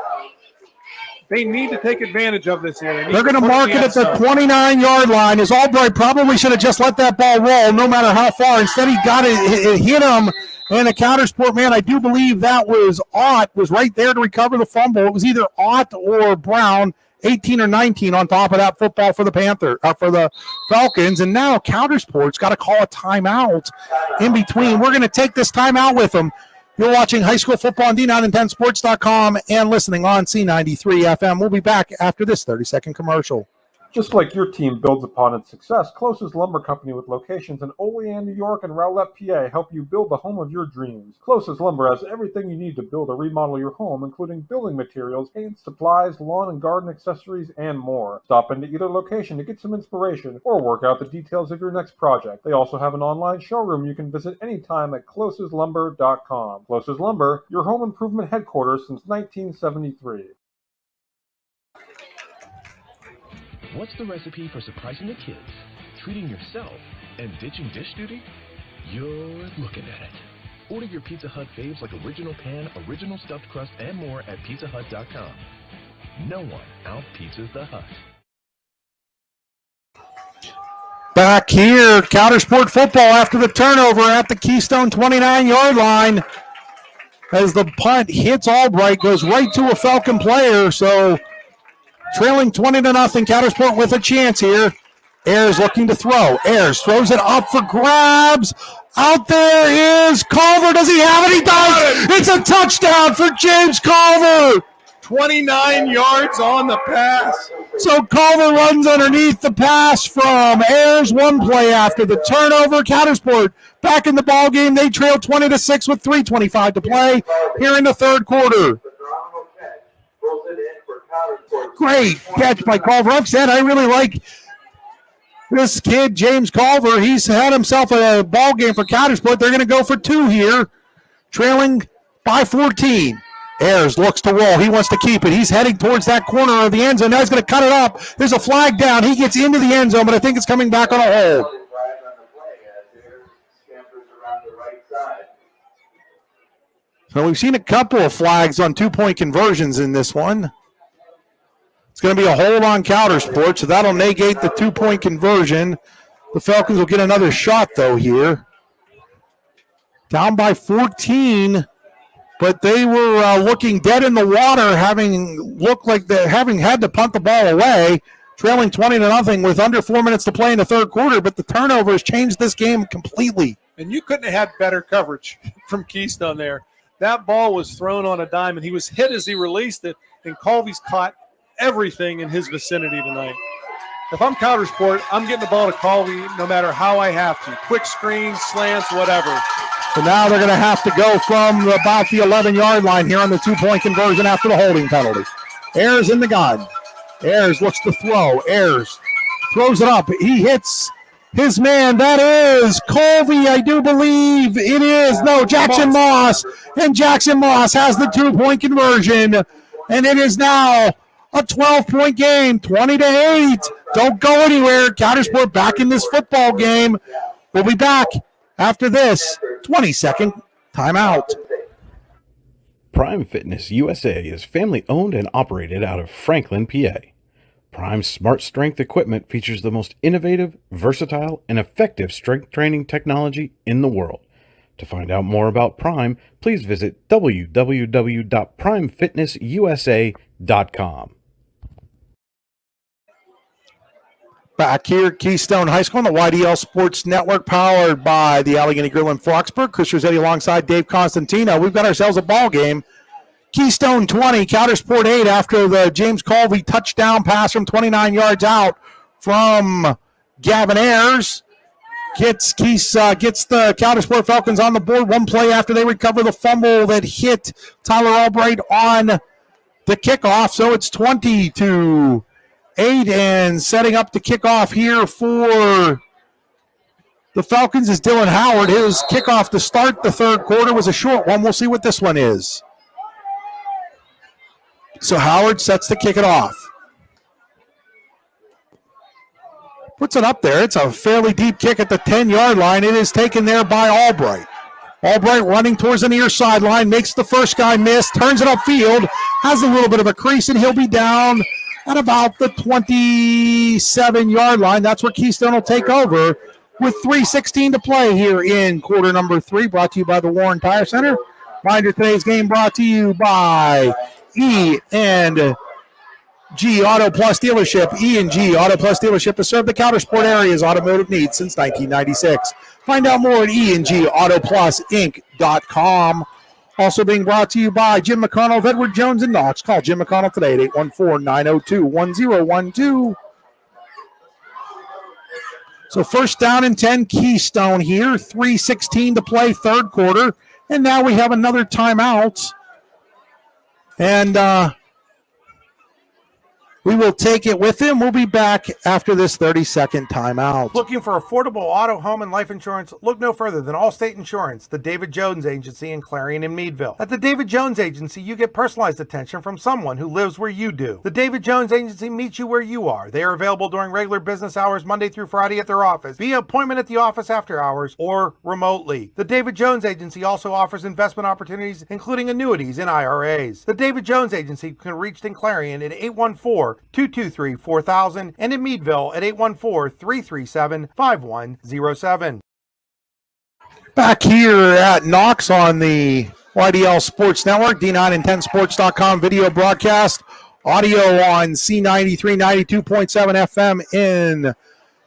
they need to take advantage of this here. They're going to mark it at the 29-yard line. As Albright probably should have just let that ball roll no matter how far. Instead, he got it hit him. And a Coudersport man, I do believe that was Ott, was right there to recover the fumble. It was either Ott or Brown, 18 or 19 on top of that football for the Falcons. And now Coudersport's got to call a timeout in between. We're going to take this timeout with them. You're watching high school football on D910sports.com and listening on C93 FM. We'll be back after this 30-second commercial. Just like your team builds upon its success, Closest Lumber Company with locations in Olean, New York and Rowlett, PA help you build the home of your dreams. Closest Lumber has everything you need to build or remodel your home, including building materials, paint, supplies, lawn and garden accessories, and more. Stop into either location to get some inspiration or work out the details of your next project. They also have an online showroom you can visit anytime at closestlumber.com. Closest Lumber, your home improvement headquarters since 1973. What's the recipe for surprising the kids, treating yourself, and ditching dish duty? You're looking at it. Order your Pizza Hut faves like original pan, original stuffed crust, and more at pizzahut.com. No one out-pizzas the Hut. Back here, Coudersport football after the turnover at the Keystone 29-yard line. As the punt hits Albright, goes right to a Falcon player, so trailing 20-0, Coudersport with a chance here. Ayers looking to throw. Ayers throws it up for grabs. Out there is Culver. Does he have it? He does. It's a touchdown for James Culver. 29 yards on the pass. So Culver runs underneath the pass from Ayers. One play after the turnover. Coudersport back in the ball game. They trail 20-6 with 3:25 to play here in the third quarter. Great catch by Culver. I've said I really like this kid, James Culver. He's had himself a ball game for Coudersport. They're going to go for two here, trailing by 14. Ayers looks to roll. He wants to keep it. He's heading towards that corner of the end zone. Now he's going to cut it up. There's a flag down. He gets into the end zone, but I think it's coming back on a hold. So we've seen a couple of flags on two-point conversions in this one. It's going to be a hold on Coudersport, so that'll negate the two-point conversion. The Falcons will get another shot, though, here. Down by 14, but they were looking dead in the water, having had to punt the ball away, trailing 20-0 with under 4 minutes to play in the third quarter, but the turnover has changed this game completely. And you couldn't have had better coverage from Keystone there. That ball was thrown on a dime, and he was hit as he released it, and Colby's caught everything in his vicinity tonight. If I'm Coudersport, I'm getting the ball to Colby no matter how I have to. Quick screens, slants, whatever. So now they're going to have to go from about the 11-yard line here on the two-point conversion after the holding penalty. Ayers in the gun. Ayers looks to throw. Ayers throws it up. He hits his man. That is Colby, I do believe it is. No, Jackson Moss. And Jackson Moss has the two-point conversion. And it is now a 12-point game, 20-8. Don't go anywhere. Coudersport back in this football game. We'll be back after this 20-second timeout. Prime Fitness USA is family-owned and operated out of Franklin, PA. Prime's Smart Strength equipment features the most innovative, versatile, and effective strength training technology in the world. To find out more about Prime, please visit www.primefitnessusa.com. Back here at Keystone High School on the YDL Sports Network, powered by the Allegheny Grill in Phillipsburg. Chris Rossetti alongside Dave Constantino. We've got ourselves a ball game. Keystone 20, Coudersport 8 after the James Colby touchdown pass from 29 yards out from Gavin Ayers. Gets the Coudersport Falcons on the board one play after they recover the fumble that hit Tyler Albright on the kickoff. So it's 20-8, and setting up the kickoff here for the Falcons is Dylan Howard. His kickoff to start the third quarter was a short one. We'll see what this one is. So Howard sets to kick it off. Puts it up there. It's a fairly deep kick at the 10-yard line. It is taken there by Albright. Albright running towards the near sideline, makes the first guy miss, turns it upfield, has a little bit of a crease, and he'll be down at about the 27-yard line. That's where Keystone will take over with 3:16 to play here in quarter number 3, brought to you by the Warren Tire Center. Reminder, today's game brought to you by E&G Auto Plus Dealership. E&G Auto Plus Dealership to serve the Coudersport area's automotive needs since 1996. Find out more at engautoPlusinc.com. Also being brought to you by Jim McConnell of Edward Jones and Knox. Call Jim McConnell today at 814-902-1012. So first down and 10, Keystone here. 3:16 to play, third quarter. And now we have another timeout. And we will take it with him. We'll be back after this 30-second timeout. Looking for affordable auto, home, and life insurance? Look no further than Allstate Insurance, the David Jones Agency in Clarion and Meadville. At the David Jones Agency, you get personalized attention from someone who lives where you do. The David Jones Agency meets you where you are. They are available during regular business hours, Monday through Friday at their office, via appointment at the office after hours, or remotely. The David Jones Agency also offers investment opportunities, including annuities and IRAs. The David Jones Agency can be reached in Clarion at 814-223-4000 and in Meadville at 814-337-5107. Back here at Knox on the YDL Sports Network, D9and10sports.com video broadcast, audio on C93 92.7 FM in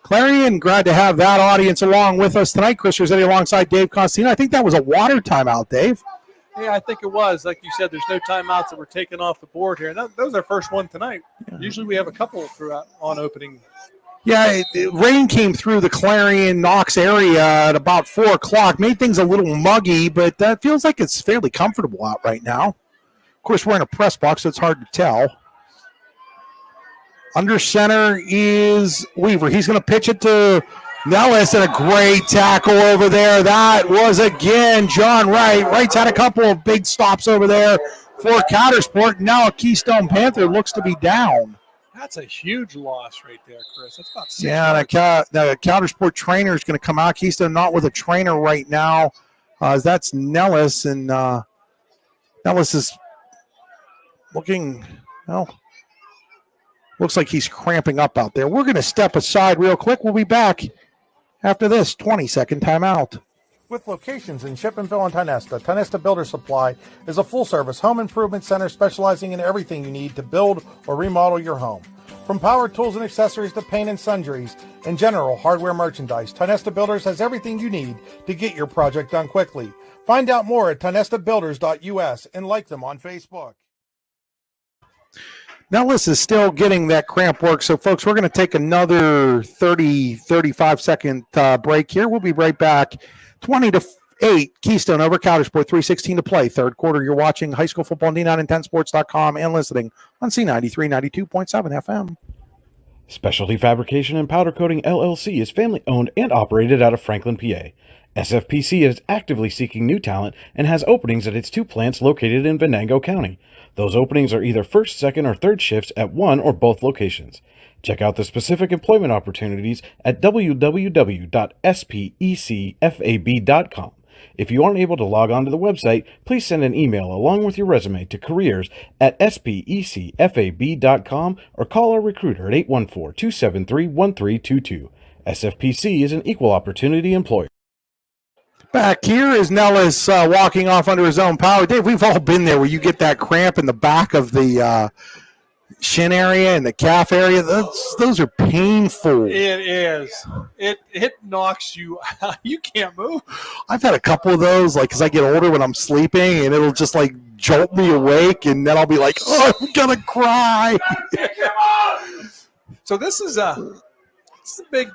Clarion. Glad to have that audience along with us tonight. Chris Rossetti alongside Dave Constantino. I think that was a water timeout, Dave. Yeah, I think it was. Like you said, there's no timeouts that were taken off the board here. That was our first one tonight. Yeah. Usually we have a couple throughout on opening. Yeah, rain came through the Clarion Knox area at about 4 o'clock. Made things a little muggy, but that feels like it's fairly comfortable out right now. Of course, we're in a press box, so it's hard to tell. Under center is Weaver. He's going to pitch it to Nellis, and a great tackle over there. That was, again, John Wright. Wright's had a couple of big stops over there for Coudersport. Now a Keystone Panther looks to be down. That's a huge loss right there, Chris. That's about 6 yards. The Coudersport trainer is going to come out. Keystone not with a trainer right now. That's Nellis, and Nellis is looking, well, looks like he's cramping up out there. We're going to step aside real quick. We'll be back after this 20-second timeout. With locations in Shippenville and Tionesta, Tionesta Builder Supply is a full-service home improvement center specializing in everything you need to build or remodel your home. From power tools and accessories to paint and sundries and general hardware merchandise, Tionesta Builders has everything you need to get your project done quickly. Find out more at tionestabuilders.us and like them on Facebook. Nellis is still getting that cramp work. So, folks, we're going to take another 35-second break here. We'll be right back. 20-8, Keystone over Coudersport, 3:16 to play. Third quarter, you're watching high school football on D9and10sports.com and listening on C93 92.7 FM. Specialty Fabrication and Powder Coating LLC is family-owned and operated out of Franklin, PA. SFPC is actively seeking new talent and has openings at its 2 plants located in Venango County. Those openings are either first, second, or third shifts at one or both locations. Check out the specific employment opportunities at www.specfab.com. If you aren't able to log on to the website, please send an email along with your resume to careers@specfab.com or call our recruiter at 814-273-1322. SFPC is an equal opportunity employer. Back here is Nellis walking off under his own power. Dave, we've all been there where you get that cramp in the back of the shin area and the calf area. Those are painful. It is. It knocks you out. You can't move. I've had a couple of those, like, as I get older when I'm sleeping, and it'll just, like, jolt me awake, and then I'll be like, oh, I'm going to cry. So this is a big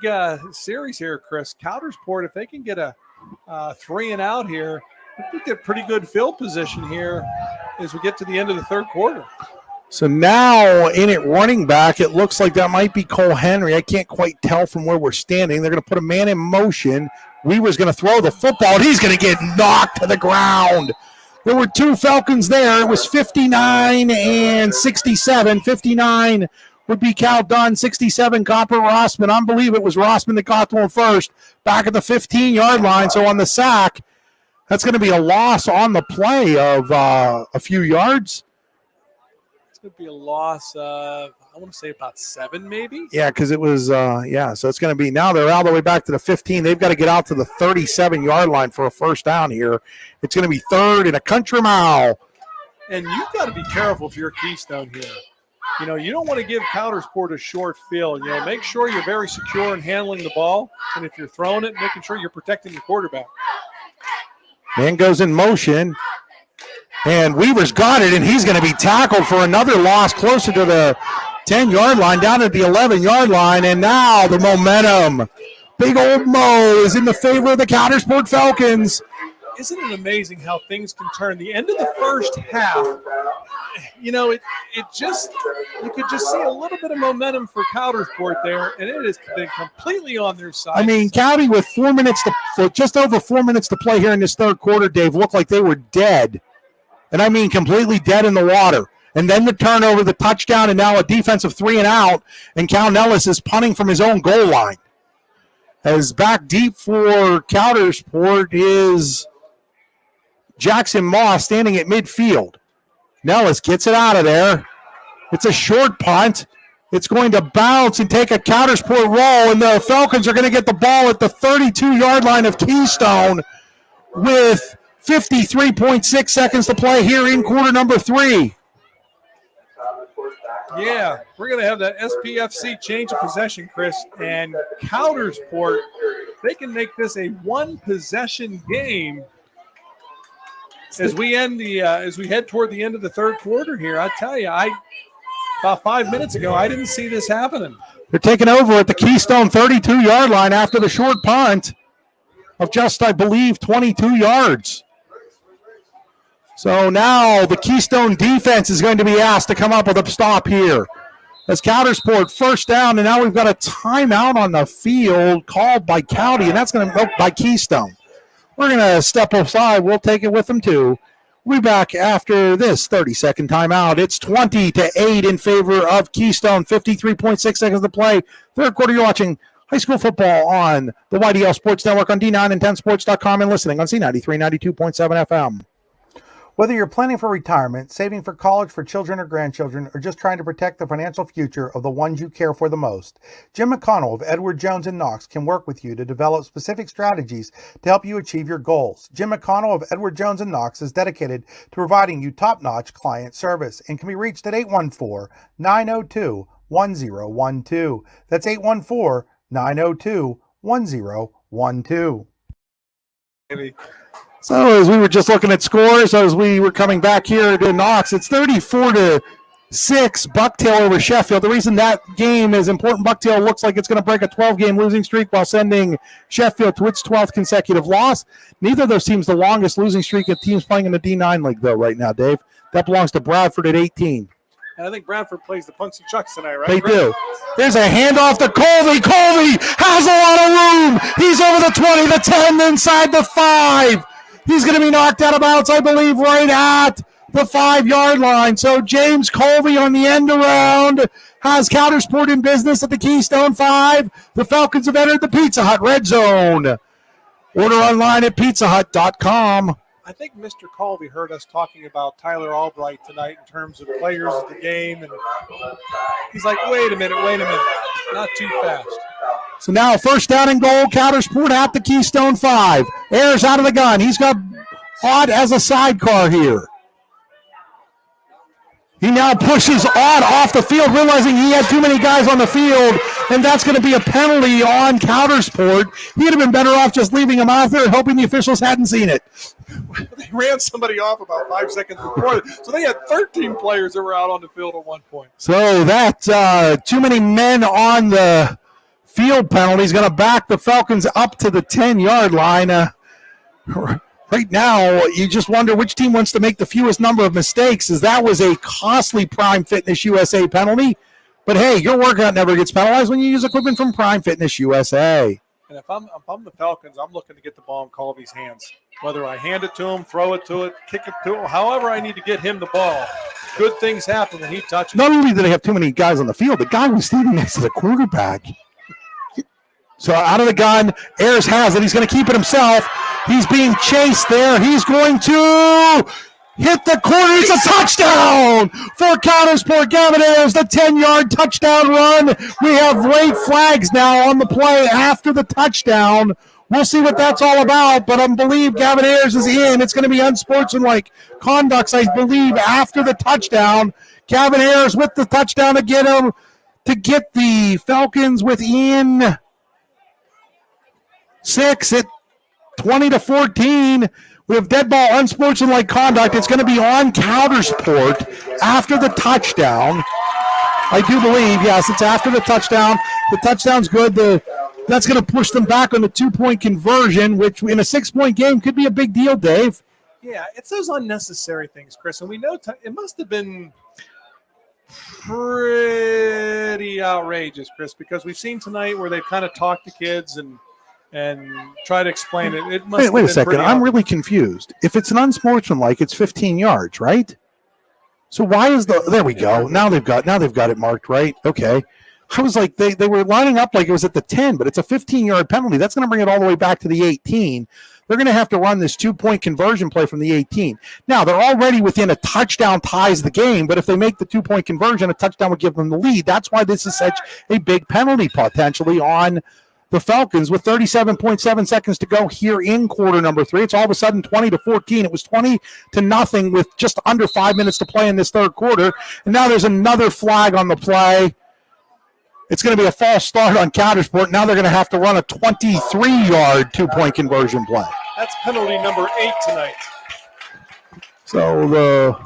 series here, Chris. Coudersport, if they can get a 3 and out here, we get pretty good field position here as we get to the end of the third quarter. So now in at running back, it looks like that might be Cole Henry. I can't quite tell from where we're standing. They're going to put a man in motion. Weaver's going to throw the football, and he's going to get knocked to the ground. There were 2 Falcons there. It was 59 and 67. 59 would be Cal Dunn, 67 Copper Rossman. I believe it was Rossman that got to him first, back at the 15-yard line. So on the sack, that's going to be a loss on the play of a few yards. It's going to be a loss of, I want to say about 7 maybe. Yeah, because it was, so it's going to be, now they're all the way back to the 15. They've got to get out to the 37-yard line for a first down here. It's going to be 3rd and a country mile. And you've got to be careful if you're Keystone here. You know, you don't want to give Coudersport a short field. You know, make sure you're very secure in handling the ball. And if you're throwing it, making sure you're protecting your quarterback. Man goes in motion. And Weaver's got it, and he's going to be tackled for another loss closer to the 10-yard line, down at the 11-yard line. And now the momentum Big old Mo is in the favor of the Coudersport Falcons. Isn't it amazing how things can turn? The end of the first half, you know, you could just see a little bit of momentum for Coudersport there, and it has been completely on their side. I mean, Cowdy with just over 4 minutes to play here in this third quarter, Dave, looked like they were dead. And I mean completely dead in the water. And then the turnover, the touchdown, and now a defensive 3 and out, and Cal Nellis is punting from his own goal line. As back deep for Coudersport is Jackson Moss standing at midfield. Nellis gets it out of there. It's a short punt. It's going to bounce and take a Coudersport roll, and the Falcons are going to get the ball at the 32-yard line of Keystone with 53.6 seconds to play here in quarter number 3. Yeah, we're going to have that SPFC change of possession, Chris, and Coudersport, they can make this a one-possession game as we head toward the end of the third quarter here. I tell you, about 5 minutes ago, I didn't see this happening. They're taking over at the Keystone 32-yard line after the short punt of just, I believe, 22 yards. So now the Keystone defense is going to be asked to come up with a stop here. As Coudersport first down, and now we've got a timeout on the field called by Cowdy, and that's going to go by Keystone. We're going to step aside. We'll take it with them, too. We'll be back after this 30-second timeout. It's 20-8 in favor of Keystone. 53.6 seconds to play. Third quarter, you're watching high school football on the YDL Sports Network on D9 and 10sports.com and listening on C93 92.7 FM. Whether you're planning for retirement, saving for college for children or grandchildren, or just trying to protect the financial future of the ones you care for the most, Jim McConnell of Edward Jones & Knox can work with you to develop specific strategies to help you achieve your goals. Jim McConnell of Edward Jones & Knox is dedicated to providing you top-notch client service and can be reached at 814-902-1012. That's 814-902-1012. So as we were just looking at scores, as we were coming back here to Knox, it's 34-6, Bucktail over Sheffield. The reason that game is important, Bucktail looks like it's going to break a 12-game losing streak while sending Sheffield to its 12th consecutive loss. Neither of those teams the longest losing streak of teams playing in the D9 league, though, right now, Dave. That belongs to Bradford at 18. And I think Bradford plays the Punks and Chucks tonight, right? They do. There's a handoff to Colby. Colby has a lot of room. He's over the 20, the 10, inside the 5. He's going to be knocked out of bounds, I believe, right at the 5-yard line. So James Colby on the end around has Coudersport in business at the Keystone 5. The Falcons have entered the Pizza Hut red zone. Order online at pizzahut.com. I think Mr. Colby heard us talking about Tyler Albright tonight in terms of players of the game, and he's like, wait a minute, not too fast. So now first down and goal, Coudersport at the Keystone 5. Ayers out of the gun. He's got Odd as a sidecar here. He now pushes Odd off the field, realizing he had too many guys on the field, and that's going to be a penalty on Coudersport. He'd have been better off just leaving him out there, hoping the officials hadn't seen it. They ran somebody off about 5 seconds before, so they had 13 players that were out on the field at one point. So that too many men on the field penalty is going to back the Falcons up to the 10-yard line. Right now, you just wonder which team wants to make the fewest number of mistakes, as that was a costly Prime Fitness USA penalty. But, hey, your workout never gets penalized when you use equipment from Prime Fitness USA. And if I'm the Falcons, I'm looking to get the ball in Colby's hands. Whether I hand it to him, throw it to it, kick it to him, however I need to get him the ball. Good things happen when he touches. Not only did they have too many guys on the field, the guy was standing next to the quarterback. So out of the gun, Ayers has it. He's going to keep it himself. He's being chased there. He's going to hit the corner. It's a touchdown for Coudersport. Gavin Ayers, the 10-yard touchdown run. We have late flags now on the play after the touchdown. We'll see what that's all about, but I believe Gavin Ayers is in. It's going to be unsportsmanlike conduct, I believe, after the touchdown. Gavin Ayers with the touchdown to get the Falcons within 6 at 20-14. We have dead ball, unsportsmanlike conduct. It's going to be on Coudersport after the touchdown. I do believe, yes, it's after the touchdown. The touchdown's good. The That's going to push them back on the 2-point conversion, which in a 6-point game could be a big deal, Dave. Yeah, it's those unnecessary things, Chris. And we know it must have been pretty outrageous, Chris, because we've seen tonight where they've kind of talked to kids and try to explain it. It must Wait a second. I'm really confused. If it's an unsportsmanlike, it's 15 yards, right? So why is there we go. Now they've got it marked right. Okay. I was like, they were lining up like it was at the 10, but it's a 15-yard penalty. That's going to bring it all the way back to the 18. They're going to have to run this 2-point conversion play from the 18. Now, they're already within a touchdown ties the game, but if they make the 2-point conversion, a touchdown would give them the lead. That's why this is such a big penalty potentially on the Falcons with 37.7 seconds to go here in quarter number 3. It's all of a sudden 20-14. It was 20-0 with just under 5 minutes to play in this third quarter. And now there's another flag on the play. It's going to be a false start on Coudersport. Now they're going to have to run a 23-yard 2-point conversion play. That's penalty number 8 tonight. So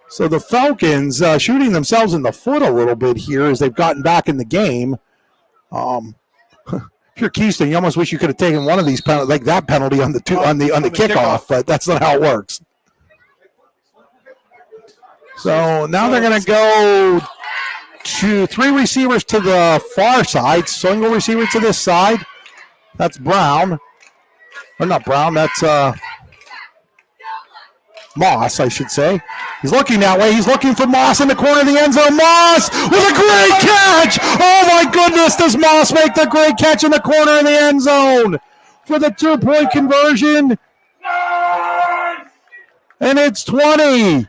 the Falcons shooting themselves in the foot a little bit here as they've gotten back in the game. If you're Keystone, you almost wish you could have taken one of these like that penalty on the kickoff, but that's not how it works. So now they're going to go to 3 receivers to the far side, single receiver to this side. That's Brown. Or not Brown, that's Moss, I should say. He's looking that way. He's looking for Moss in the corner of the end zone. Moss with a great catch! Oh my goodness, does Moss make the great catch in the corner of the end zone for the 2-point conversion? And it's 20-16.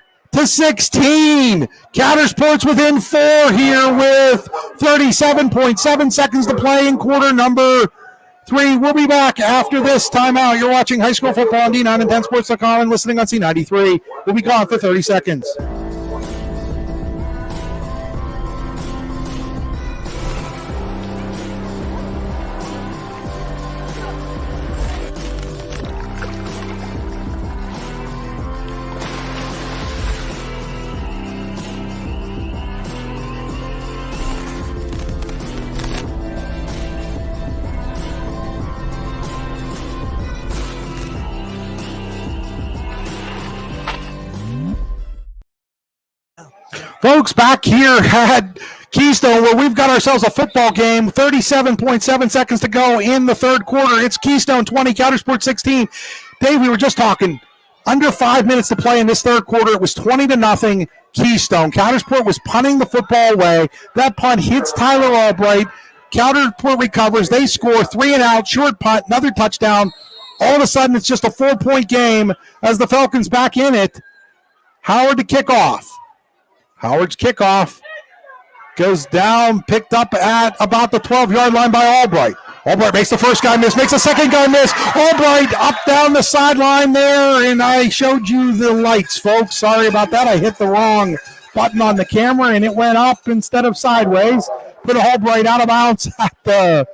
Coudersport's within 4 here with 37.7 seconds to play in quarter number 3. We'll be back after this timeout. You're watching high school football on D910sports.com and listening on C93. We'll be gone for 30 seconds. Folks, back here at Keystone, where we've got ourselves a football game, 37.7 seconds to go in the third quarter. It's Keystone 20, Coudersport 16. Dave, we were just talking, under 5 minutes to play in this third quarter. It was 20-0 Keystone. Coudersport was punting the football away. That punt hits Tyler Albright. Coudersport recovers. They score 3 and out, short punt, another touchdown. All of a sudden, it's just a 4-point game as the Falcons back in it. Howard to kick off. Howard's kickoff goes down, picked up at about the 12-yard line by Albright. Albright makes the first guy miss, makes the second guy miss. Albright up down the sideline there, and I showed you the lights, folks. Sorry about that. I hit the wrong button on the camera, and it went up instead of sideways. Put Albright out of bounds at the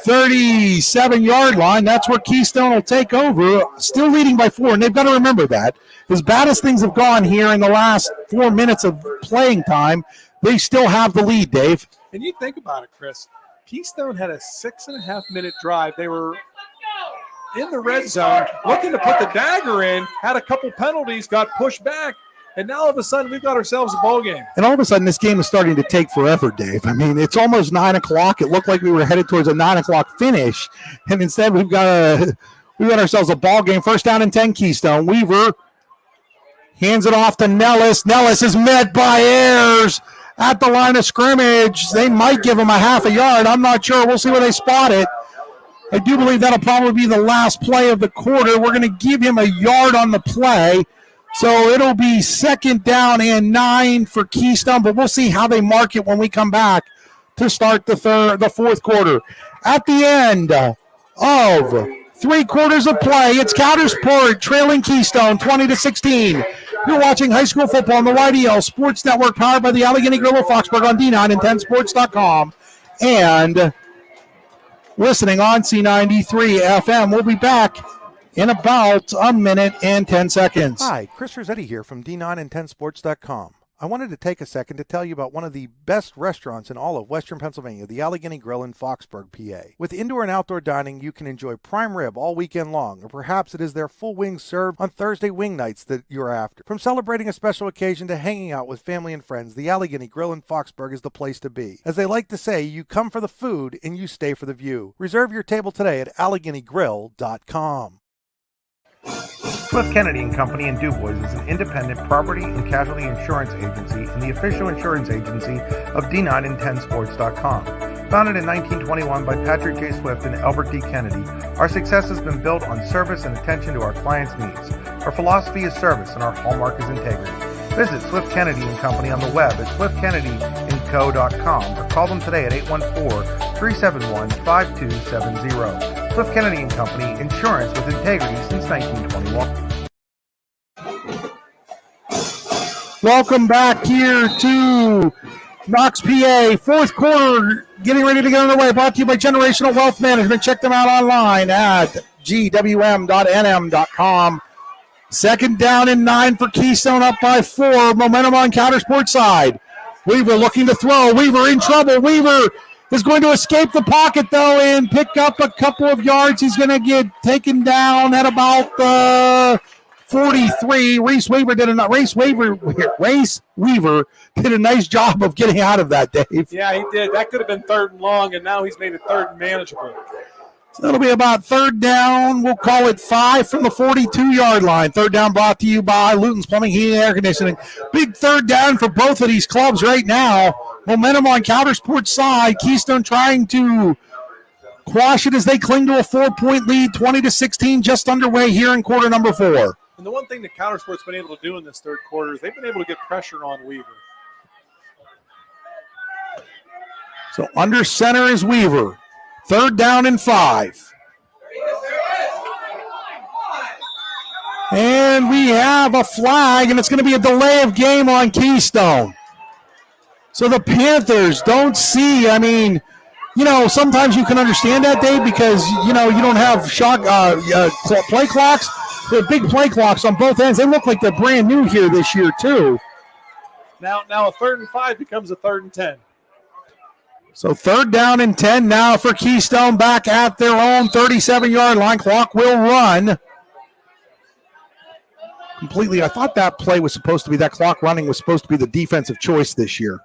37-yard line. That's where Keystone will take over, still leading by 4, and they've got to remember that. As bad as things have gone here in the last 4 minutes of playing time, they still have the lead, Dave. And you think about it, Chris. Keystone had a 6.5-minute drive. They were in the red zone, looking to put the dagger in, had a couple penalties, got pushed back, and now all of a sudden we've got ourselves a ball game. And all of a sudden this game is starting to take forever, Dave. I mean, it's almost 9 o'clock. It looked like we were headed towards a 9 o'clock finish, and instead we've got ourselves a ball game. First down and 10, Keystone. Weaver hands it off to Nellis. Nellis is met by Ayers at the line of scrimmage. They might give him a half a yard. I'm not sure. We'll see where they spot it. I do believe that'll probably be the last play of the quarter. We're going to give him a yard on the play. So it'll be 2nd down and 9 for Keystone, but we'll see how they mark it when we come back to start the fourth quarter. At the end of 3 quarters of play, it's Coudersport trailing Keystone 20-16. You're watching high school football on the YDL Sports Network, powered by the Allegheny Grill of Foxburg on D910sports.com and listening on C93 FM. We'll be back in about a minute and 10 seconds. Hi, Chris Rossetti here from D910sports.com. I wanted to take a second to tell you about one of the best restaurants in all of Western Pennsylvania, the Allegheny Grill in Foxburg, PA. With indoor and outdoor dining, you can enjoy prime rib all weekend long, or perhaps it is their full wings served on Thursday wing nights that you're after. From celebrating a special occasion to hanging out with family and friends, the Allegheny Grill in Foxburg is the place to be. As they like to say, you come for the food and you stay for the view. Reserve your table today at AlleghenyGrill.com. Cliff Kennedy and Company in DuBois is an independent property and casualty insurance agency and the official insurance agency of D9and10sports.com. Founded in 1921 by Patrick J. Swift and Albert D. Kennedy, our success has been built on service and attention to our clients' needs. Our philosophy is service and our hallmark is integrity. Visit Swift Kennedy and Company on the web at swiftkennedyandco.com or call them today at 814-371-5270. Swift Kennedy and Company, insurance with integrity since 1921. Welcome back here to Knox, PA. Fourth quarter getting ready to get underway. Brought to you by Generational Wealth Management. Check them out online at gwm.nm.com. Second down and 9 for Keystone, up by 4. Momentum on Coudersport side. Weaver looking to throw. Weaver in trouble. Weaver is going to escape the pocket, though, and pick up a couple of yards. He's going to get taken down at about the 43. Race Weaver did a nice job of getting out of that, Dave. Yeah, he did. That could have been third and long, and now he's made it third and manageable. So it'll be about third down. We'll call it 5 from the 42-yard line. Third down brought to you by Luton's Plumbing, Heating, and Air Conditioning. Big third down for both of these clubs right now. Momentum on Coudersport's side. Keystone trying to quash it as they cling to a 4-point lead, 20-16, just underway here in quarter number 4. And the one thing that Coudersport's been able to do in this third quarter is they've been able to get pressure on Weaver. So under center is Weaver. Third down and 5. And we have a flag, and it's going to be a delay of game on Keystone. So the Panthers don't see, sometimes you can understand that, Dave, because, you don't have play clocks. They're big play clocks on both ends. They look like they're brand new here this year, too. Now a third and 5 becomes a third and 10. So third down and 10 now for Keystone, back at their own 37-yard line. Clock will run. Completely, I thought that play was supposed to be, that clock running was supposed to be the defensive choice this year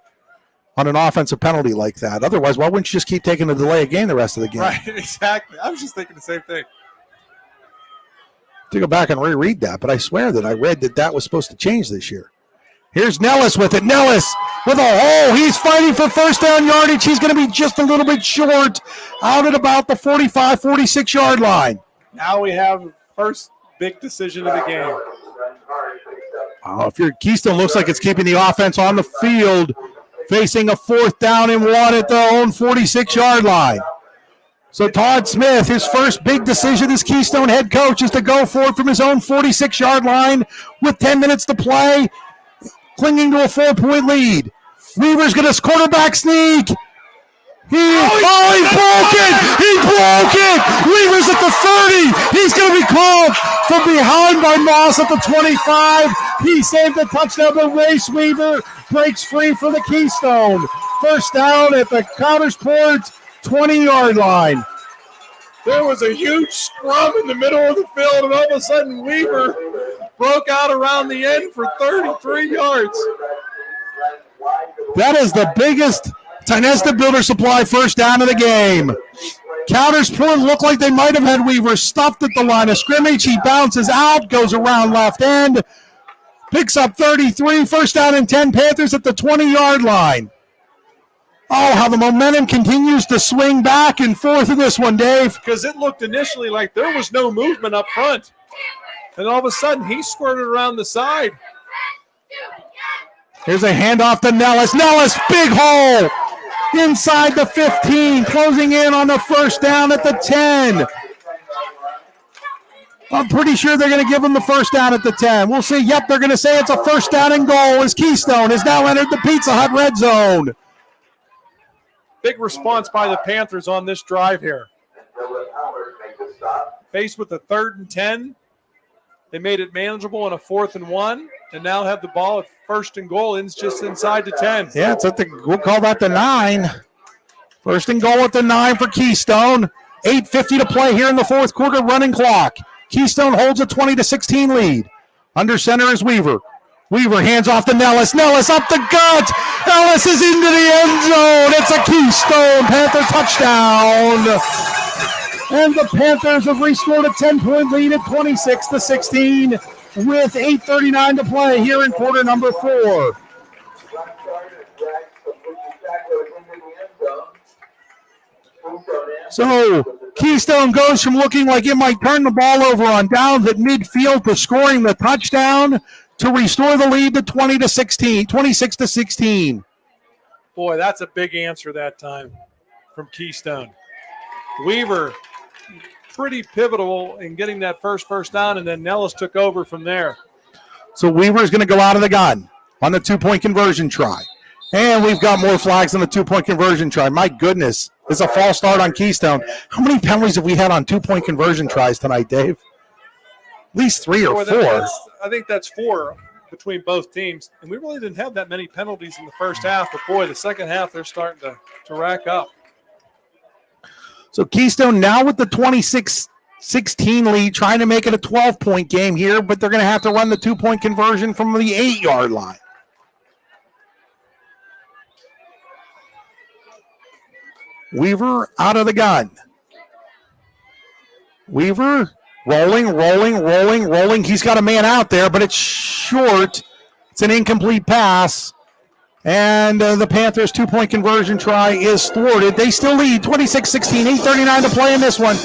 on an offensive penalty like that. Otherwise, why wouldn't you just keep taking the delay of game the rest of the game? Right, exactly. I was just thinking the same thing. To go back and reread that, but I swear that I read that was supposed to change this year. Here's Nellis with it. Nellis with a hole. He's fighting for first down yardage. He's going to be just a little bit short, out at about the 45, 46-yard line. Now we have first big decision of the game. If your Keystone looks like it's keeping the offense on the field, facing a fourth down and 1 at their own 46-yard line. So Todd Smith, his first big decision as Keystone head coach is to go for it from his own 46-yard line with 10 minutes to play, clinging to a 4-point lead. Weaver's going to quarterback sneak. He broke it! He broke it! Weaver's at the 30. He's going to be called from behind by Moss at the 25. He saved the touchdown, but Race Weaver breaks free for the Keystone. First down at the Coudersport 20-yard line. There was a huge scrum in the middle of the field, and all of a sudden Weaver broke out around the end for 33 yards. That is the biggest Tinesta Builder Supply first down of the game. Coudersport looked like they might have had Weaver stuffed at the line of scrimmage. He bounces out, goes around left end, picks up 33, first down and 10, Panthers at the 20-yard line. Oh, how the momentum continues to swing back and forth in this one, Dave. Because it looked initially like there was no movement up front. And all of a sudden, he squirted around the side. Here's a handoff to Nellis. Nellis, big hole inside the 15, closing in on the first down at the 10. I'm pretty sure they're going to give him the first down at the 10. We'll see. Yep, they're going to say it's a first down and goal as Keystone has now entered the Pizza Hut red zone. Big response by the Panthers on this drive here. Faced with a 3rd and 10, they made it manageable in a 4th and 1 and now have the ball at 1st and goal. It's just inside the 10. Yeah, we'll call that the 9. 1st and goal at the 9 for Keystone. 8:50 to play here in the 4th quarter, running clock. Keystone holds a 20-16 lead. Under center is Weaver. Weaver hands off to Nellis. Nellis up the gut. Nellis is into the end zone. It's a Keystone Panther touchdown. And the Panthers have restored a 10-point lead at 26-16 with 8:39 to play here in quarter number 4. So Keystone goes from looking like it might turn the ball over on downs at midfield to scoring the touchdown to restore the lead to 26-16. Boy, that's a big answer that time from Keystone. Weaver, pretty pivotal in getting that first down, and then Nellis took over from there. So Weaver's going to go out of the gun on the 2-point conversion try. And we've got more flags on the 2-point conversion try. My goodness, it's a false start on Keystone. How many penalties have we had on 2-point conversion tries tonight, Dave? At least 3 or 4. I think that's 4 between both teams. And we really didn't have that many penalties in the first half. But, boy, the second half they're starting to rack up. So Keystone now with the 26-16 lead, trying to make it a 12-point game here, but they're going to have to run the 2-point conversion from the 8-yard line. Weaver out of the gun. Weaver rolling. He's got a man out there, but it's short. It's an incomplete pass. And the Panthers' 2-point conversion try is thwarted. They still lead 26-16, 8:39 to play in this one.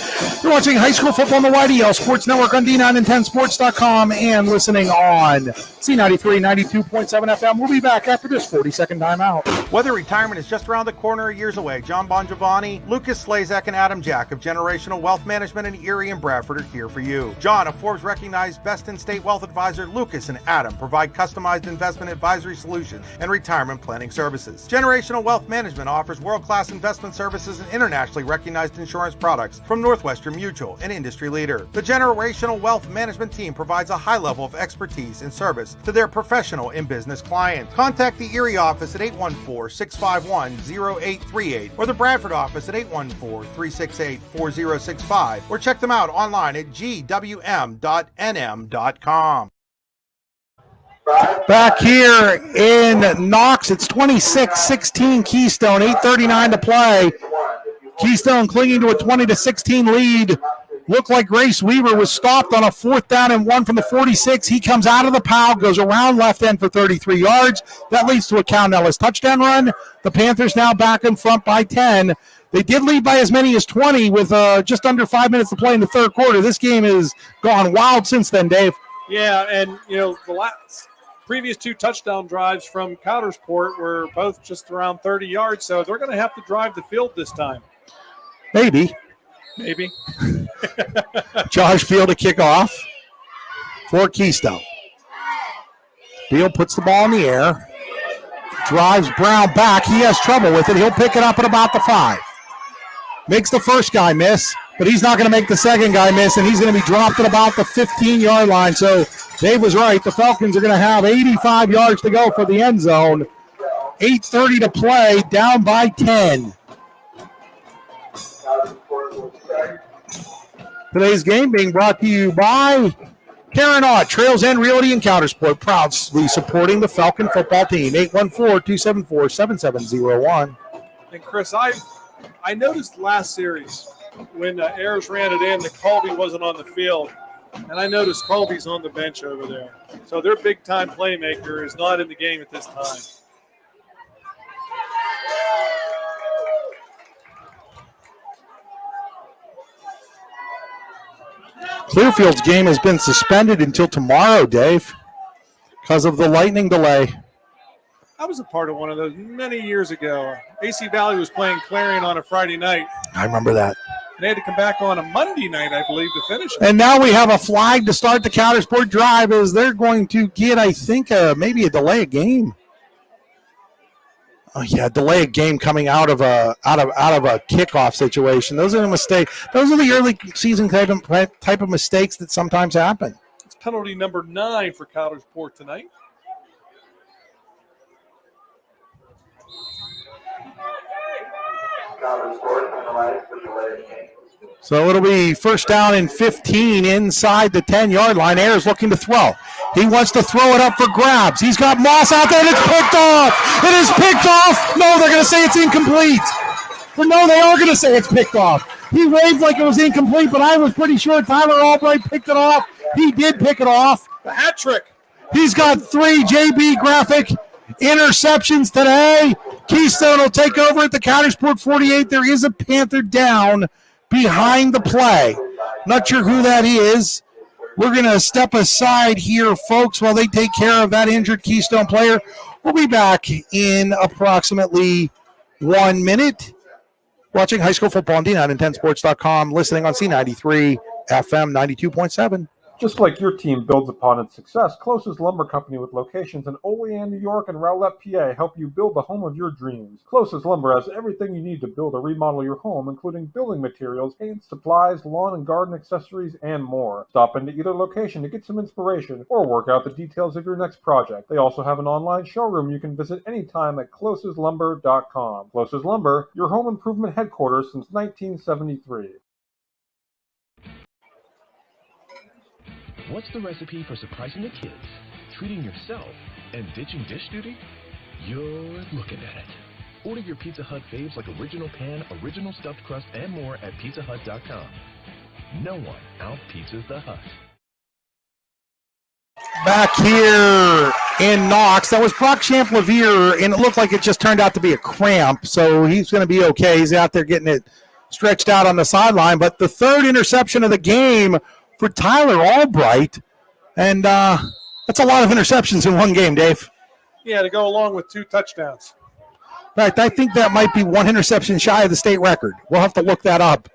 You're watching high school football on the YDL Sports Network on D910sports.com and listening on C93 92.7 FM. We'll be back after this 40-second timeout. Whether retirement is just around the corner or years away, John Bongiovanni, Lucas Slazak, and Adam Jack of Generational Wealth Management in Erie and Bradford are here for you. John, a Forbes-recognized best-in-state wealth advisor, Lucas and Adam provide customized investment advisory solutions and retirement planning services. Generational Wealth Management offers world-class investment services and internationally recognized insurance products from Northwestern Mutual, an industry leader. The Generational Wealth Management team provides a high level of expertise and service to their professional and business clients. Contact the Erie office at 814-651-0838 or the Bradford office at 814-368-4065 or check them out online at gwm.nm.com. Back here in Knox, it's 26-16 Keystone, 8:39 to play. Keystone clinging to a 20-16 lead. Looked like Grace Weaver was stopped on a 4th down and 1 from the 46. He comes out of the pow, goes around left end for 33 yards. That leads to a Cal Nellis touchdown run. The Panthers now back in front by 10. They did lead by as many as 20 with just under 5 minutes to play in the 3rd quarter. This game has gone wild since then, Dave. Yeah, and, the previous 2 touchdown drives from Coudersport were both just around 30 yards, so they're going to have to drive the field this time. Maybe. Josh Field to kick off for Keystone. Field puts the ball in the air, drives Brown back. He has trouble with it. He'll pick it up at about the 5. Makes the first guy miss, but he's not going to make the second guy miss, and he's going to be dropped at about the 15-yard line. So Dave was right. The Falcons are going to have 85 yards to go for the end zone. 8:30 to play, down by 10. Today's game being brought to you by Karen Ott, Trails End Realty and Coudersport, proudly supporting the Falcon football team. 814-274-7701. And Chris, I noticed last series when Ayers ran it in, that Colby wasn't on the field. And I noticed Colby's on the bench over there. So their big-time playmaker is not in the game at this time. Clearfield's game has been suspended until tomorrow, Dave, because of the lightning delay. I was a part of one of those many years ago. AC Valley was playing Clarion on a Friday night. I remember that. They had to come back on a Monday night, I believe, to finish it. And now we have a flag to start the Coudersport drive as they're going to get, I think, maybe a delay of game. Oh yeah, delay of game coming out of a kickoff situation. Those are the mistakes. Those are the early season type of mistakes that sometimes happen. It's penalty number 9 for Coudersport tonight. So it'll be first down and 15 inside the 10-yard line. Ayers looking to throw. He wants to throw it up for grabs. He's got Moss out there, and it's picked off. It is picked off. No, they're going to say it's incomplete. But no, they are going to say it's picked off. He waved like it was incomplete, but I was pretty sure Tyler Albright picked it off. He did pick it off. The hat trick. He's got 3 JB Graphic interceptions today. Keystone will take over at the Coudersport 48. There is a Panther down behind the play. Not sure who that is. We're going to step aside here, folks, while they take care of that injured Keystone player. We'll be back in approximately 1 minute. Watching high school football on D910sports.com, listening on C93 FM 92.7. Just like your team builds upon its success, Closest Lumber Company with locations in Olean, New York and Rowlett, PA help you build the home of your dreams. Closest Lumber has everything you need to build or remodel your home, including building materials, paint, supplies, lawn and garden accessories, and more. Stop into either location to get some inspiration or work out the details of your next project. They also have an online showroom you can visit anytime at closeslumber.com. Closest Lumber, your home improvement headquarters since 1973. What's the recipe for surprising the kids, treating yourself, and ditching dish duty? You're looking at it. Order your Pizza Hut faves like original pan, original stuffed crust, and more at pizzahut.com. No one out-pizzas the Hut. Back here in Knox, that was Brock Champlavier, and it looked like it just turned out to be a cramp, so he's going to be okay. He's out there getting it stretched out on the sideline, but the 3rd interception of the game for Tyler Albright, and that's a lot of interceptions in one game, Dave. Yeah, to go along with 2 touchdowns. In fact, I think that might be 1 interception shy of the state record. We'll have to look that up.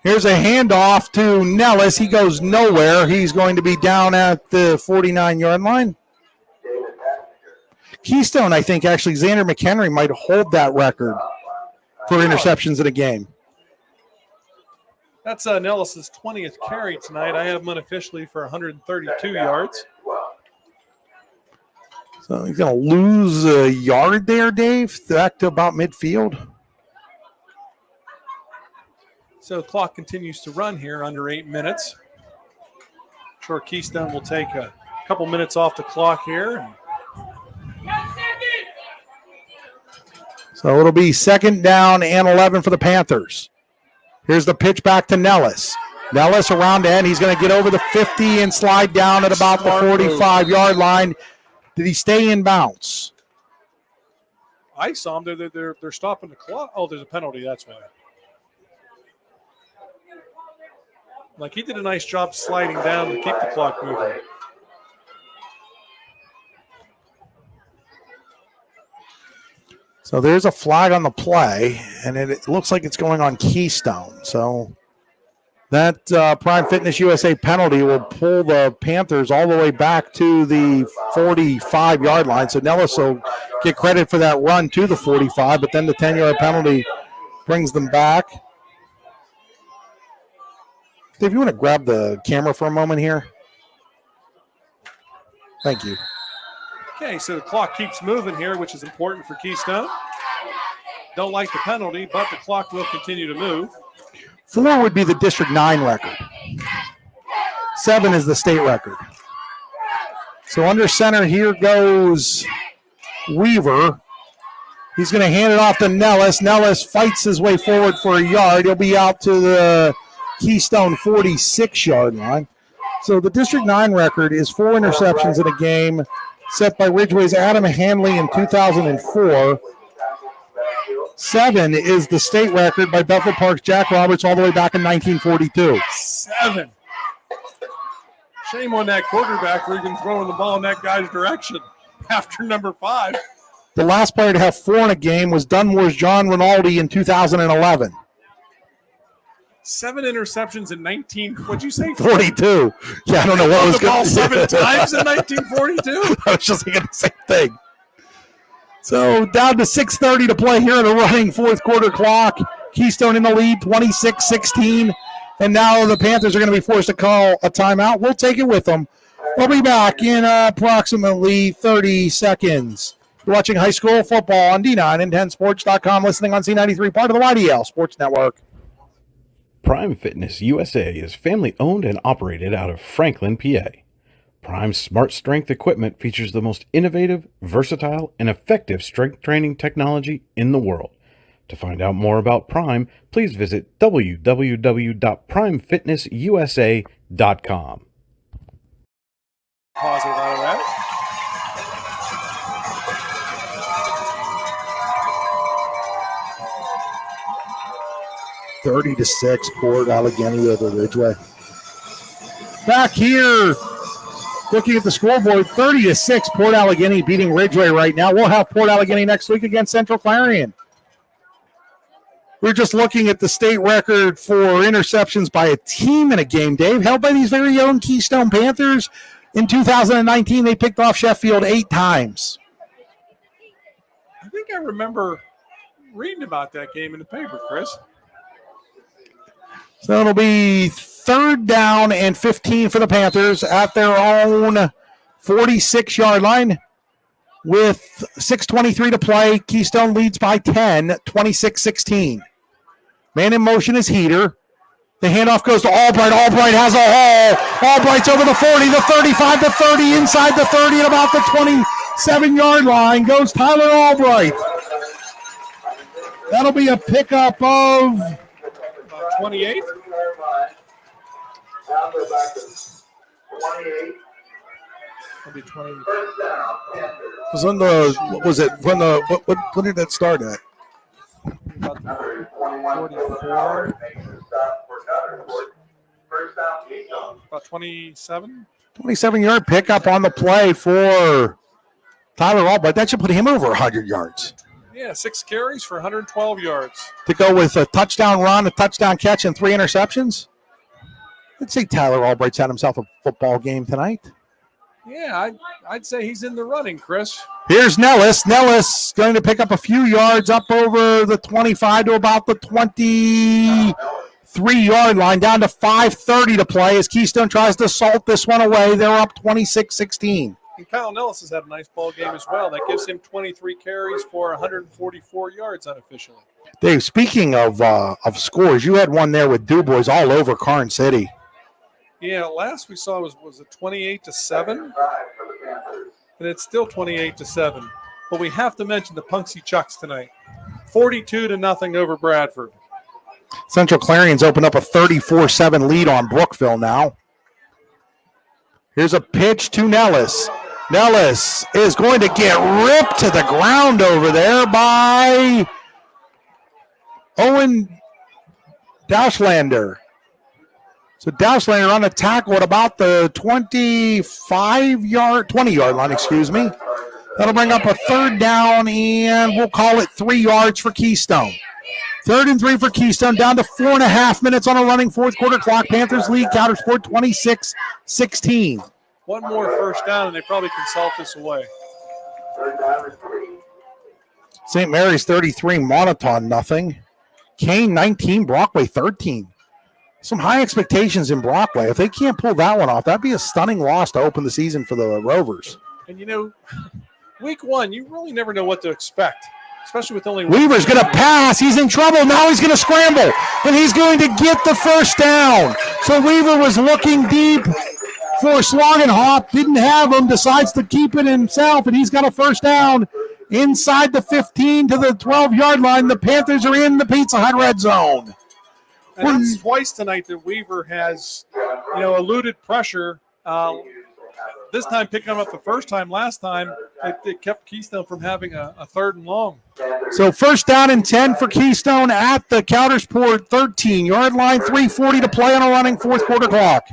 Here's a handoff to Nellis. He goes nowhere. He's going to be down at the 49-yard line. Keystone, I think, actually, Xander McHenry might hold that record for interceptions in a game. That's Nellis's 20th carry tonight. I have him unofficially for 132 yards. So he's going to lose a yard there, Dave, back to about midfield. So the clock continues to run here under 8 minutes. Sure, Keystone will take a couple minutes off the clock here. So it'll be 2nd down and 11 for the Panthers. Here's the pitch back to Nellis. Nellis around the end. He's going to get over the 50 and slide down at about the 45-yard line. Did he stay in bounds? I saw him. They're stopping the clock. Oh, there's a penalty. That's why. Like, he did a nice job sliding down to keep the clock moving. So there's a flag on the play, and it looks like it's going on Keystone. So that Prime Fitness USA penalty will pull the Panthers all the way back to the 45-yard line. So Nellis will get credit for that run to the 45, but then the 10-yard penalty brings them back. Dave, you want to grab the camera for a moment here? Thank you. Okay, so the clock keeps moving here, which is important for Keystone. Don't like the penalty, but the clock will continue to move. 4 would be the District 9 record. 7 is the state record. So under center, here goes Weaver. He's going to hand it off to Nellis. Nellis fights his way forward for a yard. He'll be out to the Keystone 46-yard line. So the District 9 record is 4 interceptions in a game, set by Ridgeway's Adam Hanley in 2004. 7 is the state record by Bethel Park's Jack Roberts all the way back in 1942. 7. Shame on that quarterback for even throwing the ball in that guy's direction after number 5. The last player to have 4 in a game was Dunmore's John Rinaldi in 2011. 7 interceptions in what'd you say? 42. Yeah, I don't know what was going on. The ball 7 going times in 1942? I was just thinking the same thing. So down to 6:30 to play here in a running fourth quarter clock. Keystone in the lead, 26-16. And now the Panthers are going to be forced to call a timeout. We'll take it with them. We'll be back in approximately 30 seconds You're watching high school football on D9and10sports.com, listening on C93, part of the YDL Sports Network. Prime Fitness USA is family owned and operated out of Franklin, PA. Prime's Smart Strength equipment features the most innovative, versatile, and effective strength training technology in the world. To find out more about Prime, please visit www.primefitnessusa.com. Positive out of that. $30-6, Port Allegheny over Ridgeway. Back here, looking at the scoreboard, 30-6, Port Allegheny beating Ridgeway right now. We'll have Port Allegheny next week against Central Clarion. We're just looking at the state record for interceptions by a team in a game, Dave, held by these very own Keystone Panthers. In 2019, they picked off Sheffield 8 times. I think I remember reading about that game in the paper, Chris. So it'll be 3rd down and 15 for the Panthers at their own 46-yard line with 6:23 to play. Keystone leads by 10, 26-16. Man in motion is Heater. The handoff goes to Albright. Albright has a hole. Albright's over the 40, the 35, the 30, inside the 30 at about the 27-yard line goes Tyler Albright. That'll be a pickup of 28. It'll be 20. Was on the what was it when the what did that start at? About 44. About 27. 27-yard pickup on the play for Tyler Albright. That should put him over 100 yards. Yeah, 6 carries for 112 yards. To go with a touchdown run, a touchdown catch, and 3 interceptions. I'd say Tyler Albright's had himself a football game tonight. Yeah, I'd say he's in the running, Chris. Here's Nellis. Nellis going to pick up a few yards up over the 25 to about the 23-yard line, down to 5:30 to play as Keystone tries to salt this one away. They're up 26-16. And Kyle Nellis has had a nice ball game as well. That gives him 23 carries for 144 yards unofficially. Dave, speaking of scores, you had one there with DuBois all over Karn City. Yeah, last we saw was it 28-7? And it's still 28-7. But we have to mention the Punksy Chucks tonight. 42-0 over Bradford. Central Clarion's opened up a 34-7 lead on Brookville now. Here's a pitch to Nellis. Nellis is going to get ripped to the ground over there by Owen Dauschlander. So Dauschlander on a tackle at about the 20-yard line, excuse me. That'll bring up a 3rd down, and we'll call it 3 yards for Keystone. 3rd and 3 for Keystone, down to 4.5 minutes on a running 4th quarter clock. Panthers lead Coudersport 26-16. One more first down, and they probably can salt this away. St. Mary's 33, Monoton nothing. Kane 19, Brockway 13. Some high expectations in Brockway. If they can't pull that one off, that'd be a stunning loss to open the season for the Rovers. And, week 1, you really never know what to expect, especially with only Weaver's going to pass. He's in trouble. Now he's going to scramble, and he's going to get the first down. So Weaver was looking deep for Slogenhop, didn't have him, decides to keep it himself, and he's got a first down inside the 15 to the 12-yard line. The Panthers are in the Pizza Hut red zone. And that's twice tonight that Weaver has, eluded pressure. This time picking him up the first time. Last time, it kept Keystone from having a 3rd and long. So 1st down and 10 for Keystone at the Coudersport 13-yard line. 3:40 to play on a running 4th quarter clock.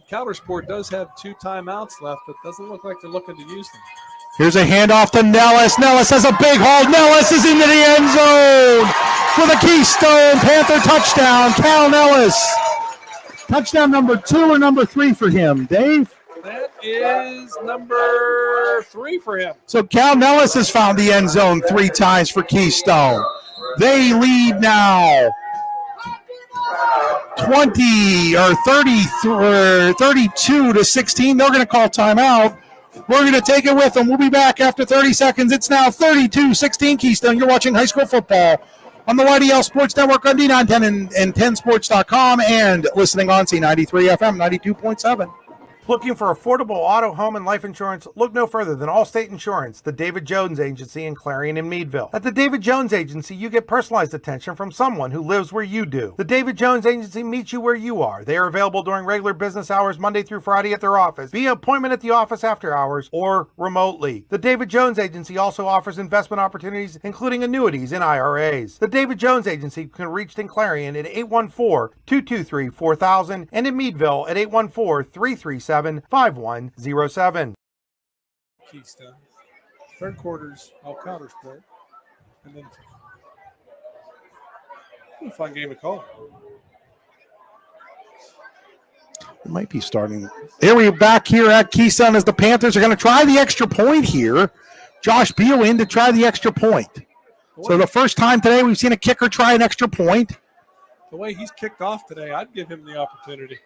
Coudersport does have 2 timeouts left, but doesn't look like they're looking to use them. Here's a handoff to Nellis. Nellis has a big hold. Nellis is into the end zone for the Keystone Panther touchdown. Cal Nellis. Touchdown number 2 or number 3 for him, Dave? That is number 3 for him. So Cal Nellis has found the end zone 3 times for Keystone. They lead now 32 to 16. They're going to call timeout. We're going to take it with them. We'll be back after 30 seconds. It's now 32-16 Keystone. You're watching high school football on the YDL Sports Network on D910 and 10sports.com and listening on C93 FM 92.7. Looking for affordable auto, home, and life insurance? Look no further than Allstate Insurance, the David Jones Agency in Clarion and Meadville. At the David Jones Agency, you get personalized attention from someone who lives where you do. The David Jones Agency meets you where you are. They are available during regular business hours Monday through Friday at their office, via appointment at the office after hours, or remotely. The David Jones Agency also offers investment opportunities, including annuities and IRAs. The David Jones Agency can be reached in Clarion at 814-223-4000 and in Meadville at 814-337-5107. Keystone. Third quarter's Coudersport. And then a fun game of call. It might be starting. Here we are back here at Keystone as the Panthers are going to try the extra point here. Josh Beal in to try the extra point. So the first time today we've seen a kicker try an extra point. The way he's kicked off today, I'd give him the opportunity.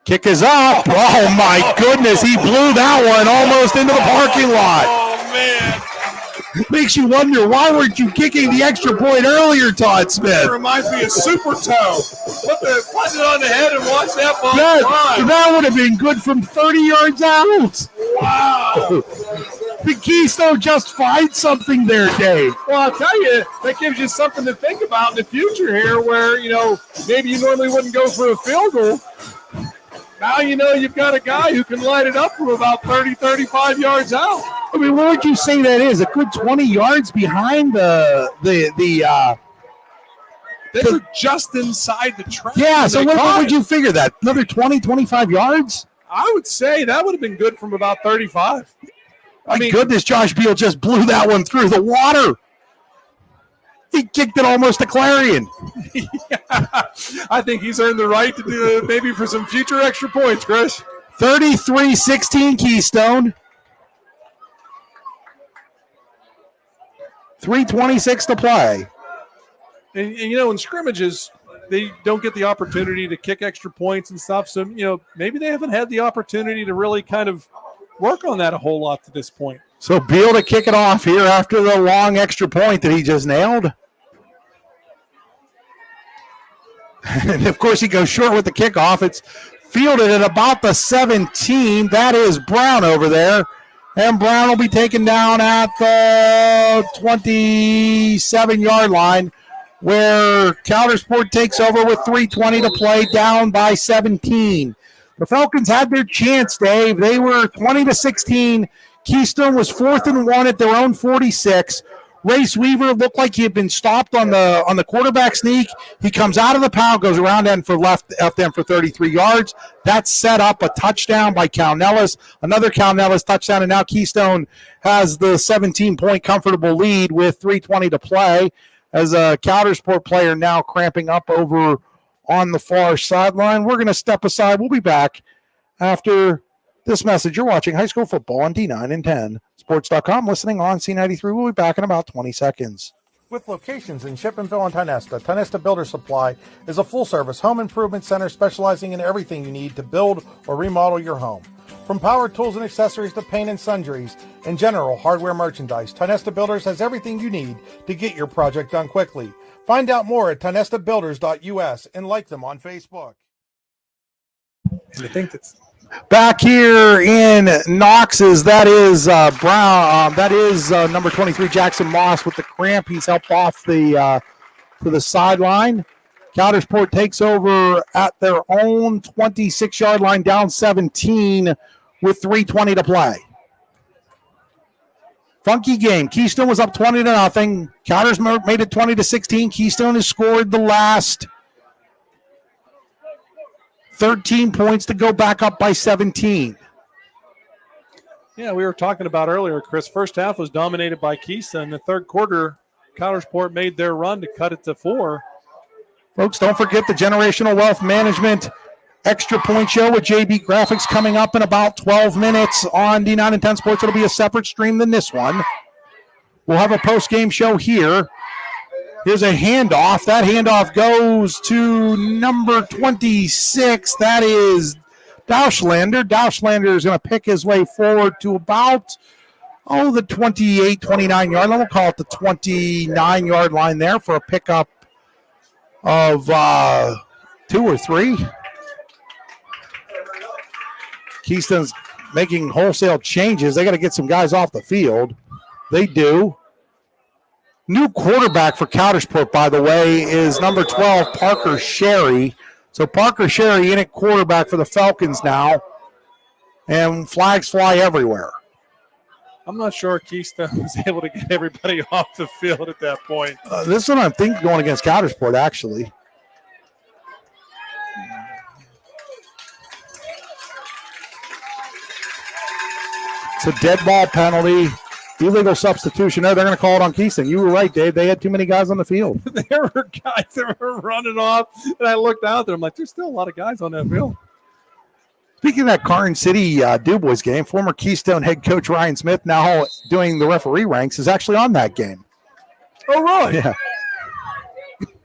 Kick is up. Oh, my goodness. He blew that one almost into the parking lot. Oh, man. Makes you wonder, why weren't you kicking the extra point earlier, Todd Smith? It reminds me of Super Toe. Put it on the head and watch that ball fly. That would have been good from 30 yards out. Wow. The Keystone just find something there, Dave. Well, I'll tell you, that gives you something to think about in the future here where, maybe you normally wouldn't go for a field goal. Now you've got a guy who can light it up from about 30, 35 yards out. I mean, what would you say that is? A good 20 yards behind They were just inside the track. Yeah, so what would you figure that? Another 20, 25 yards? I would say that would have been good from about 35. My goodness, Josh Beal just blew that one through the water. He kicked it almost to Clarion. Yeah, I think he's earned the right to do maybe for some future extra points, Chris. 33-16 Keystone. 3:26 to play. And in scrimmages, they don't get the opportunity to kick extra points and stuff. So, maybe they haven't had the opportunity to really kind of work on that a whole lot to this point. So Beal to kick it off here after the long extra point that he just nailed. And, of course, he goes short with the kickoff. It's fielded at about the 17. That is Brown over there. And Brown will be taken down at the 27-yard line where Coudersport takes over with 3:20 to play, down by 17. The Falcons had their chance, Dave. They were 20-16. Keystone was 4th and 1 at their own 46. Race Weaver looked like he had been stopped on the quarterback sneak. He comes out of the pound, goes around end for left end for 33 yards. That set up a touchdown by Cal Nellis. Another Cal Nellis touchdown, and now Keystone has the 17-point comfortable lead with 3:20 to play as a Coudersport player now cramping up over on the far sideline. We're going to step aside. We'll be back after this message. You're watching high school football on D9 and 10. Sports.com, listening on C93. We'll be back in about 20 seconds. With locations in Shippenville and Tionesta Builder Supply is a full-service home improvement center specializing in everything you need to build or remodel your home. From power tools and accessories to paint and sundries and general hardware merchandise, Tionesta Builders has everything you need to get your project done quickly. Find out more at tionestabuilders.us and like them on Facebook. And I think that's back here in Knox's, that is Brown. That is number 23, Jackson Moss, with the cramp. He's helped off to the sideline. Coudersport takes over at their own 26-yard line, down 17 with 3:20 to play. Funky game. Keystone was up 20-0. Couders made it 20-16. Keystone has scored the last 13 points to go back up by 17. Yeah, we were talking about earlier, Chris. First half was dominated by Keystone. The third quarter, Coudersport made their run to cut it to 4. Folks, don't forget the Generational Wealth Management Extra Point Show with JB Graphics coming up in about 12 minutes on D9 and 10 Sports. It'll be a separate stream than this one. We'll have a post-game show here. Here's a handoff. That handoff goes to number 26. That is Dauschlander. Dauschlander is going to pick his way forward to about, the 28, 29 yard line. We'll call it the 29 yard line there for a pickup of 2 or 3. Keystone's making wholesale changes. They got to get some guys off the field. They do. New quarterback for Coudersport, by the way, is number 12, Parker Sherry. So Parker Sherry in at quarterback for the Falcons now. And flags fly everywhere. I'm not sure Keystone was able to get everybody off the field at that point. This one, I think, going against Coudersport, actually. It's a dead ball penalty. Illegal substitution there. They're going to call it on Keystone. You were right, Dave. They had too many guys on the field. There were guys that were running off, and I looked out there. I'm like, there's still a lot of guys on that field. Speaking of that Karn City DuBois game, former Keystone head coach Ryan Smith, now doing the referee ranks, is actually on that game. Oh, really? Yeah.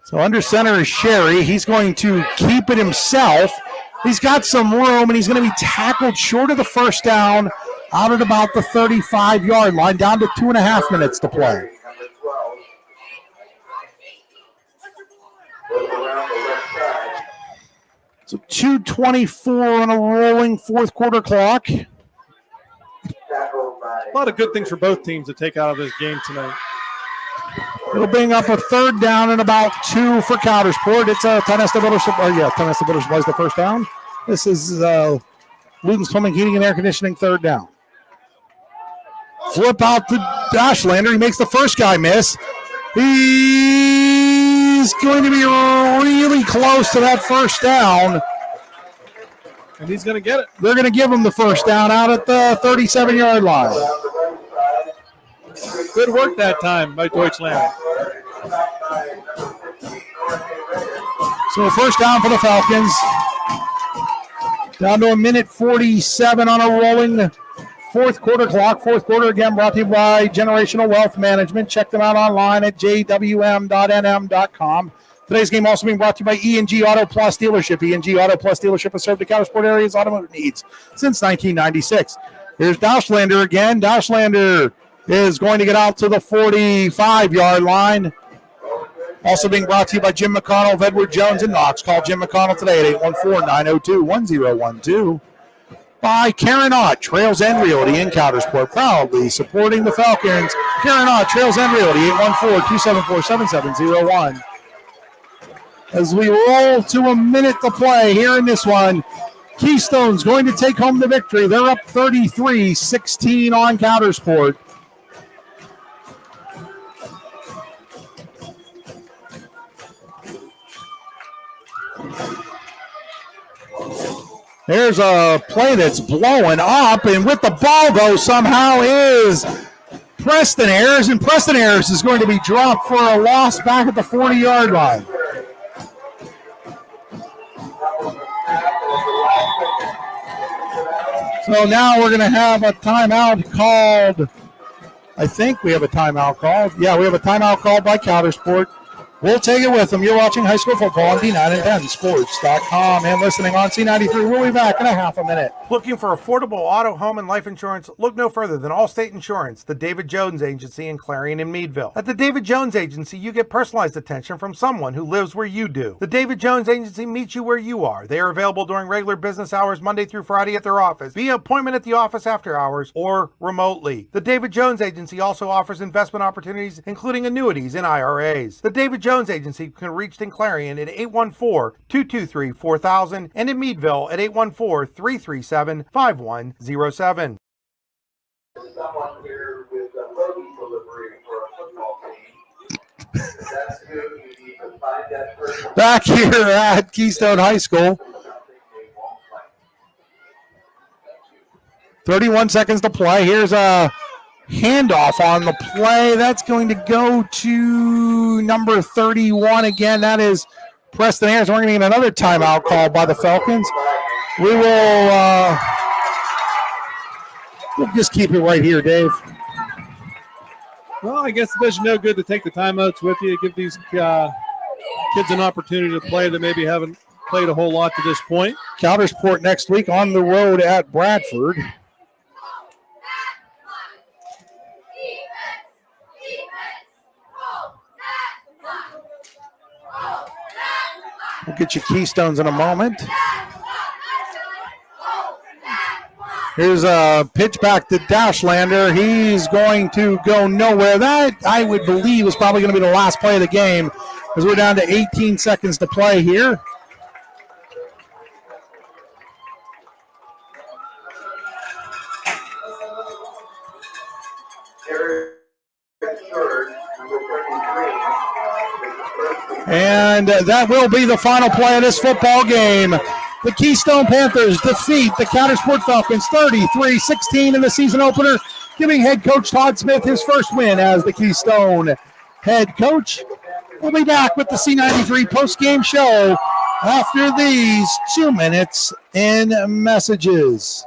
So under center is Sherry. He's going to keep it himself. He's got some room, and he's going to be tackled short of the first down out at about the 35-yard line, down to 2.5 minutes to play. So 2:24 on a rolling fourth quarter clock. A lot of good things for both teams to take out of this game tonight. It'll bring up a third down and about 2 for Coudersport. It's a Tonesta Builders supplies the first down. This is Luton's Plumbing, Heating, and Air Conditioning, third down. Flip out to Dauschlander. He makes the first guy miss. He's going to be really close to that first down. And he's going to get it. They're going to give him the first down out at the 37-yard line. Good work that time by Deutschland. So first down for the Falcons. Down to 1:47 on a rolling fourth quarter clock. Fourth quarter again brought to you by Generational Wealth Management. Check them out online at jwm.nm.com. Today's game also being brought to you by E&G Auto Plus Dealership. E&G Auto Plus Dealership has served the Coudersport area's automotive needs since 1996. Here's Dauschlander again. Dauschlander is going to get out to the 45-yard line. Also being brought to you by Jim McConnell of Edward Jones in Knox. Call Jim McConnell today at 814-902-1012. By Karen Ott, Trails End Realty in Coudersport, proudly supporting the Falcons. Karen Ott, Trails End Realty, 814-274-7701. As we roll to a minute to play here in this one, Keystone's going to take home the victory. They're up 33-16 on Coudersport. There's a play that's blowing up, and with the ball, though, somehow is Preston Ayers, and Preston Ayers is going to be dropped for a loss back at the 40-yard line. So now we're going to have a timeout called. I think we have a timeout called. Yeah, we have a timeout called by Coudersport. We'll take it with them. You're watching high school football on D910sports.com and listening on C93. We'll be back in a half a minute. Looking for affordable auto, home, and life insurance? Look no further than Allstate Insurance, the David Jones Agency in Clarion and Meadville. At the David Jones Agency, you get personalized attention from someone who lives where you do. The David Jones Agency meets you where you are. They are available during regular business hours, Monday through Friday at their office, via appointment at the office after hours, or remotely. The David Jones Agency also offers investment opportunities, including annuities and IRAs. The David Jones Agency can be reached in Clarion at 814-223-4000 and in Meadville at 814-337-5107. Someone here with a produce delivery for a football team. That's good. You need to find that person. Back here at Keystone High School. 31 seconds to play. Here's a handoff on the play. That's going to go to number 31 again. That is Preston Ayers. We're going to get another timeout call by the Falcons. We will we'll just keep it right here, Dave. Well, I guess it does you no good to take the timeouts with you. Give these kids an opportunity to play that maybe haven't played a whole lot to this point. Coudersport next week on the road at Bradford. We'll get you Keystones in a moment. Here's a pitch back to Dashlander. He's going to go nowhere. That, I would believe, is probably going to be the last play of the game because we're down to 18 seconds to play here. And that will be the final play of this football game. The Keystone Panthers defeat the Coudersport Falcons 33-16 in the season opener, giving head coach Todd Smith his first win as the Keystone head coach. We'll be back with the C93 post-game show after these 2 minutes in messages.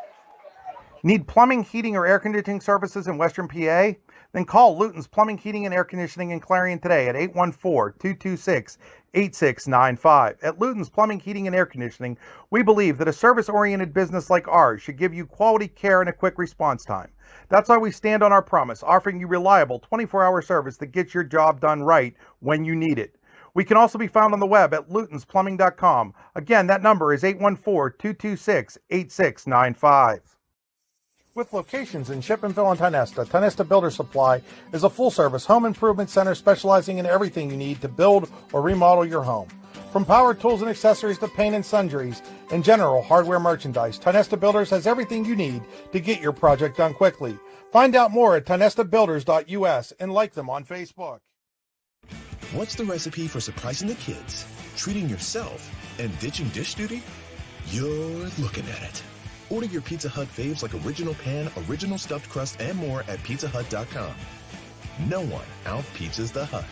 Need plumbing, heating, or air conditioning services in Western PA? Then call Luton's Plumbing, Heating, and Air Conditioning in Clarion today at 814-226-8695. At Luton's Plumbing, Heating, and Air Conditioning, we believe that a service-oriented business like ours should give you quality care and a quick response time. That's why we stand on our promise, offering you reliable 24-hour service that gets your job done right when you need it. We can also be found on the web at lutonsplumbing.com. Again, that number is 814-226-8695. With locations in Shippenville and Tionesta, Tionesta Builder Supply is a full-service home improvement center specializing in everything you need to build or remodel your home. From power tools and accessories to paint and sundries and general hardware merchandise, Tionesta Builders has everything you need to get your project done quickly. Find out more at tionestabuilders.us and like them on Facebook. What's the recipe for surprising the kids, treating yourself, and ditching dish duty? You're looking at it. Order your Pizza Hut faves like original pan, original stuffed crust, and more at pizzahut.com. No one out-pizzas the Hut.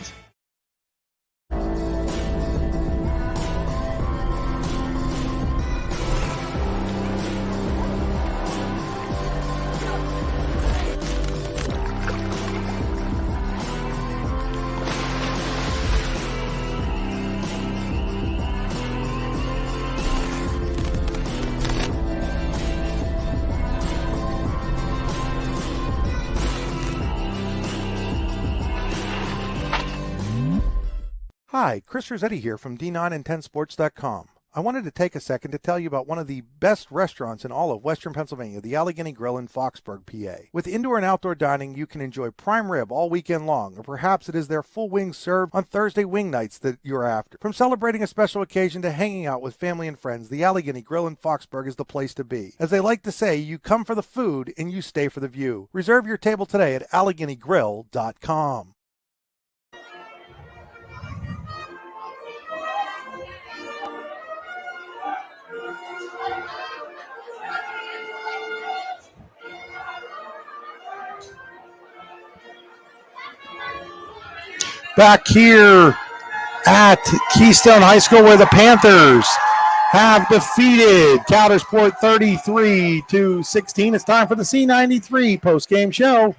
Hi, Chris Rossetti here from D9and10sports.com. I wanted to take a second to tell you about one of the best restaurants in all of Western Pennsylvania, the Allegheny Grill in Foxburg, PA. With indoor and outdoor dining, you can enjoy prime rib all weekend long, or perhaps it is their full wings served on Thursday wing nights that you're after. From celebrating a special occasion to hanging out with family and friends, the Allegheny Grill in Foxburg is the place to be. As they like to say, you come for the food and you stay for the view. Reserve your table today at AlleghenyGrill.com. Back here at Keystone High School where the Panthers have defeated Coudersport 33-16. It's time for the C93 post-game show.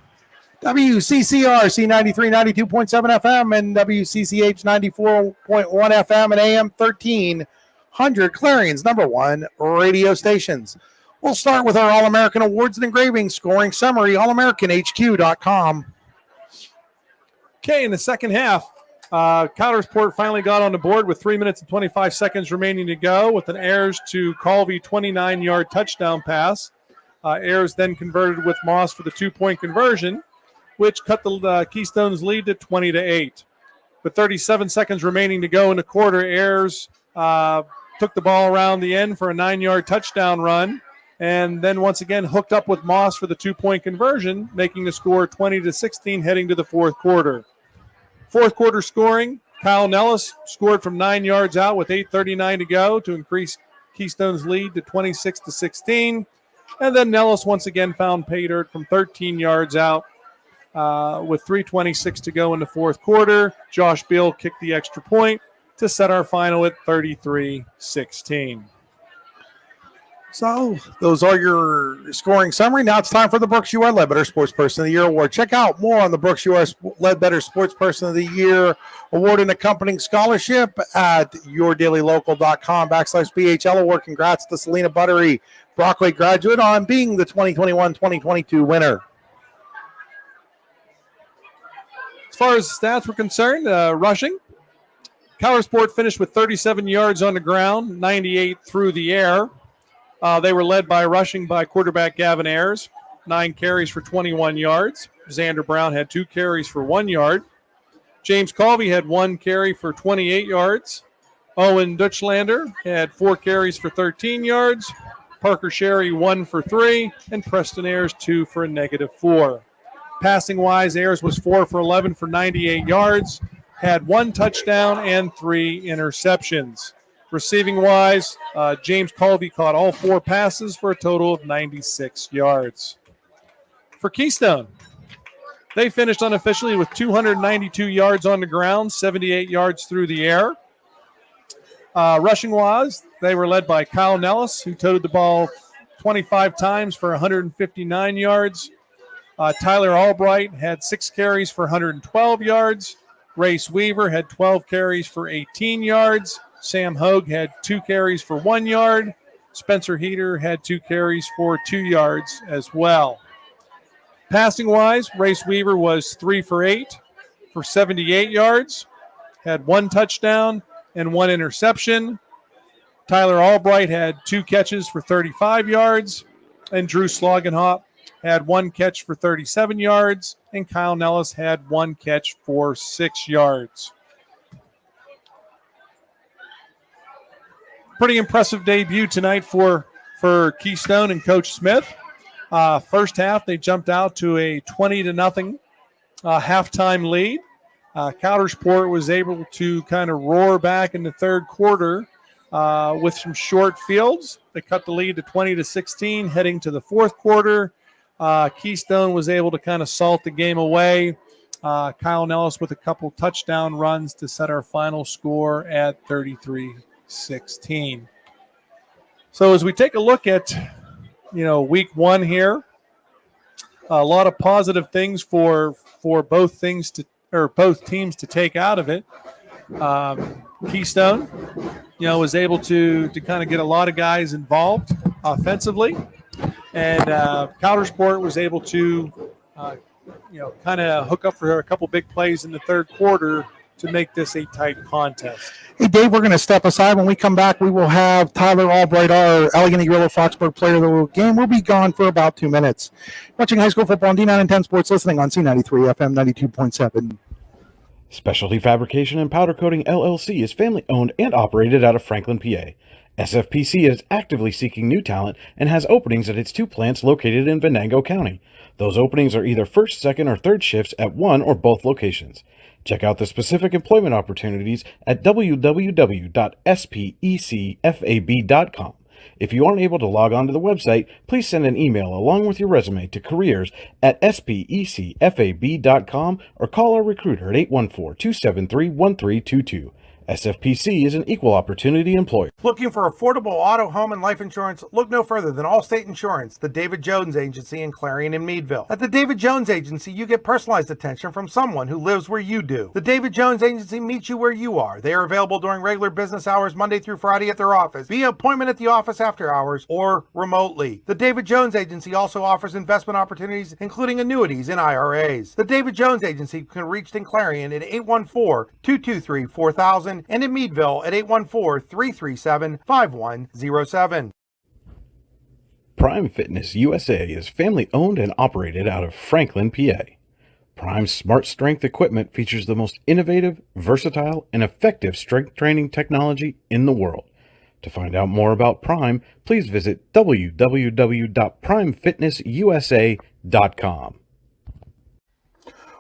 WCCR C93 92.7 FM and WCCH 94.1 FM and AM 1300 Clarion's #1 radio stations. We'll start with our All-American Awards and Engraving scoring summary, allamericanhq.com. Okay, in the second half, Coudersport finally got on the board with 3 minutes and 25 seconds remaining to go with an Ayers to Colby 29-yard touchdown pass. Ayers then converted with Moss for the 2-point conversion, which cut the Keystone's lead to 20-8. With 37 seconds remaining to go in the quarter, Ayers took the ball around the end for a 9-yard touchdown run, and then once again hooked up with Moss for the 2-point conversion, making the score 20-16 heading to the fourth quarter. Fourth quarter scoring, Kyle Nellis scored from 9 yards out with 8:39 to go to increase Keystone's lead to 26-16. And then Nellis once again found pay dirt from 13 yards out with 3:26 to go in the fourth quarter. Josh Beal kicked the extra point to set our final at 33-16. So those are your scoring summary. Now it's time for the Brooks UR Ledbetter Sports Person of the Year Award. Check out more on the Brooks UR Ledbetter Sports Person of the Year Award and accompanying scholarship at yourdailylocal.com/BHL Award. Congrats to Selena Buttery, Brockway graduate, on being the 2021-2022 winner. As far as stats were concerned, rushing, Coudersport finished with 37 yards on the ground, 98 through the air. They were led by rushing by quarterback Gavin Ayers, 9 carries for 21 yards. Xander Brown had 2 carries for 1 yard. James Colby had 1 carry for 28 yards. Owen Dutchlander had 4 carries for 13 yards. Parker Sherry 1 for 3, and Preston Ayers 2 for a -4. Passing-wise, Ayers was 4 for 11 for 98 yards, had 1 touchdown and 3 interceptions. Receiving-wise, James Colby caught all 4 passes for a total of 96 yards. For Keystone, they finished unofficially with 292 yards on the ground, 78 yards through the air. Rushing-wise, they were led by Kyle Nellis, who toted the ball 25 times for 159 yards. Tyler Albright had 6 carries for 112 yards. Race Weaver had 12 carries for 18 yards. Sam Hogue had 2 carries for 1 yard. Spencer Heater had 2 carries for 2 yards as well. Passing-wise, Race Weaver was 3 for 8 for 78 yards, had 1 touchdown and 1 interception. Tyler Albright had 2 catches for 35 yards, and Drew Slogenhop had 1 catch for 37 yards, and Kyle Nellis had 1 catch for 6 yards. Pretty impressive debut tonight for Keystone and Coach Smith. First half, they jumped out to a 20-0 halftime lead. Coudersport was able to kind of roar back in the third quarter with some short fields. They cut the lead to 20-16 heading to the fourth quarter. Keystone was able to kind of salt the game away. Kyle Nellis with a couple touchdown runs to set our final score at 33-16. So as we take a look at, week 1 here, a lot of positive things for both teams to take out of it. Keystone, was able to kind of get a lot of guys involved offensively, and Coudersport was able to, kind of hook up for a couple big plays in the third quarter to make this a tight contest. Hey, Dave, we're going to step aside. When we come back, we will have Tyler Albright, our Allegheny Grillo Foxburg player of the game. We'll be gone for about 2 minutes. Watching high school football on D9 and 10 Sports, listening on C93 FM 92.7. Specialty Fabrication and Powder Coating LLC is family owned and operated out of Franklin, PA. SFPC is actively seeking new talent and has openings at its 2 plants located in Venango County. Those openings are either first, second, or third shifts at one or both locations. Check out the specific employment opportunities at www.specfab.com. If you aren't able to log on to the website, please send an email along with your resume to careers@specfab.com or call our recruiter at 814-273-1322. SFPC is an equal opportunity employer. Looking for affordable auto, home, and life insurance? Look no further than Allstate Insurance, the David Jones Agency in Clarion and Meadville. At the David Jones Agency, you get personalized attention from someone who lives where you do. The David Jones Agency meets you where you are. They are available during regular business hours, Monday through Friday at their office, via appointment at the office after hours, or remotely. The David Jones Agency also offers investment opportunities, including annuities and IRAs. The David Jones Agency can be reached in Clarion at 814-223-4000 and in Meadville at 814-337-5107. Prime Fitness USA is family owned and operated out of Franklin, PA. Prime's Smart Strength equipment features the most innovative, versatile, and effective strength training technology in the world. To find out more about Prime, please visit www.primefitnessusa.com.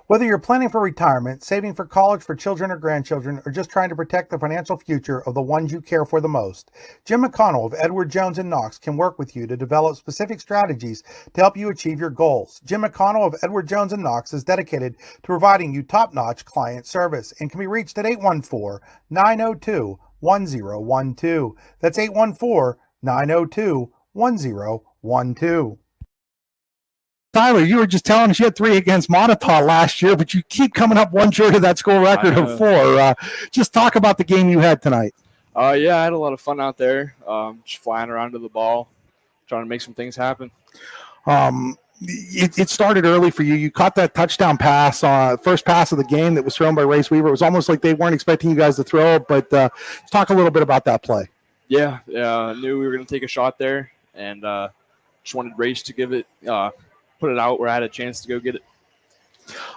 Whether you're planning for retirement, saving for college for children or grandchildren, or just trying to protect the financial future of the ones you care for the most, Jim McConnell of Edward Jones & Knox can work with you to develop specific strategies to help you achieve your goals. Jim McConnell of Edward Jones & Knox is dedicated to providing you top-notch client service and can be reached at 814-902-1012. That's 814-902-1012. 1012. Tyler, you were just telling us you had 3 against Montauk last year, but you keep coming up one short of that school record of 4. Just talk about the game you had tonight. Yeah, I had a lot of fun out there, just flying around to the ball, trying to make some things happen. It started early for you. You caught that touchdown pass, first pass of the game that was thrown by Race Weaver. It was almost like they weren't expecting you guys to throw it, but let's talk a little bit about that play. Yeah, I knew we were going to take a shot there, and just wanted Race to give it, put it out where I had a chance to go get it.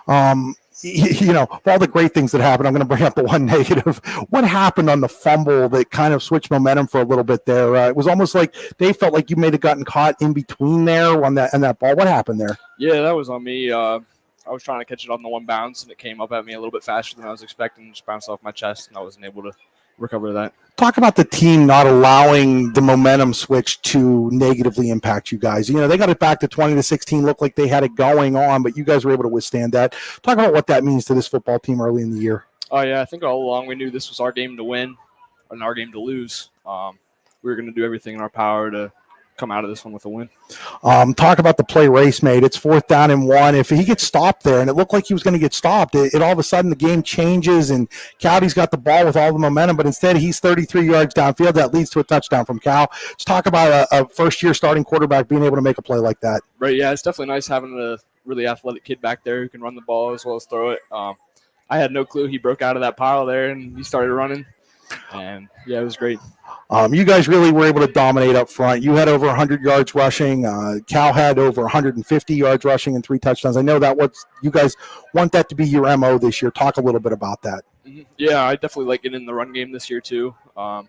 Of all the great things that happened, I'm going to bring up the one negative. What happened on the fumble that kind of switched momentum for a little bit there? It was almost like they felt like you may have gotten caught in between there on that ball. What happened there? Yeah, that was on me. I was trying to catch it on the one bounce, and it came up at me a little bit faster than I was expecting. Just bounced off my chest, and I wasn't able to recover that. Talk about the team not allowing the momentum switch to negatively impact you guys. They got it back to 20-16, looked like they had it going on, but you guys were able to withstand that. Talk about what that means to this football team early in the year. Oh, yeah, I think all along we knew this was our game to win and our game to lose. We were going to do everything in our power to come out of this one with a win. Talk about the play Race made. It's 4th down and 1. If he gets stopped there, and it looked like he was going to get stopped, it all of a sudden the game changes, and Cowdy's got the ball with all the momentum, but instead he's 33 yards downfield. That leads to a touchdown from Cal. Let's talk about a first-year starting quarterback being able to make a play like that. Right, yeah, it's definitely nice having a really athletic kid back there who can run the ball as well as throw it. I had no clue he broke out of that pile there, and he started running. And, yeah, it was great. You guys really were able to dominate up front. You had over 100 yards rushing. Cal had over 150 yards rushing and 3 touchdowns. I know that what you guys want that to be your MO this year. Talk a little bit about that. Yeah, I definitely like getting in the run game this year too. And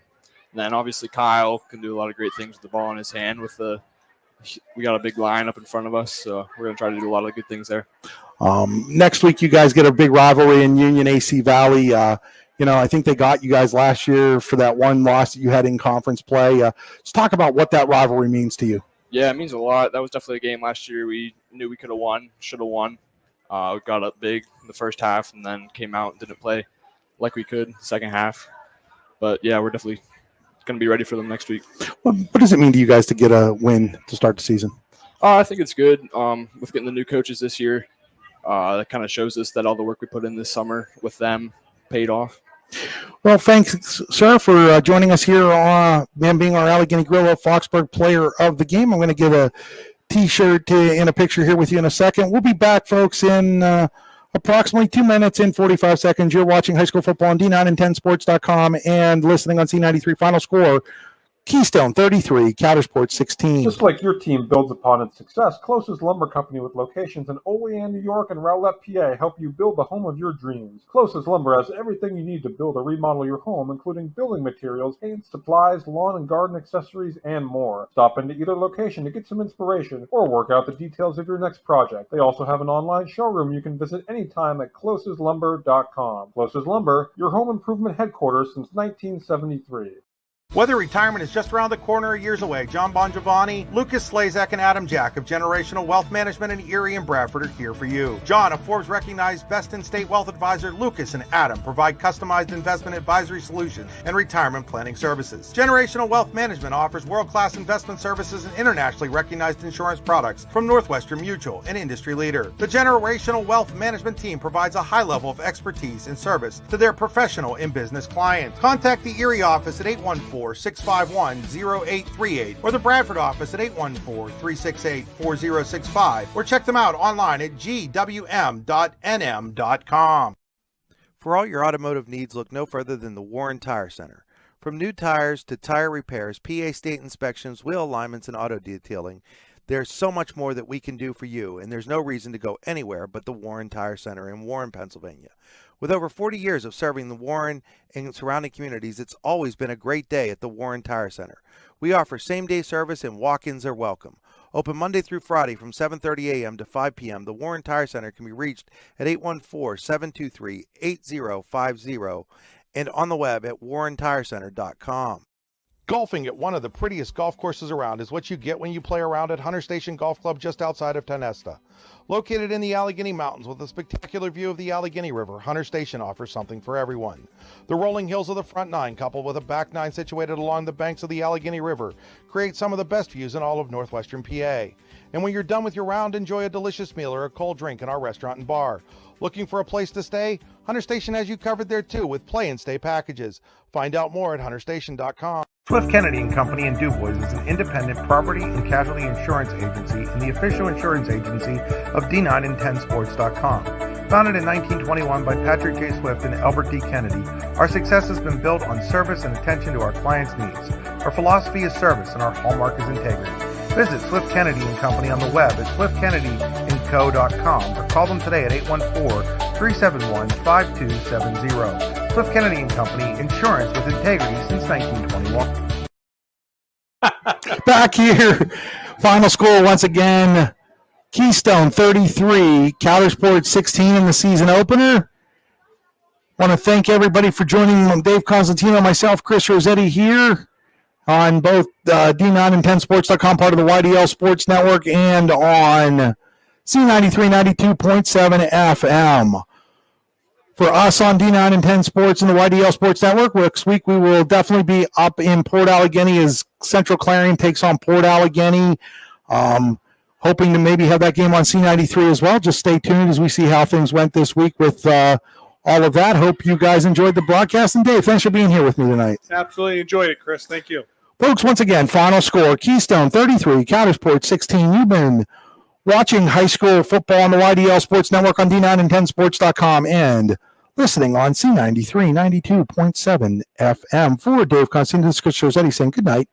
then obviously Kyle can do a lot of great things with the ball in his hand. We got a big line up in front of us, so we're going to try to do a lot of good things there. Next week, you guys get a big rivalry in Union AC Valley. I think they got you guys last year for that one loss that you had in conference play. Let's talk about what that rivalry means to you. Yeah, it means a lot. That was definitely a game last year we knew we could have won, should have won. We got up big in the first half and then came out and didn't play like we could second half. But, yeah, we're definitely going to be ready for them next week. What does it mean to you guys to get a win to start the season? I think it's good. With getting the new coaches this year, that kind of shows us that all the work we put in this summer with them paid off. Well, thanks, sir, for joining us here on being our Allegheny Grillo Foxburg Player of the Game. I'm going to get a T-shirt and a picture here with you in a second. We'll be back, folks, in approximately 2 minutes and 45 seconds. You're watching high school football on D9and10sports.com and listening on C93 Final Score. Keystone 33, Coudersport 16. Just like your team builds upon its success, Closest Lumber Company with locations in Olean, New York and Rowlett, PA help you build the home of your dreams. Closest Lumber has everything you need to build or remodel your home, including building materials, paint, supplies, lawn and garden accessories, and more. Stop into either location to get some inspiration or work out the details of your next project. They also have an online showroom you can visit anytime at closestlumber.com. Closest Lumber, your home improvement headquarters since 1973. Whether retirement is just around the corner or years away, John Bongiovanni, Lucas Slazak, and Adam Jack of Generational Wealth Management in Erie and Bradford are here for you. John, a Forbes-recognized best-in-state wealth advisor, Lucas and Adam provide customized investment advisory solutions and retirement planning services. Generational Wealth Management offers world-class investment services and internationally recognized insurance products from Northwestern Mutual, an industry leader. The Generational Wealth Management team provides a high level of expertise and service to their professional and business clients. Contact the Erie office at 814-651-0838 or the Bradford office at 814-368-4065 or check them out online at gwm.nm.com. For all your automotive needs, look no further than the Warren Tire Center. From new tires to tire repairs, PA state inspections, wheel alignments, and auto detailing, there's so much more that we can do for you, and there's no reason to go anywhere but the Warren Tire Center in Warren, Pennsylvania. With over 40 years of serving the Warren and surrounding communities, it's always been a great day at the Warren Tire Center. We offer same-day service and walk-ins are welcome. Open Monday through Friday from 7:30 a.m. to 5 p.m., the Warren Tire Center can be reached at 814-723-8050 and on the web at warrentirecenter.com. Golfing at one of the prettiest golf courses around is what you get when you play around at Hunter Station Golf Club just outside of Tonesta. Located in the Allegheny Mountains with a spectacular view of the Allegheny River, Hunter Station offers something for everyone. The rolling hills of the front nine, coupled with a back nine situated along the banks of the Allegheny River, create some of the best views in all of northwestern PA. And when you're done with your round, enjoy a delicious meal or a cold drink in our restaurant and bar. Looking for a place to stay? Hunter Station has you covered there too with play and stay packages. Find out more at hunterstation.com. Swift Kennedy and Company in DuBois is an independent property and casualty insurance agency and the official insurance agency of D9and10sports.com. Founded in 1921 by Patrick J. Swift and Albert D. Kennedy, our success has been built on service and attention to our clients' needs. Our philosophy is service and our hallmark is integrity. Visit Swift Kennedy and Company on the web at swiftkennedyandco.com or call them today at 814-371-5270. Swift Kennedy and Company, insurance with integrity since 1921. Back here, final score once again. Keystone 33, Coudersport 16 in the season opener. Want to thank everybody for joining Dave Constantino, myself, Chris Rossetti here on both D9and10sports.com, part of the YDL Sports Network, and on C93 92.7 FM. For us on D9 and 10 Sports and the YDL Sports Network, next week we will definitely be up in Port Allegheny as Central Clarion takes on Port Allegheny. Hoping to maybe have that game on C93 as well. Just stay tuned as we see how things went this week with all of that. Hope you guys enjoyed the broadcast. And Dave, thanks for being here with me tonight. Absolutely enjoyed it, Chris. Thank you. Folks, once again, final score, Keystone 33, Coudersport 16. You've been watching high school football on the YDL Sports Network on D9and10sports.com and listening on C93 92.7 FM. For Dave Constantino, Chris Rossetti saying good night.